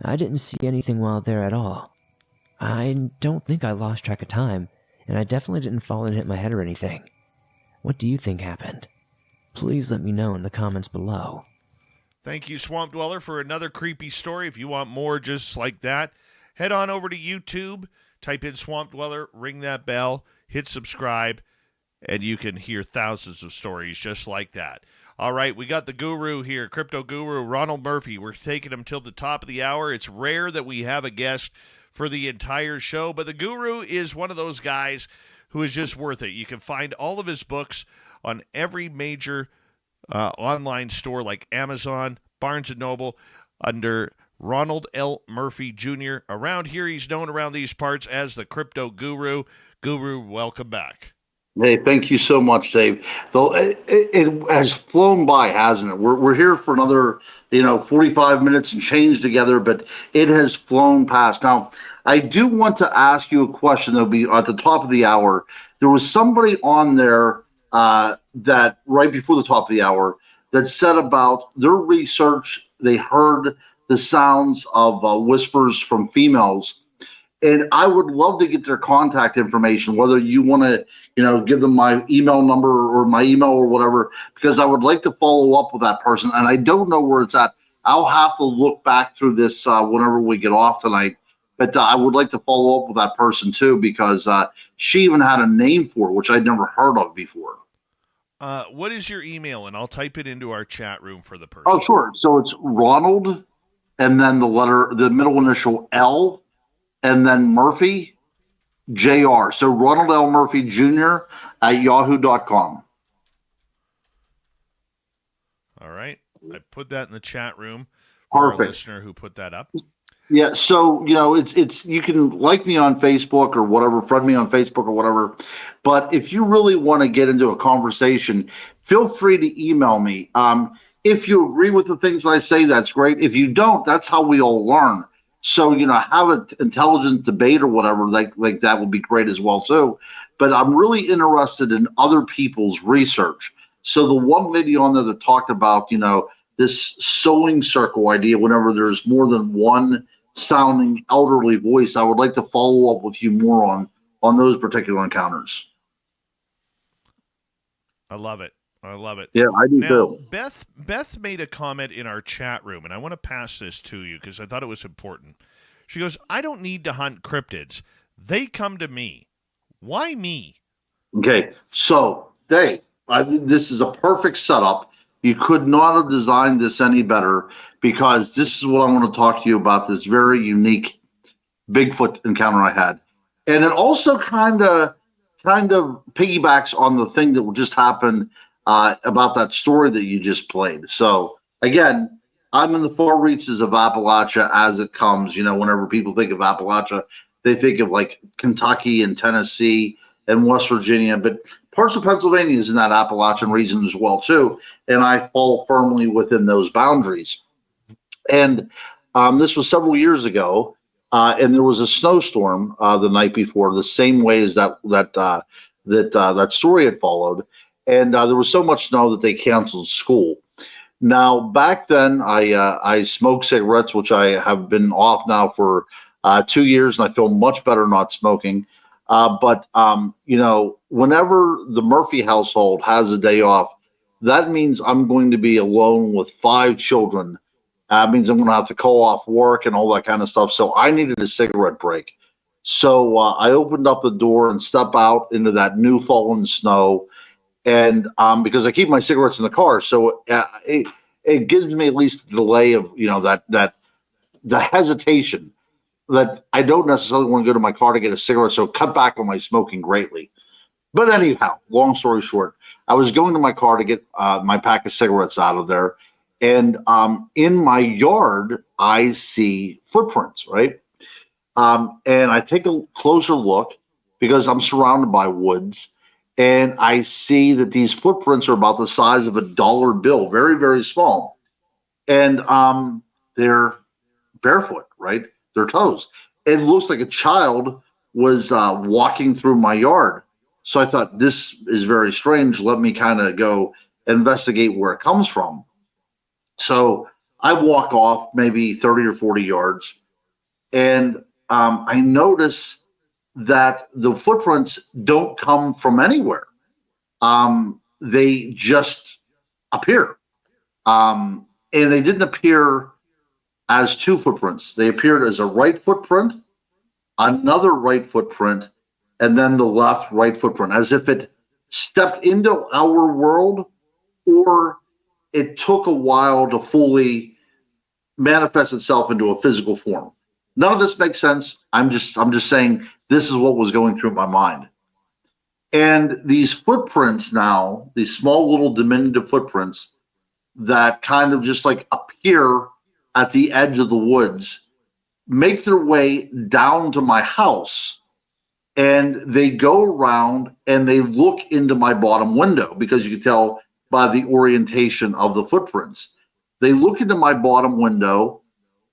I didn't see anything while there at all. I don't think I lost track of time, and I definitely didn't fall and hit my head or anything. What do you think happened? Please let me know in the comments below. Thank you, Swamp Dweller, for another creepy story. If you want more just like that, head on over to YouTube, type in Swamp Dweller, ring that bell, hit subscribe, and you can hear thousands of stories just like that. All right, we got the guru here, crypto guru Ronald Murphy. We're taking him till the top of the hour. It's rare that we have a guest for the entire show, but the guru is one of those guys who is just worth it. You can find all of his books on every major online store like Amazon, Barnes & Noble, under Ronald L. Murphy Jr. Around here, he's known around these parts as the Crypto Guru. Guru, welcome back. Hey, thank you so much, Dave. Though it has flown by, hasn't it? We're here for another 45 minutes and change together, but it has flown past. Now, I do want to ask you a question that'll be at the top of the hour. There was somebody on there that right before the top of the hour that said about their research, they heard the sounds of whispers from females. And I would love to get their contact information, whether you want to, give them my email number or my email or whatever, because I would like to follow up with that person. And I don't know where it's at. I'll have to look back through this whenever we get off tonight. But I would like to follow up with that person too, because she even had a name for it, which I'd never heard of before. What is your email? And I'll type it into our chat room for the person. Oh, sure. So it's Ronald, and then the middle initial L, and then Murphy, Jr. So Ronald L. Murphy Jr. at yahoo.com. All right. I put that in the chat room for our listener who put that up. Yeah, so it's you can like me on Facebook or whatever, friend me on Facebook or whatever. But if you really want to get into a conversation, feel free to email me. If you agree with the things I say, that's great. If you don't, that's how we all learn. So have an intelligent debate or whatever like that would be great as well too. But I'm really interested in other people's research. So the one lady on there that talked about this sewing circle idea, whenever there's more than one sounding elderly voice, I would like to follow up with you more on those particular encounters. I love it. I love it. Yeah, I do now, too. Beth made a comment in our chat room, and I want to pass this to you because I thought it was important. She goes, I don't need to hunt cryptids. They come to me. Why me? Okay, so Dave, this is a perfect setup. You could not have designed this any better, because this is what I want to talk to you about, this very unique Bigfoot encounter I had. And it also kind of piggybacks on the thing that just happened about that story that you just played. So again, I'm in the far reaches of Appalachia as it comes. Whenever people think of Appalachia, they think of like Kentucky and Tennessee and West Virginia, but parts of Pennsylvania is in that Appalachian region as well too, and I fall firmly within those boundaries. And this was several years ago, and there was a snowstorm the night before, the same way as that story had followed, and there was so much snow that they canceled school. Now, back then, I smoked cigarettes, which I have been off now for 2 years, and I feel much better not smoking. But whenever the Murphy household has a day off, that means I'm going to be alone with 5 children. That means I'm going to have to call off work and all that kind of stuff. So I needed a cigarette break. So I opened up the door and stepped out into that new fallen snow. And because I keep my cigarettes in the car, so it gives me at least the delay of, that the hesitation that I don't necessarily want to go to my car to get a cigarette, so cut back on my smoking greatly. But anyhow, long story short, I was going to my car to get my pack of cigarettes out of there, and in my yard, I see footprints, right? And I take a closer look because I'm surrounded by woods, and I see that these footprints are about the size of a dollar bill, very, very small. And they're barefoot, right? Their toes. it looks like a child was walking through my yard. So I thought, this is very strange. Let me kind of go investigate where it comes from. So I walk off maybe 30 or 40 yards, and I notice that the footprints don't come from anywhere. They just appear. And they didn't appear as two footprints. They appeared as a right footprint, another right footprint, and then the left right footprint, as if it stepped into our world, or it took a while to fully manifest itself into a physical form. None of this makes sense. I'm just saying this is what was going through my mind. And these footprints now, these small little diminutive footprints that kind of just like appear at the edge of the woods, make their way down to my house, and they go around and they look into my bottom window, because you can tell by the orientation of the footprints. They look into my bottom window,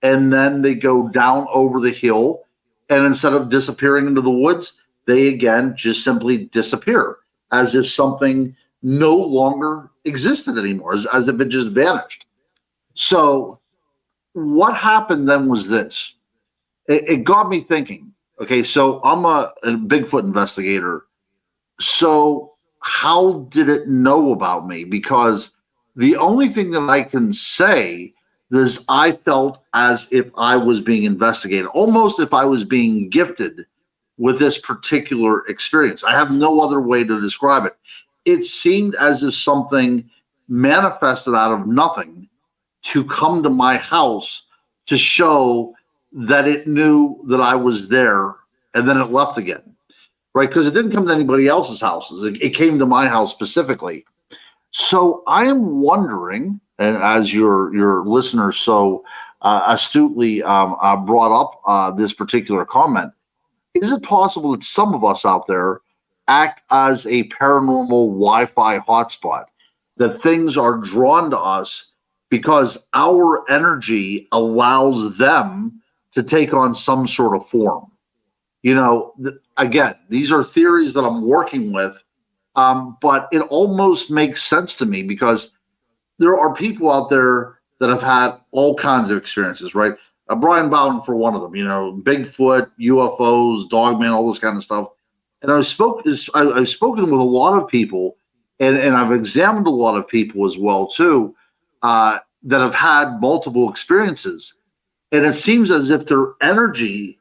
and then they go down over the hill, and instead of disappearing into the woods, they again just simply disappear, as if something no longer existed anymore, as if it just vanished. So what happened then was this. It got me thinking, okay, so I'm a Bigfoot investigator. So how did it know about me? Because the only thing that I can say is I felt as if I was being investigated, almost if I was being gifted with this particular experience. I have no other way to describe it. It seemed as if something manifested out of nothing to come to my house to show that it knew that I was there, and then it left again, right? Because it didn't come to anybody else's houses. It came to my house specifically. So I am wondering, and as your listener so astutely brought up this particular comment, is it possible that some of us out there act as a paranormal Wi-Fi hotspot, that things are drawn to us because our energy allows them to take on some sort of form? You know, again, these are theories that I'm working with, but it almost makes sense to me, because there are people out there that have had all kinds of experiences, right? Brian Bowden for one of them, you know, Bigfoot, UFOs, Dogman, all this kind of stuff. And I've spoken with a lot of people, and I've examined a lot of people as well too, that have had multiple experiences. And it seems as if their energy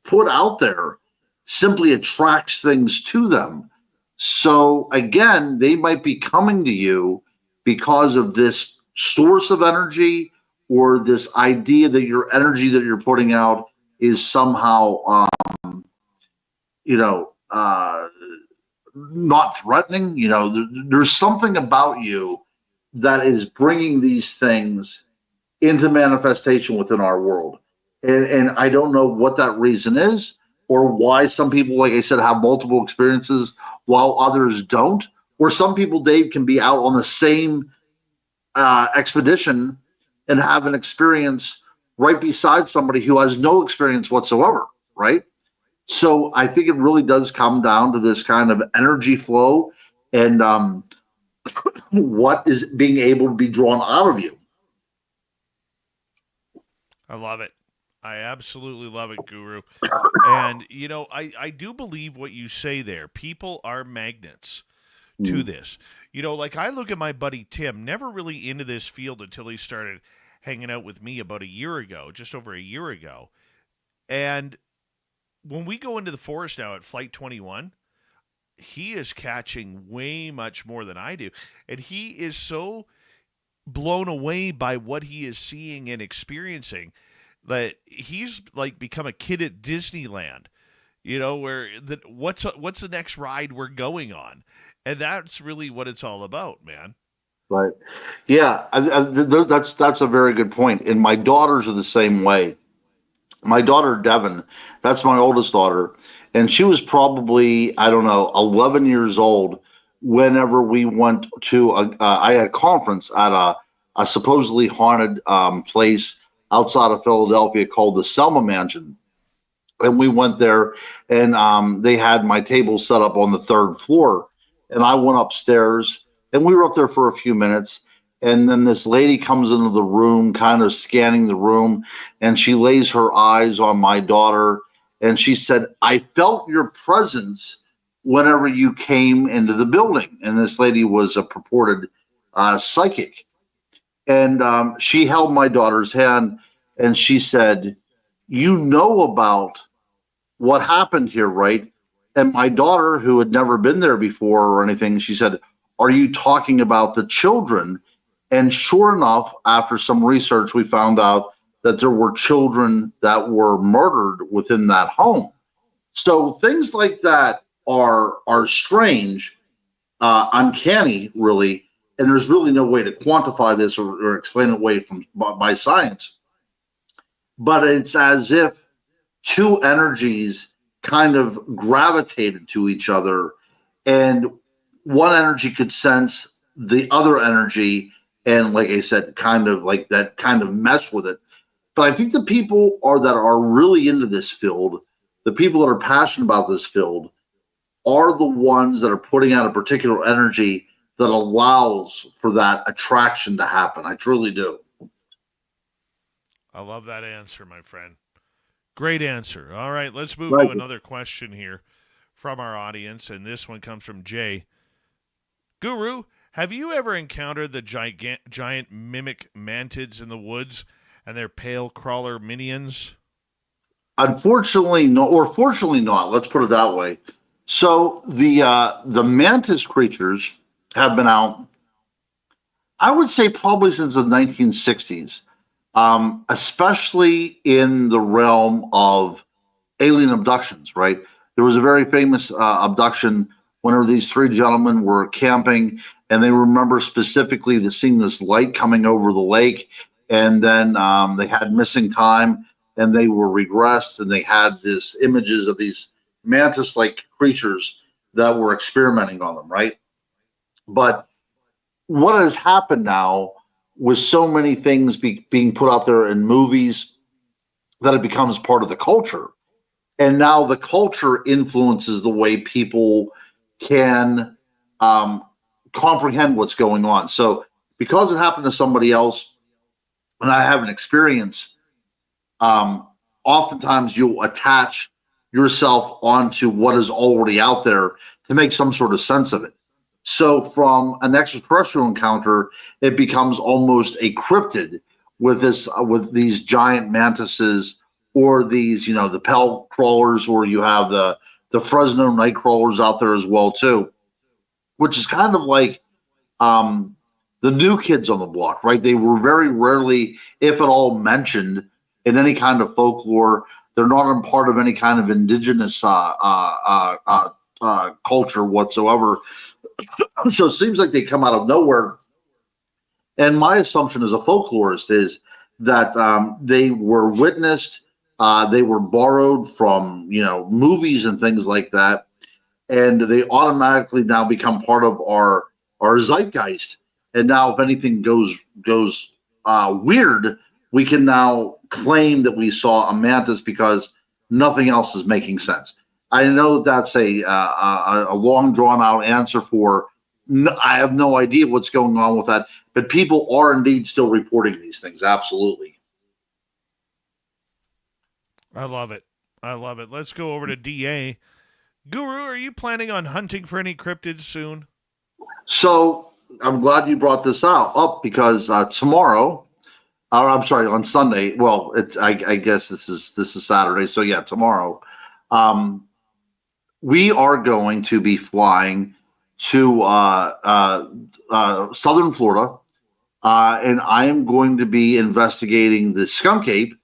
put out there simply attracts things to them. So again, they might be coming to you because of this source of energy, or this idea that your energy that you're putting out is somehow, not threatening. You know, there's something about you that is bringing these things into manifestation within our world. And I don't know what that reason is, or why some people, like I said, have multiple experiences while others don't. Or some people, Dave, can be out on the same expedition and have an experience right beside somebody who has no experience whatsoever, right? So I think it really does come down to this kind of energy flow and what is being able to be drawn out of you. I love it. I absolutely love it, Guru. And, you know, I do believe what you say there. People are magnets to this. You know, like I look at my buddy Tim, never really into this field until he started hanging out with me about a year ago, just over a year ago. And when we go into the forest now at Flight 21, he is catching way much more than I do. And he is so blown away by what he is seeing and experiencing that he's like become a kid at Disneyland, you know, where what's the next ride we're going on? And that's really what it's all about, man. Right. Yeah, that's a very good point. And my daughters are the same way. My daughter, Devin, that's my oldest daughter. And she was probably, I don't know, 11 years old whenever we went to I had a conference at a supposedly haunted place outside of Philadelphia called the Selma Mansion. And we went there, and they had my table set up on the third floor. And I went upstairs, and we were up there for a few minutes. And then this lady comes into the room, kind of scanning the room, and she lays her eyes on my daughter. And she said, "I felt your presence whenever you came into the building." And this lady was a purported psychic. And she held my daughter's hand, and she said, "You know about what happened here, right?" And my daughter, who had never been there before or anything, she said, "Are you talking about the children?" And sure enough, after some research, we found out that there were children that were murdered within that home. So things like that are strange, uncanny, really, and there's really no way to quantify this or explain it away from by science. But it's as if two energies kind of gravitated to each other, and one energy could sense the other energy, and like I said, kind of like that kind of mesh with it. But I think the people that are really into this field, the people that are passionate about this field, are the ones that are putting out a particular energy that allows for that attraction to happen. I truly do. I love that answer, my friend. Great answer. All right, let's move Right. to another question here from our audience, and this one comes from Jay. Guru, have you ever encountered the giant mimic mantids in the woods and their pale crawler minions? Unfortunately, no, or fortunately not. Let's put it that way. So the mantis creatures have been out, I would say, probably since the 1960s, especially in the realm of alien abductions. Right, there was a very famous abduction whenever these three gentlemen were camping, and they remember specifically seeing this light coming over the lake, and then they had missing time, and they were regressed, and they had this images of these mantis-like creatures that were experimenting on them, right? But what has happened now with so many things being put out there in movies that it becomes part of the culture, and now the culture influences the way people can comprehend what's going on. So because it happened to somebody else and I have an experience, oftentimes you'll attach yourself onto what is already out there to make some sort of sense of it. So from an extraterrestrial encounter, it becomes almost a cryptid with these giant mantises, or these, the pell crawlers, or you have the Fresno night crawlers out there as well too, which is kind of like the new kids on the block, right? They were very rarely, if at all, mentioned in any kind of folklore. They're not a part of any kind of indigenous culture whatsoever. So it seems like they come out of nowhere. And my assumption as a folklorist is that they were witnessed, they were borrowed from, movies and things like that, and they automatically now become part of our zeitgeist. And now, if anything goes weird, we can now claim that we saw a mantis because nothing else is making sense. I know that's a long drawn out answer for. I have no idea what's going on with that, but people are indeed still reporting these things. Absolutely. I love it. I love it. Let's go over to DA. Guru, are you planning on hunting for any cryptids soon? So I'm glad you brought this up because tomorrow, or I'm sorry, on Sunday. Well, I guess this is Saturday. So yeah, tomorrow, we are going to be flying to southern Florida, and I am going to be investigating the skunk ape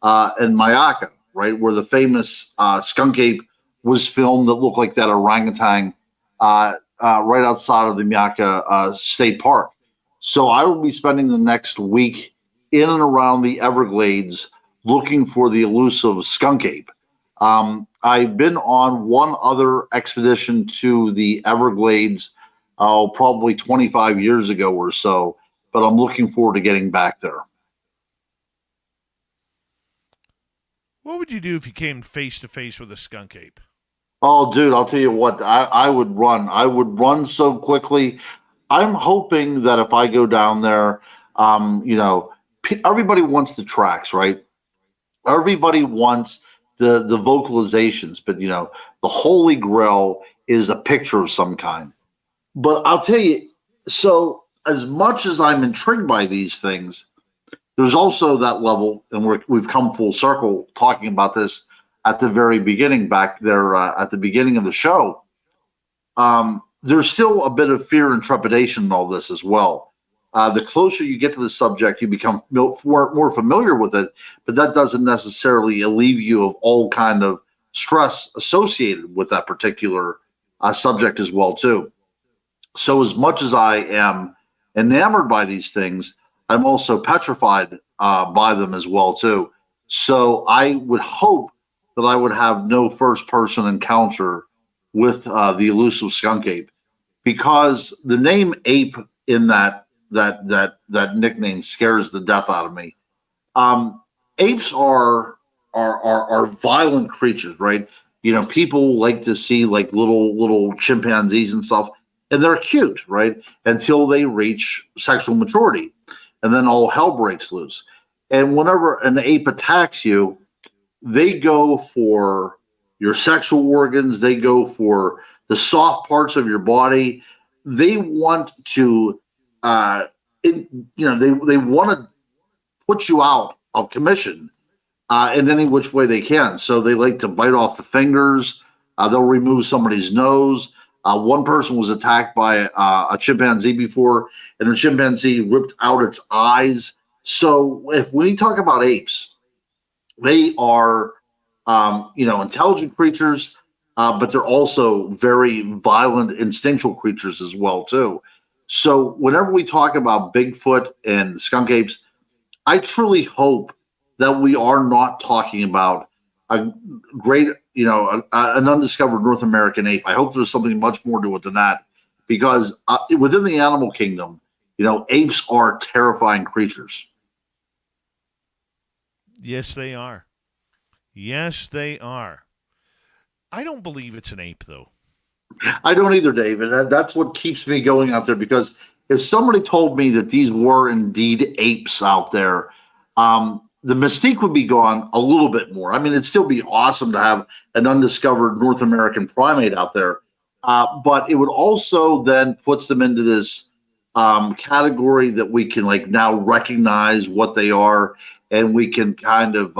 in Mayaca, right, where the famous skunk ape was filmed that looked like that orangutan right outside of the Mayaca State Park. So I will be spending the next week in and around the Everglades looking for the elusive skunk ape. I've been on one other expedition to the Everglades, probably 25 years ago or so, but I'm looking forward to getting back there. What would you do if you came face to face with a skunk ape? Oh, dude, I'll tell you what, I would run. I would run so quickly. I'm hoping that if I go down there, everybody wants the tracks, right? Everybody wants the vocalizations, but the holy grail is a picture of some kind. But I'll tell you, so as much as I'm intrigued by these things, there's also that level, and we've come full circle talking about this at the very beginning, back there at the beginning of the show. There's still a bit of fear and trepidation in all this as well. The closer you get to the subject, you become more familiar with it, but that doesn't necessarily alleviate you of all kind of stress associated with that particular subject as well, too. So as much as I am enamored by these things, I'm also petrified by them as well, too. So I would hope that I would have no first-person encounter with the elusive skunk ape, because the name ape in that nickname scares the death out of me. Apes are violent creatures, right? People like to see like little chimpanzees and stuff, and they're cute, right? Until they reach sexual maturity, and then all hell breaks loose. And whenever an ape attacks you, they go for your sexual organs. They go for the soft parts of your body. They want to, they want to put you out of commission in any which way they can. So they like to bite off the fingers. They'll remove somebody's nose. One person was attacked by a chimpanzee before, and the chimpanzee ripped out its eyes. So if we talk about apes, they are, intelligent creatures, but they're also very violent, instinctual creatures as well, too. So whenever we talk about Bigfoot and skunk apes, I truly hope that we are not talking about a great, an undiscovered North American ape. I hope there's something much more to it than that, because within the animal kingdom, apes are terrifying creatures. Yes, they are. Yes, they are. I don't believe it's an ape, though. I don't either, David. That's what keeps me going out there, because if somebody told me that these were indeed apes out there, the mystique would be gone a little bit more. I mean, it'd still be awesome to have an undiscovered North American primate out there, but it would also then puts them into this category that we can now recognize what they are. And we can kind of,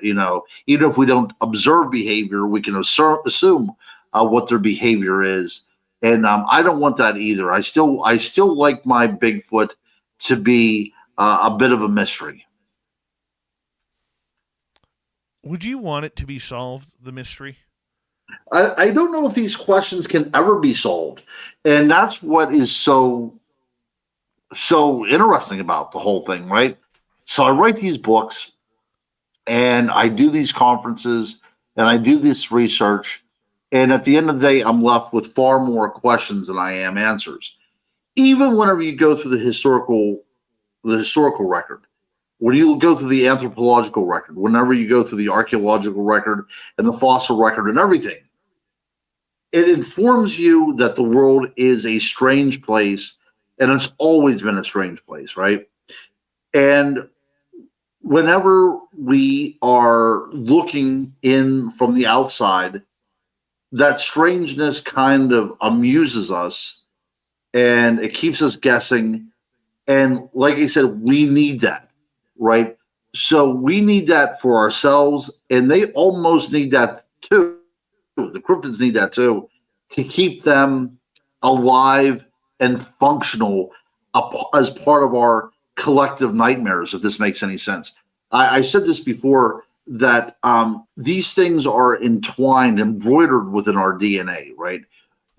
even if we don't observe behavior, we can assume what their behavior is. And I don't want that either. I still like my Bigfoot to be a bit of a mystery. Would you want it to be solved, the mystery? I don't know if these questions can ever be solved. And that's what is so interesting about the whole thing, right? So I write these books, and I do these conferences, and I do this research, and at the end of the day, I'm left with far more questions than I am answers. Even whenever you go through the historical record, when you go through the anthropological record, whenever you go through the archaeological record and the fossil record and everything, it informs you that the world is a strange place, and it's always been a strange place, right? And whenever we are looking in from the outside, that strangeness kind of amuses us, and it keeps us guessing. And like I said, we need that, right? So we need that for ourselves, and they almost need that too. The cryptids need that too, to keep them alive and functional as part of our collective nightmares, if this makes any sense. I said this before, that these things are entwined, embroidered within our DNA, right?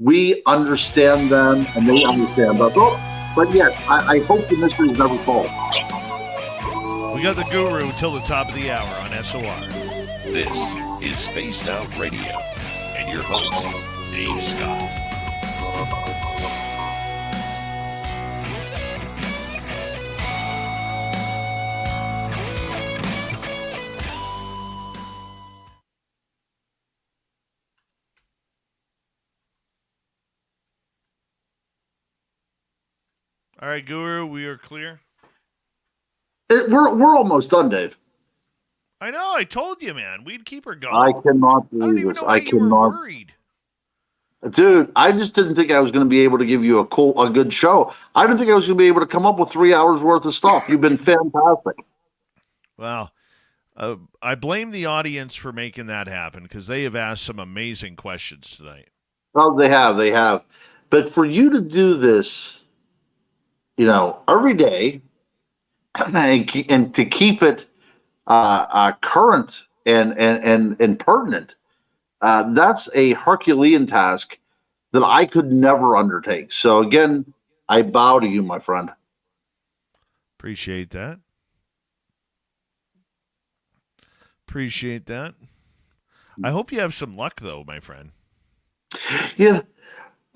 We understand them, and they understand us. But yet, I hope the mystery is never solved. We got the guru till the top of the hour on SOR. This is Spaced Out Radio, and your host, Dave Scott. All right, Guru, we are clear. We're almost done, Dave. I know. I told you, man. We'd keep her going. I cannot I don't believe even this. know why I you were cannot, worried. dude. I just didn't think I was going to be able to give you a good show. I didn't think I was going to be able to come up with 3 hours worth of stuff. You've been fantastic. Well, I blame the audience for making that happen because they have asked some amazing questions tonight. Oh, they have. But for you to do this, every day, and to keep it current and pertinent, that's a Herculean task that I could never undertake. So again, I bow to you, my friend. Appreciate that. Appreciate that. I hope you have some luck, though, my friend. Yeah,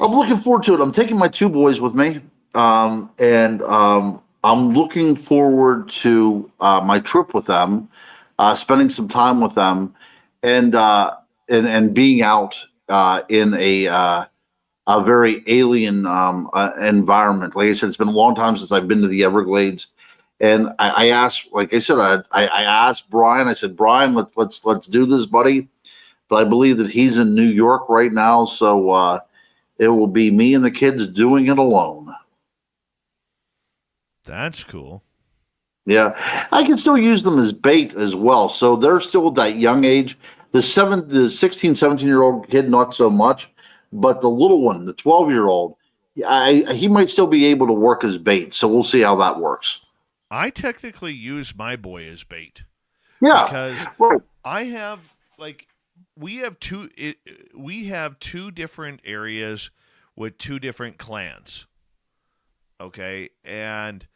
I'm looking forward to it. I'm taking my 2 boys with me, and I'm looking forward to my trip with them, spending some time with them, and being out in a very alien environment. Like I said, it's been a long time since I've been to the Everglades, and I asked, like I said, I asked Brian. I said, Brian, let's do this, buddy. But I believe that he's in New York right now, so it will be me and the kids doing it alone. That's cool. Yeah, I can still use them as bait as well. So they're still at that young age. The 16, 17-year-old kid, not so much, but the little one, the 12-year-old, he might still be able to work as bait. So we'll see how that works. I technically use my boy as bait. Yeah, because right. I have we have two different areas with 2 different clans. Okay, and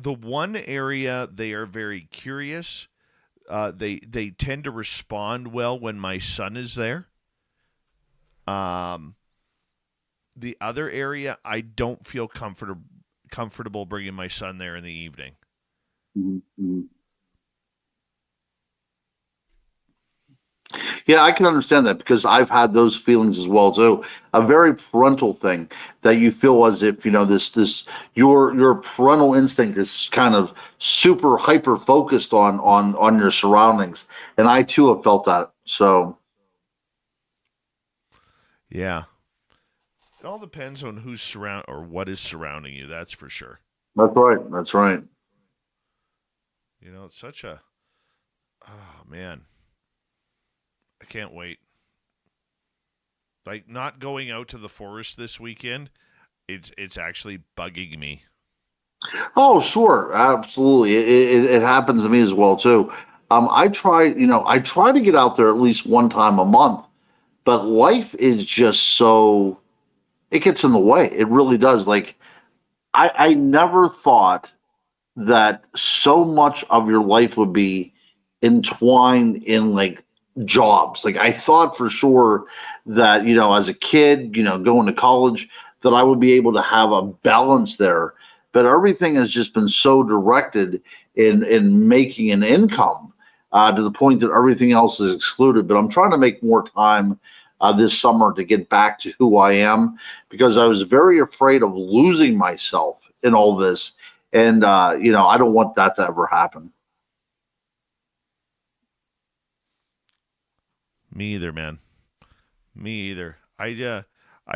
the one area, they are very curious. They tend to respond well when my son is there. The other area, I don't feel comfortable bringing my son there in the evening. Mm-hmm. Yeah, I can understand that because I've had those feelings as well too. A very parental thing that you feel as if this your parental instinct is kind of super hyper focused on your surroundings, and I too have felt that. So yeah, it all depends on who's or what is surrounding you. That's for sure. that's right. That's right. It's such a man. I can't wait. Like, not going out to the forest this weekend, it's actually bugging me. Oh, sure, absolutely. It happens to me as well too. I try to get out there at least one time a month, but life is just so it gets in the way. It really does. Like I never thought that so much of your life would be entwined in like jobs. Like I thought for sure that, as a kid, going to college, that I would be able to have a balance there. But everything has just been so directed in making an income to the point that everything else is excluded. But I'm trying to make more time this summer to get back to who I am, because I was very afraid of losing myself in all this. And, I don't want that to ever happen. Me either, man. Me either. I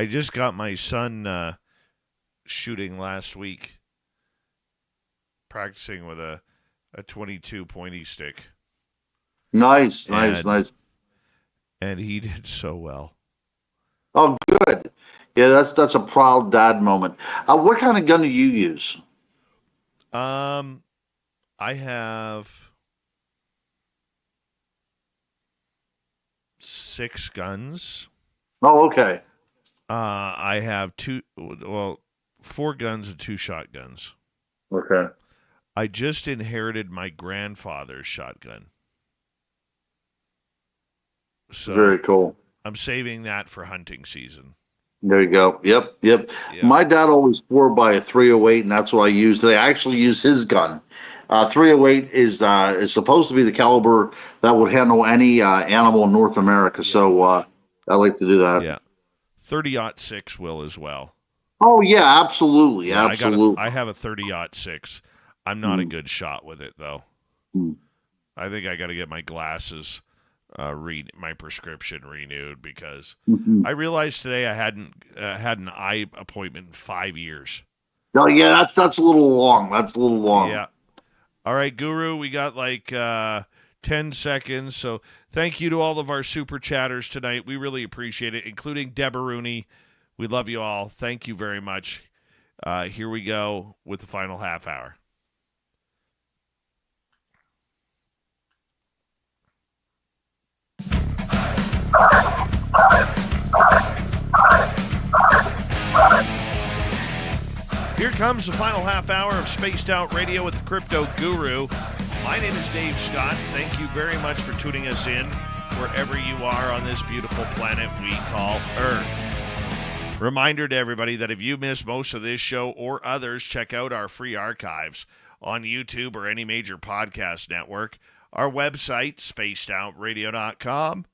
just got my son shooting last week, practicing with a 22 pointy stick. Nice. And he did so well. Oh, good. Yeah, that's a proud dad moment. What kind of gun do you use? I have 6 guns. Oh, okay. I have 4 guns and 2 shotguns. Okay. I just inherited my grandfather's shotgun. So very cool. I'm saving that for hunting season. There you go. Yep. My dad always swore by a 308, and that's what I used. I actually used his gun. 308 is supposed to be the caliber that would handle any animal in North America. Yeah. So I like to do that. Yeah. 30-06 will as well. Oh yeah, absolutely, Yeah, absolutely. I have a 30-06. I'm not a good shot with it though. Mm. I think I got to get my glasses my prescription renewed because Mhm. I realized today I hadn't had an eye appointment in 5 years. Oh yeah, that's a little long. That's a little long. Yeah. All right, Guru, we got like 10 seconds. So thank you to all of our super chatters tonight. We really appreciate it, including Deborah Rooney. We love you all. Thank you very much. Here we go with the final half hour. Here comes the final half hour of Spaced Out Radio with the Crypto Guru. My name is Dave Scott. Thank you very much for tuning us in wherever you are on this beautiful planet we call Earth. Reminder to everybody that if you missed most of this show or others, check out our free archives on YouTube or any major podcast network. Our website, spacedoutradio.com.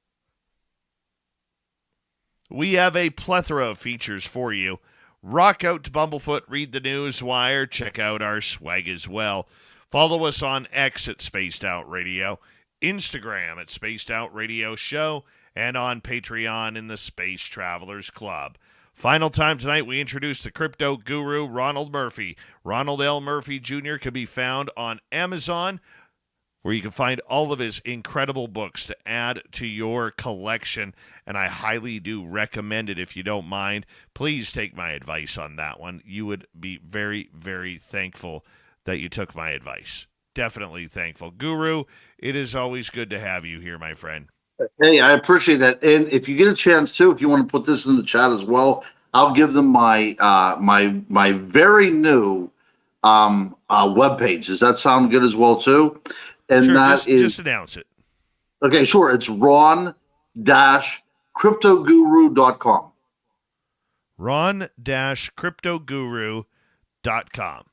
We have a plethora of features for you. Rock out to Bumblefoot, read the news wire, check out our swag as well. Follow us on X at Spaced Out Radio, Instagram at Spaced Out Radio Show, and on Patreon in the Space Travelers Club. Final time tonight, we introduce the crypto guru, Ronald Murphy. Ronald L. Murphy Jr. can be found on Amazon, where you can find all of his incredible books to add to your collection, and I highly do recommend it if you don't mind. Please take my advice on that one. You would be very, very thankful that you took my advice. Definitely thankful. Guru, it is always good to have you here, my friend. Hey, I appreciate that. And if you get a chance too, if you want to put this in the chat as well, I'll give them my my very new webpage. Does that sound good as well too? And sure, that just announce it. Okay, sure. It's ron-cryptoguru.com. ron-cryptoguru.com.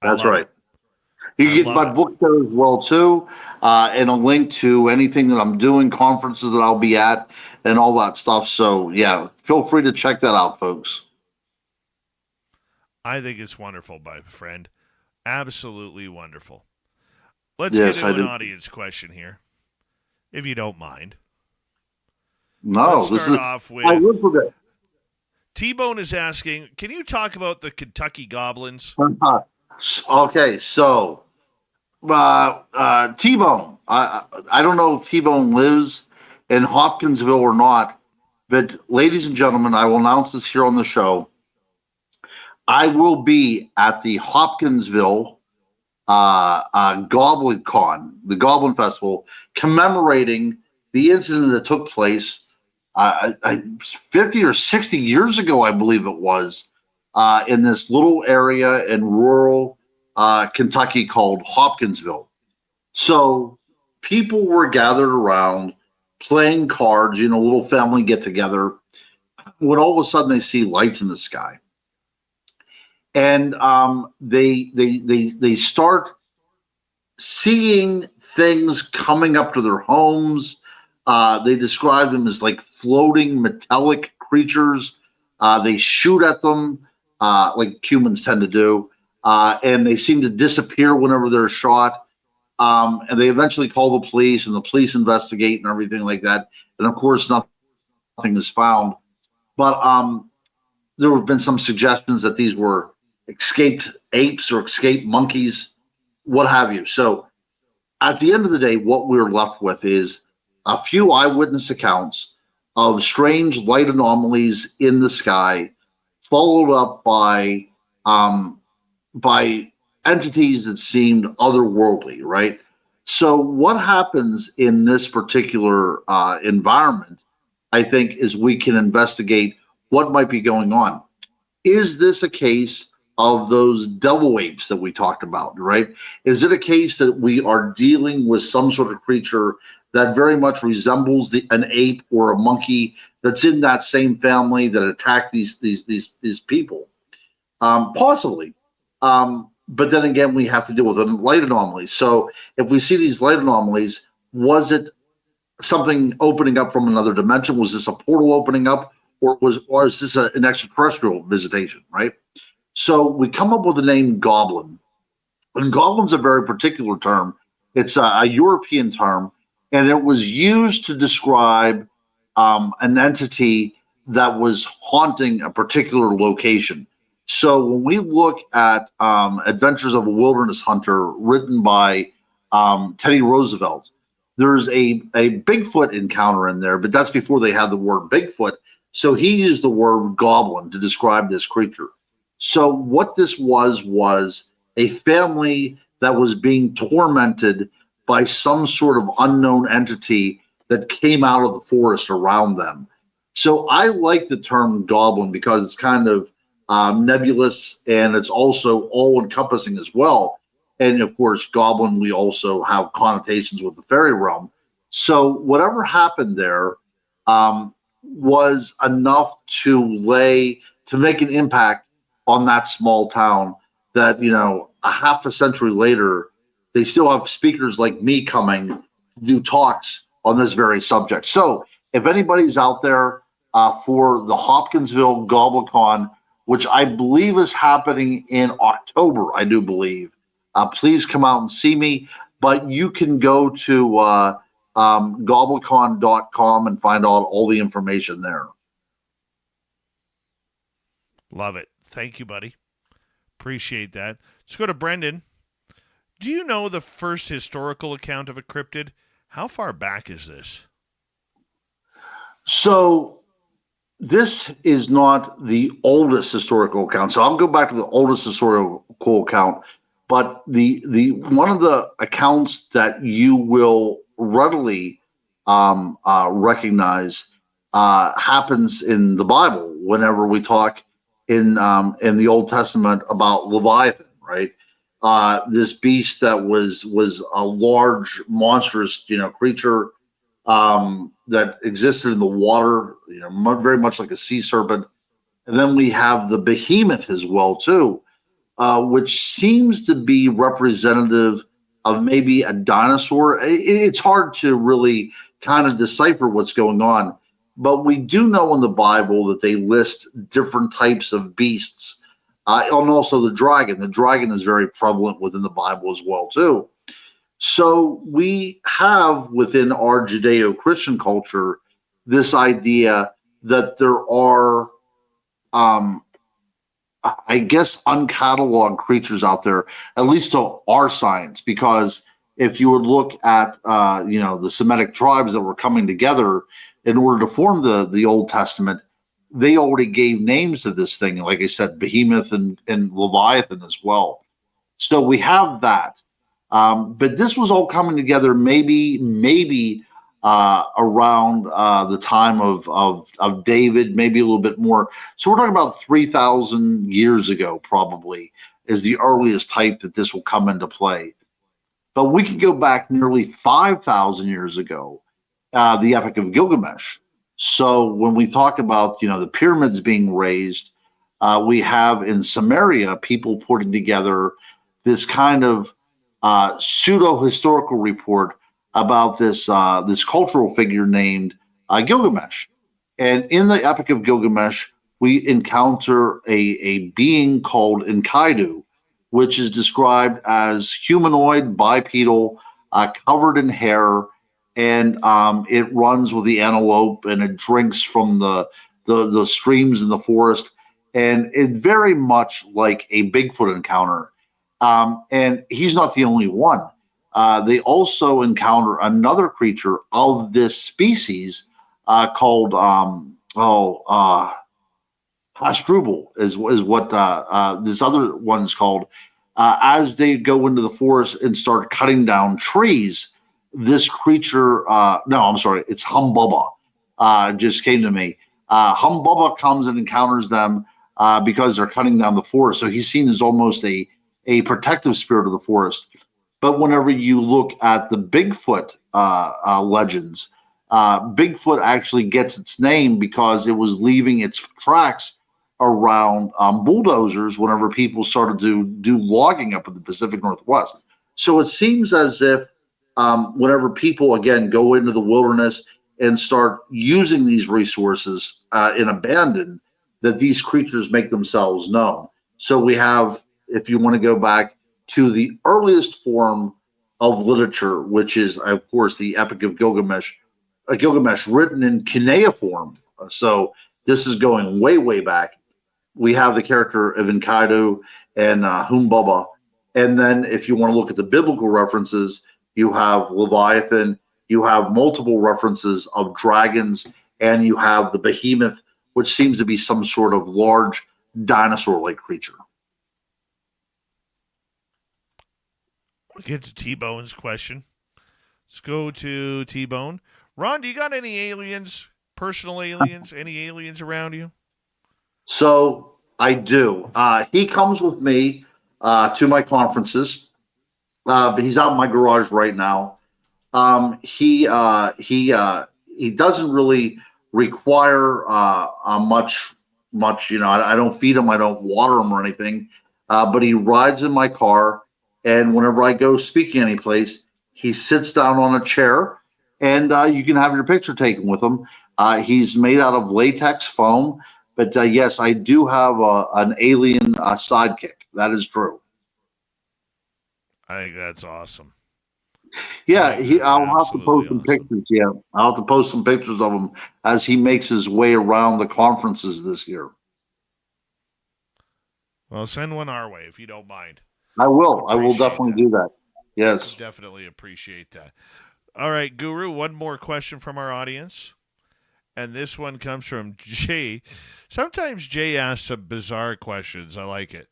That's right. You can get my book there as well too, and a link to anything that I'm doing, conferences that I'll be at, and all that stuff. So yeah, feel free to check that out, folks. I think it's wonderful, my friend. Absolutely wonderful. Let's get into an audience question here, if you don't mind. No, let's start off with. I live for this. T-Bone is asking, can you talk about the Kentucky Goblins? Okay, so T-Bone. I don't know if T-Bone lives in Hopkinsville or not, but ladies and gentlemen, I will announce this here on the show. I will be at the Hopkinsville Goblin Con, the Goblin Festival, commemorating the incident that took place 50 or 60 years ago, I believe it was, in this little area in rural Kentucky called Hopkinsville. So people were gathered around playing cards, little family get together, when all of a sudden they see lights in the sky. And they start seeing things coming up to their homes. They describe them as like floating metallic creatures. They shoot at them like humans tend to do, and they seem to disappear whenever they're shot. And they eventually call the police, and the police investigate and everything like that. And of course, nothing is found. But there have been some suggestions that these were escaped apes or escaped monkeys, what have you. So at the end of the day, what we're left with is a few eyewitness accounts of strange light anomalies in the sky, followed up by entities that seemed otherworldly, right? So what happens in this particular environment, I think, is we can investigate what might be going on. Is this a case of those devil apes that we talked about, right? Is it a case that we are dealing with some sort of creature that very much resembles an ape or a monkey that's in that same family that attacked these people? Possibly. But then again, we have to deal with light anomalies. So if we see these light anomalies, was it something opening up from another dimension? Was this a portal opening up? or is this an extraterrestrial visitation, right? So we come up with the name goblin. And goblin's a very particular term. It's a European term, and it was used to describe an entity that was haunting a particular location. So when we look at Adventures of a Wilderness Hunter, written by Teddy Roosevelt, there's a Bigfoot encounter in there, but that's before they had the word Bigfoot. So he used the word goblin to describe this creature. So what this was a family that was being tormented by some sort of unknown entity that came out of the forest around them. So I like the term goblin because it's kind of nebulous, and it's also all-encompassing as well. And of course, goblin, we also have connotations with the fairy realm. So whatever happened there was enough to make an impact on that small town that, a half a century later, they still have speakers like me coming to do talks on this very subject. So if anybody's out there for the Hopkinsville GoblinCon, which I believe is happening in October, I do believe, please come out and see me. But you can go to GoblinCon.com and find out all the information there. Love it. Thank you, buddy. Appreciate that. Let's go to Brendan. Do you know the first historical account of a cryptid? How far back is this? So this is not the oldest historical account. So I'll go back to the oldest historical account. But the one of the accounts that you will readily recognize happens in the Bible whenever we talk in the Old Testament about Leviathan, right? This beast that was a large, monstrous, creature that existed in the water, very much like a sea serpent. And then we have the behemoth as well too, which seems to be representative of maybe a dinosaur. It's hard to really kind of decipher what's going on. But we do know in the Bible that they list different types of beasts, and also the dragon. The dragon is very prevalent within the Bible as well, too. So we have within our Judeo-Christian culture this idea that there are, I guess, uncatalogued creatures out there, at least to our science, because if you would look at, the Semitic tribes that were coming together in order to form the Old Testament, they already gave names to this thing. Like I said, Behemoth and Leviathan as well. So we have that. But this was all coming together maybe around the time of David, maybe a little bit more. So we're talking about 3,000 years ago, probably, is the earliest type that this will come into play. But we can go back nearly 5,000 years ago, the Epic of Gilgamesh. So when we talk about, the pyramids being raised, we have in Samaria people putting together this kind of pseudo-historical report about this cultural figure named Gilgamesh. And in the Epic of Gilgamesh, we encounter a being called Enkidu, which is described as humanoid, bipedal, covered in hair, and it runs with the antelope, and it drinks from the streams in the forest, and it very much like a Bigfoot encounter. And he's not the only one. They also encounter another creature of this species called Hasdrubal is what this other one's called. As they go into the forest and start cutting down trees, this creature, it's Humbubba, just came to me. Humbubba comes and encounters them because they're cutting down the forest. So he's seen as almost a protective spirit of the forest. But whenever you look at the Bigfoot legends, Bigfoot actually gets its name because it was leaving its tracks around bulldozers whenever people started to do logging up in the Pacific Northwest. So it seems as if whenever people, again, go into the wilderness and start using these resources in abandon, that these creatures make themselves known. So we have, if you want to go back to the earliest form of literature, which is, of course, the Epic of Gilgamesh, Gilgamesh written in cuneiform. So this is going way, way back. We have the character of Enkidu and Humbaba. And then if you want to look at the biblical references, you have Leviathan, you have multiple references of dragons, and you have the behemoth, which seems to be some sort of large dinosaur-like creature. We'll get to T-Bone's question. Let's go to T-Bone. Ron, do you got any aliens, personal aliens, any aliens around you? So I do. He comes with me to my conferences. He's out in my garage right now. He doesn't really require much. I don't feed him, I don't water him or anything. But he rides in my car, and whenever I go speaking any place, he sits down on a chair, and you can have your picture taken with him. He's made out of latex foam, but yes, I do have an alien sidekick. That is true. I think that's awesome. Yeah, I'll have to post some pictures. Yeah, I'll have to post some pictures of him as he makes his way around the conferences this year. Well, send one our way if you don't mind. I will. I will definitely do that. Yes. Definitely appreciate that. All right, Guru, one more question from our audience. And this one comes from Jay. Sometimes Jay asks some bizarre questions. I like it.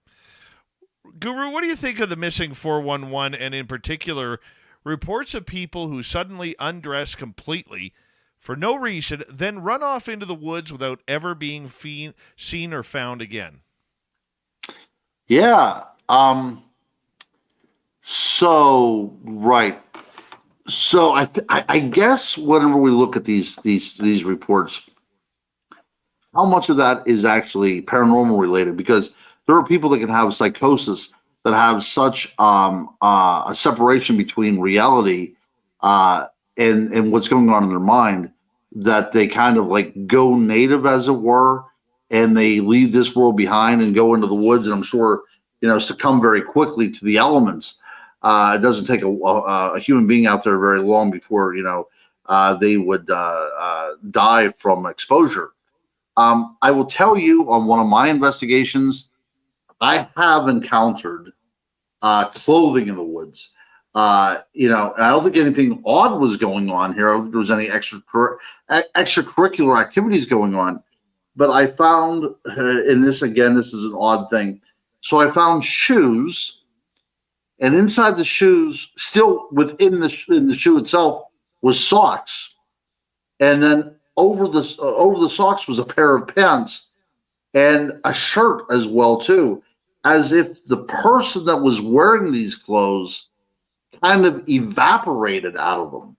Guru, what do you think of the missing 411, and in particular, reports of people who suddenly undress completely for no reason, then run off into the woods without ever being seen or found again? Yeah. Right. So I guess whenever we look at these reports, how much of that is actually paranormal related? Because there are people that can have psychosis that have such a separation between reality and what's going on in their mind, that they kind of like go native, as it were, and they leave this world behind and go into the woods, and I'm sure, succumb very quickly to the elements. It doesn't take a human being out there very long before, they would die from exposure. I will tell you, on one of my investigations, I have encountered clothing in the woods. And I don't think anything odd was going on here. I don't think there was any extracurricular activities going on. But I found, and this is an odd thing. So I found shoes, and inside the shoes, still within the shoe itself, was socks, and then over the socks was a pair of pants and a shirt as well too, as if the person that was wearing these clothes kind of evaporated out of them.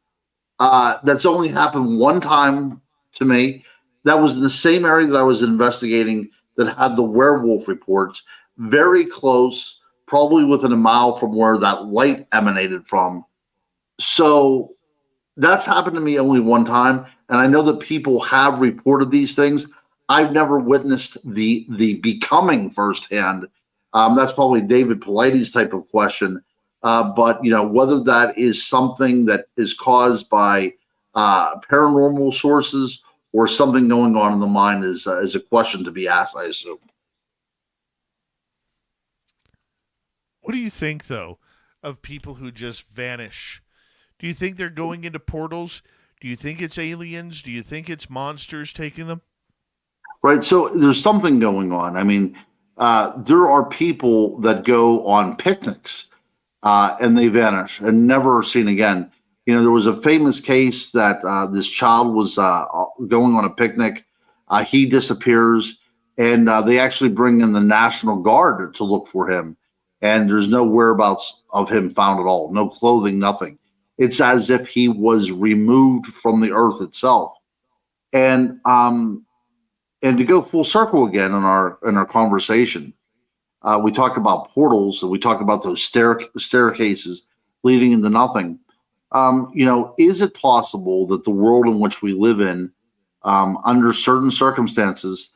That's only happened one time to me. That was in the same area that I was investigating that had the werewolf reports, very close, probably within a mile from where that light emanated from. So that's happened to me only one time, and I know that people have reported these things. I've never witnessed the becoming firsthand. That's probably David Pilates type of question. But whether that is something that is caused by paranormal sources or something going on in the mind is a question to be asked, I assume. What do you think, though, of people who just vanish? Do you think they're going into portals? Do you think it's aliens? Do you think it's monsters taking them? Right. So there's something going on. I mean, there are people that go on picnics and they vanish and never are seen again. There was a famous case that this child was going on a picnic. He disappears, and they actually bring in the National Guard to look for him. And there's no whereabouts of him found at all. No clothing, nothing. It's as if he was removed from the earth itself. And to go full circle again in our conversation, we talked about portals, and we talked about those staircases leading into nothing. Is it possible that the world in which we live in, under certain circumstances,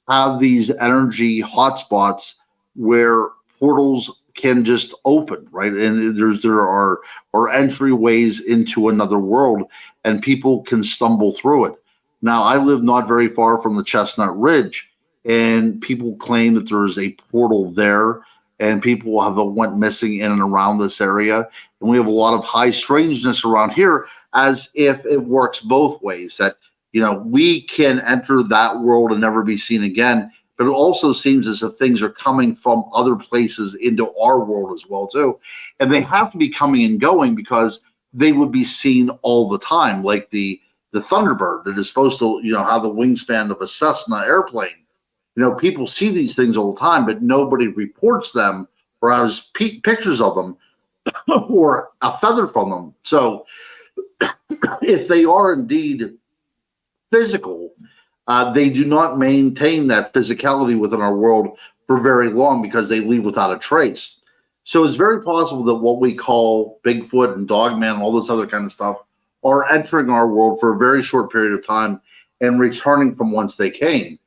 have these energy hotspots where portals can just open, right? And there are entryways into another world, and people can stumble through it. Now, I live not very far from the Chestnut Ridge, and people claim that there is a portal there, and people have went missing in and around this area. And we have a lot of high strangeness around here, as if it works both ways, that we can enter that world and never be seen again. But it also seems as if things are coming from other places into our world as well, too. And they have to be coming and going because they would be seen all the time, like the Thunderbird that is supposed to, have the wingspan of a Cessna airplane. People see these things all the time, but nobody reports them or has pictures of them or a feather from them. So if they are indeed physical, they do not maintain that physicality within our world for very long because they leave without a trace. So it's very possible that what we call Bigfoot and Dogman and all this other kind of stuff are entering our world for a very short period of time and returning from whence they came.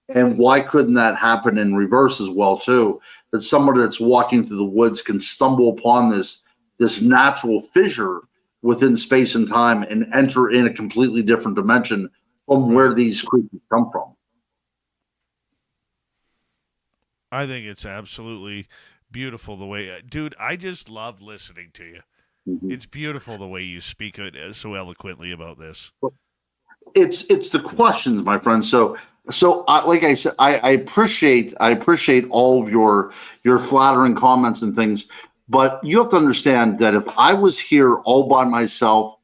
And why couldn't that happen in reverse as well, too? That somebody that's walking through the woods can stumble upon this natural fissure within space and time and enter in a completely different dimension from where these creatures come from. I think it's absolutely beautiful the way, dude, I just love listening to you. Mm-hmm. It's beautiful the way you speak so eloquently about this. It's the questions, my friend. So like I said, I appreciate all of your flattering comments and things, but you have to understand that if I was here all by myself,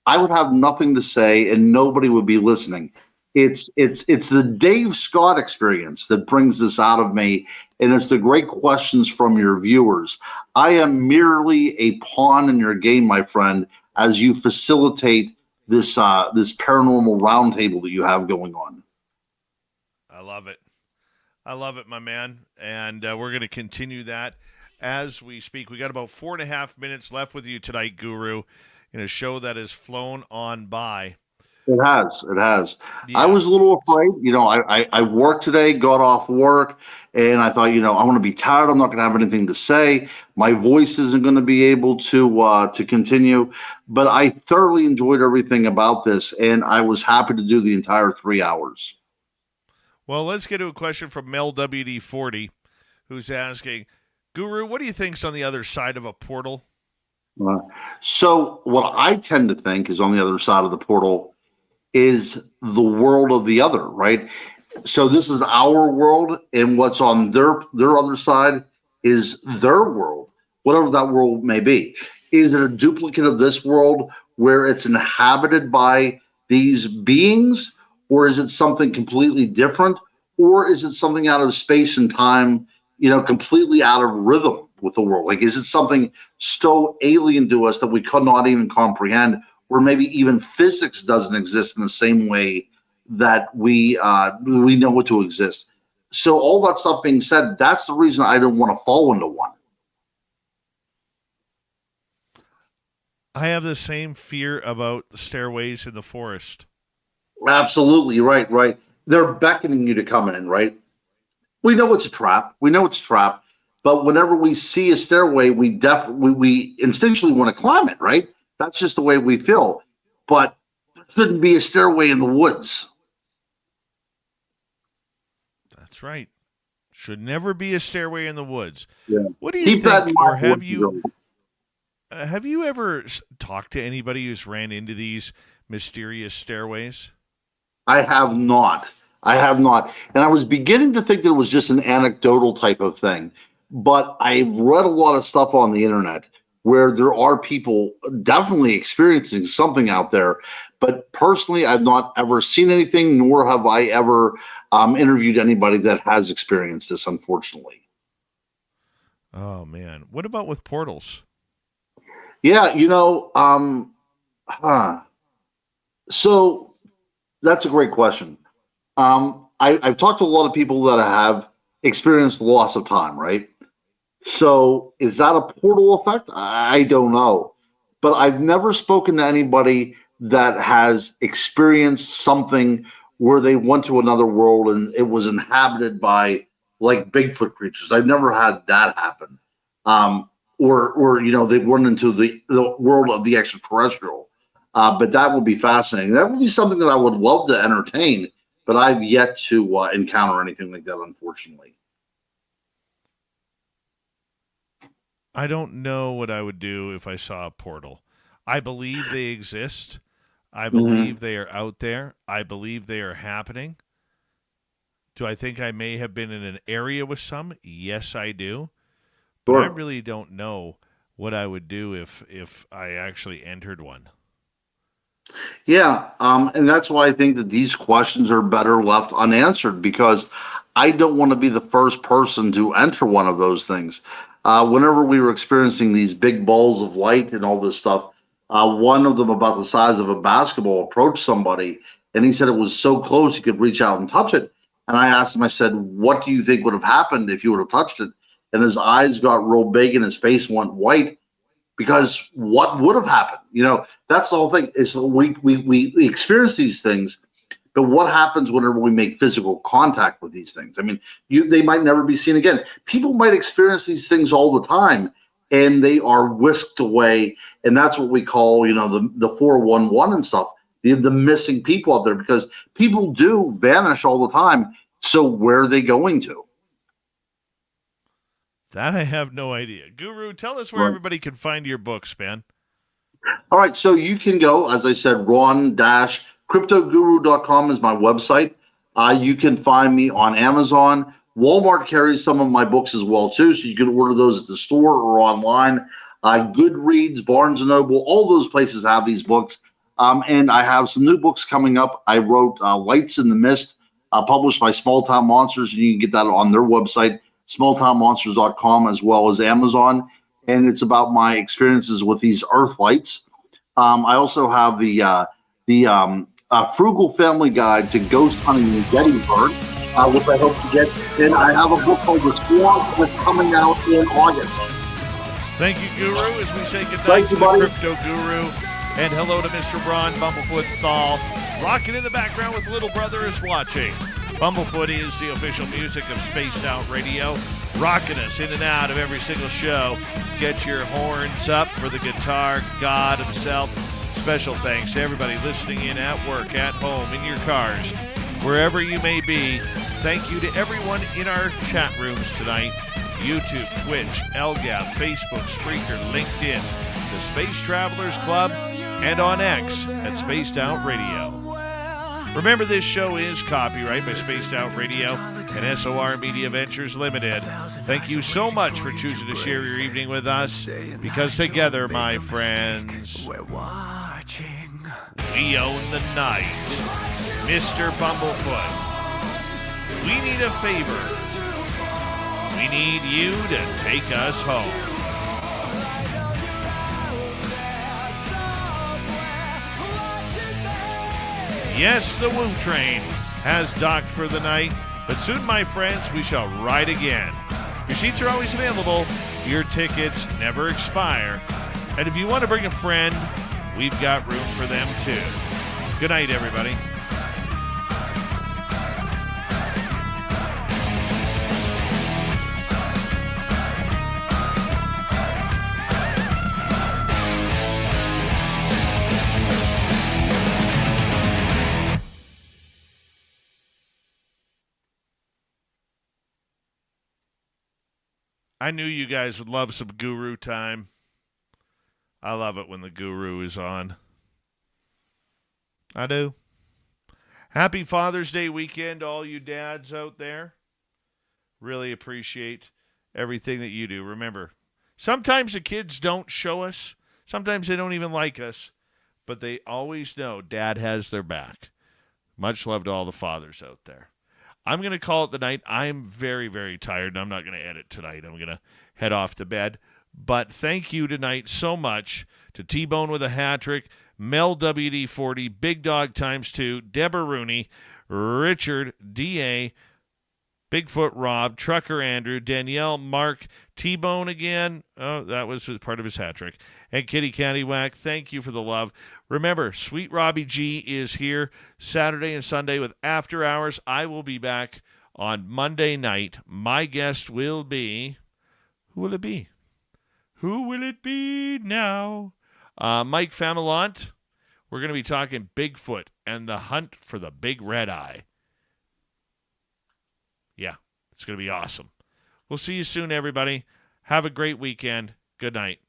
I would have nothing to say and nobody would be listening. It's the Dave Scott experience that brings this out of me, and it's the great questions from your viewers. I am merely a pawn in your game, my friend, as you facilitate this paranormal roundtable that you have going on. I love it, my man. And we're going to continue that as we speak. We got about 4.5 minutes left with you tonight, Guru, in a show that has flown on by. It has. Yeah. I was a little afraid. I worked today, got off work, and I thought, I'm going to be tired. I'm not going to have anything to say. My voice isn't going to be able to continue. But I thoroughly enjoyed everything about this, and I was happy to do the entire 3 hours. Well, let's get to a question from Mel WD40, who's asking, Guru, what do you think's on the other side of a portal? So what I tend to think is on the other side of the portal is the world of the other, right? So this is our world, and what's on their other side is their world, whatever that world may be. Is it a duplicate of this world where it's inhabited by these beings, or is it something completely different, or is it something out of space and time, completely out of rhythm with the world? Like, is it something so alien to us that we could not even comprehend, or maybe even physics doesn't exist in the same way that we know it to exist? So all that stuff being said, that's the reason I don't want to fall into one. I have the same fear about the stairways in the forest. Absolutely, right. They're beckoning you to come in, right? We know it's a trap. But whenever we see a stairway, we instinctually want to climb it, right? That's just the way we feel. But there shouldn't be a stairway in the woods. That's right. Should never be a stairway in the woods. Yeah. What do you think, or have you ever talked to anybody who's ran into these mysterious stairways? I have not. And I was beginning to think that it was just an anecdotal type of thing. But I've read a lot of stuff on the internet where there are people definitely experiencing something out there. But personally, I've not ever seen anything, nor have I ever interviewed anybody that has experienced this, unfortunately. Oh, man. What about with portals? Yeah, so that's a great question. I've talked to a lot of people that have experienced loss of time, right? So is that a portal effect? I don't know. but I've never spoken to anybody that has experienced something where they went to another world and it was inhabited by like Bigfoot creatures. I've never had that happen. Or they run into the world of the extraterrestrial. But that would be fascinating. That would be something that I would love to entertain, but I've yet to encounter anything like that, unfortunately. I don't know what I would do if I saw a portal. I believe they exist. I believe they are out there. I believe they are happening. Do I think I may have been in an area with some? Yes, I do. But Sure. I really don't know what I would do if I actually entered one. Yeah, and that's why I think that these questions are better left unanswered, because I don't want to be the first person to enter one of those things. Whenever we were experiencing these big balls of light and all this stuff, one of them about the size of a basketball approached somebody, and he said it was so close he could reach out and touch it. And I asked him, I said, "What do you think would have happened if you would have touched it?" And his eyes got real big and his face went white. Because what would have happened? That's the whole thing. Is we experience these things, but what happens whenever we make physical contact with these things? I mean, they might never be seen again. People might experience these things all the time, and they are whisked away. And that's what we call, the 411 and stuff, the missing people out there, because people do vanish all the time. So where are they going to? That I have no idea. Guru, tell us where everybody can find your books, man. All right, so you can go, as I said, ron-cryptoguru.com is my website. You can find me on Amazon. Walmart carries some of my books as well, too, so you can order those at the store or online. Goodreads, Barnes & Noble, all those places have these books. And I have some new books coming up. I wrote Lights in the Mist, published by Small Town Monsters, and you can get that on their website, smalltownmonsters.com, as well as Amazon. And it's about my experiences with these earth lights. I also have the Frugal Family Guide to Ghost Hunting in Gettysburg, which I hope to get. And I have a book called The Swamp that's coming out in August. Thank you, Guru, as we say goodnight to the Crypto Guru. And hello to Mr. Braun Bumblefoot Thal. Rocking in the background with Little Brother is watching. Bumblefoot is the official music of Spaced Out Radio, rocking us in and out of every single show. Get your horns up for the guitar god himself. Special thanks to everybody listening in at work, at home, in your cars, wherever you may be. Thank you to everyone in our chat rooms tonight. YouTube, Twitch, LGAP, Facebook, Spreaker, LinkedIn, the Space Travelers Club, and on X at Spaced Out Radio. Remember, this show is copyright by Spaced Out Radio and SOR Media Ventures Limited. Thank you so much for choosing to share your evening with us, because together, my friends, we own the night. Mr. Bumblefoot, we need a favor. We need you to take us home. Yes, the Woo Train has docked for the night, but soon, my friends, we shall ride again. Your seats are always available. Your tickets never expire. And if you want to bring a friend, we've got room for them too. Good night, everybody. I knew you guys would love some Guru time. I love it when the Guru is on. I do. Happy Father's Day weekend, all you dads out there. Really appreciate everything that you do. Remember, sometimes the kids don't show us. Sometimes they don't even like us. But they always know Dad has their back. Much love to all the fathers out there. I'm going to call it the night. I'm very, very tired, and I'm not going to edit tonight. I'm going to head off to bed. But thank you tonight so much to T-Bone with a hat trick, Mel WD-40, Big Dog ×2, Deborah Rooney, Richard D.A., Bigfoot Rob, Trucker Andrew, Danielle, Mark, T-Bone again. Oh, that was part of his hat trick. And Kitty Cattywack, thank you for the love. Remember, Sweet Robbie G is here Saturday and Sunday with After Hours. I will be back on Monday night. My guest will be... Who will it be? Who will it be now? Mike Familant. We're going to be talking Bigfoot and the hunt for the big red eye. Yeah, it's going to be awesome. We'll see you soon, everybody. Have a great weekend. Good night.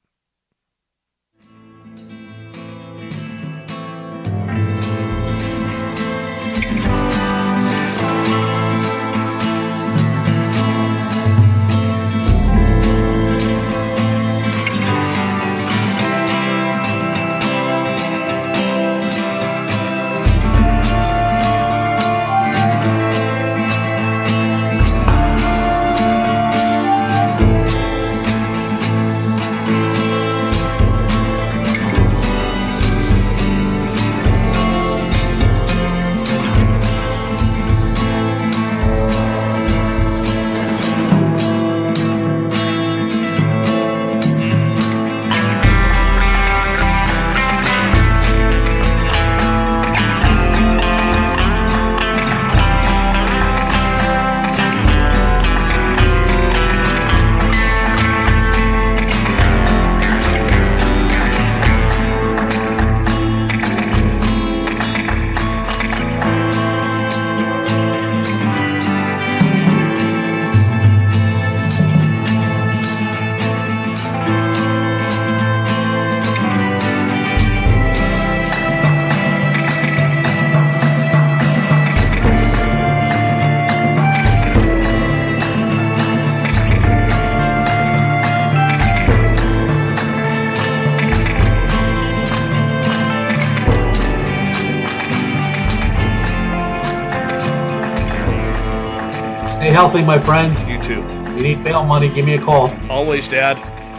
Stay healthy, my friend. You too. You need bail money, give me a call. Always, Dad.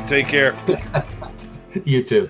Take care. You too.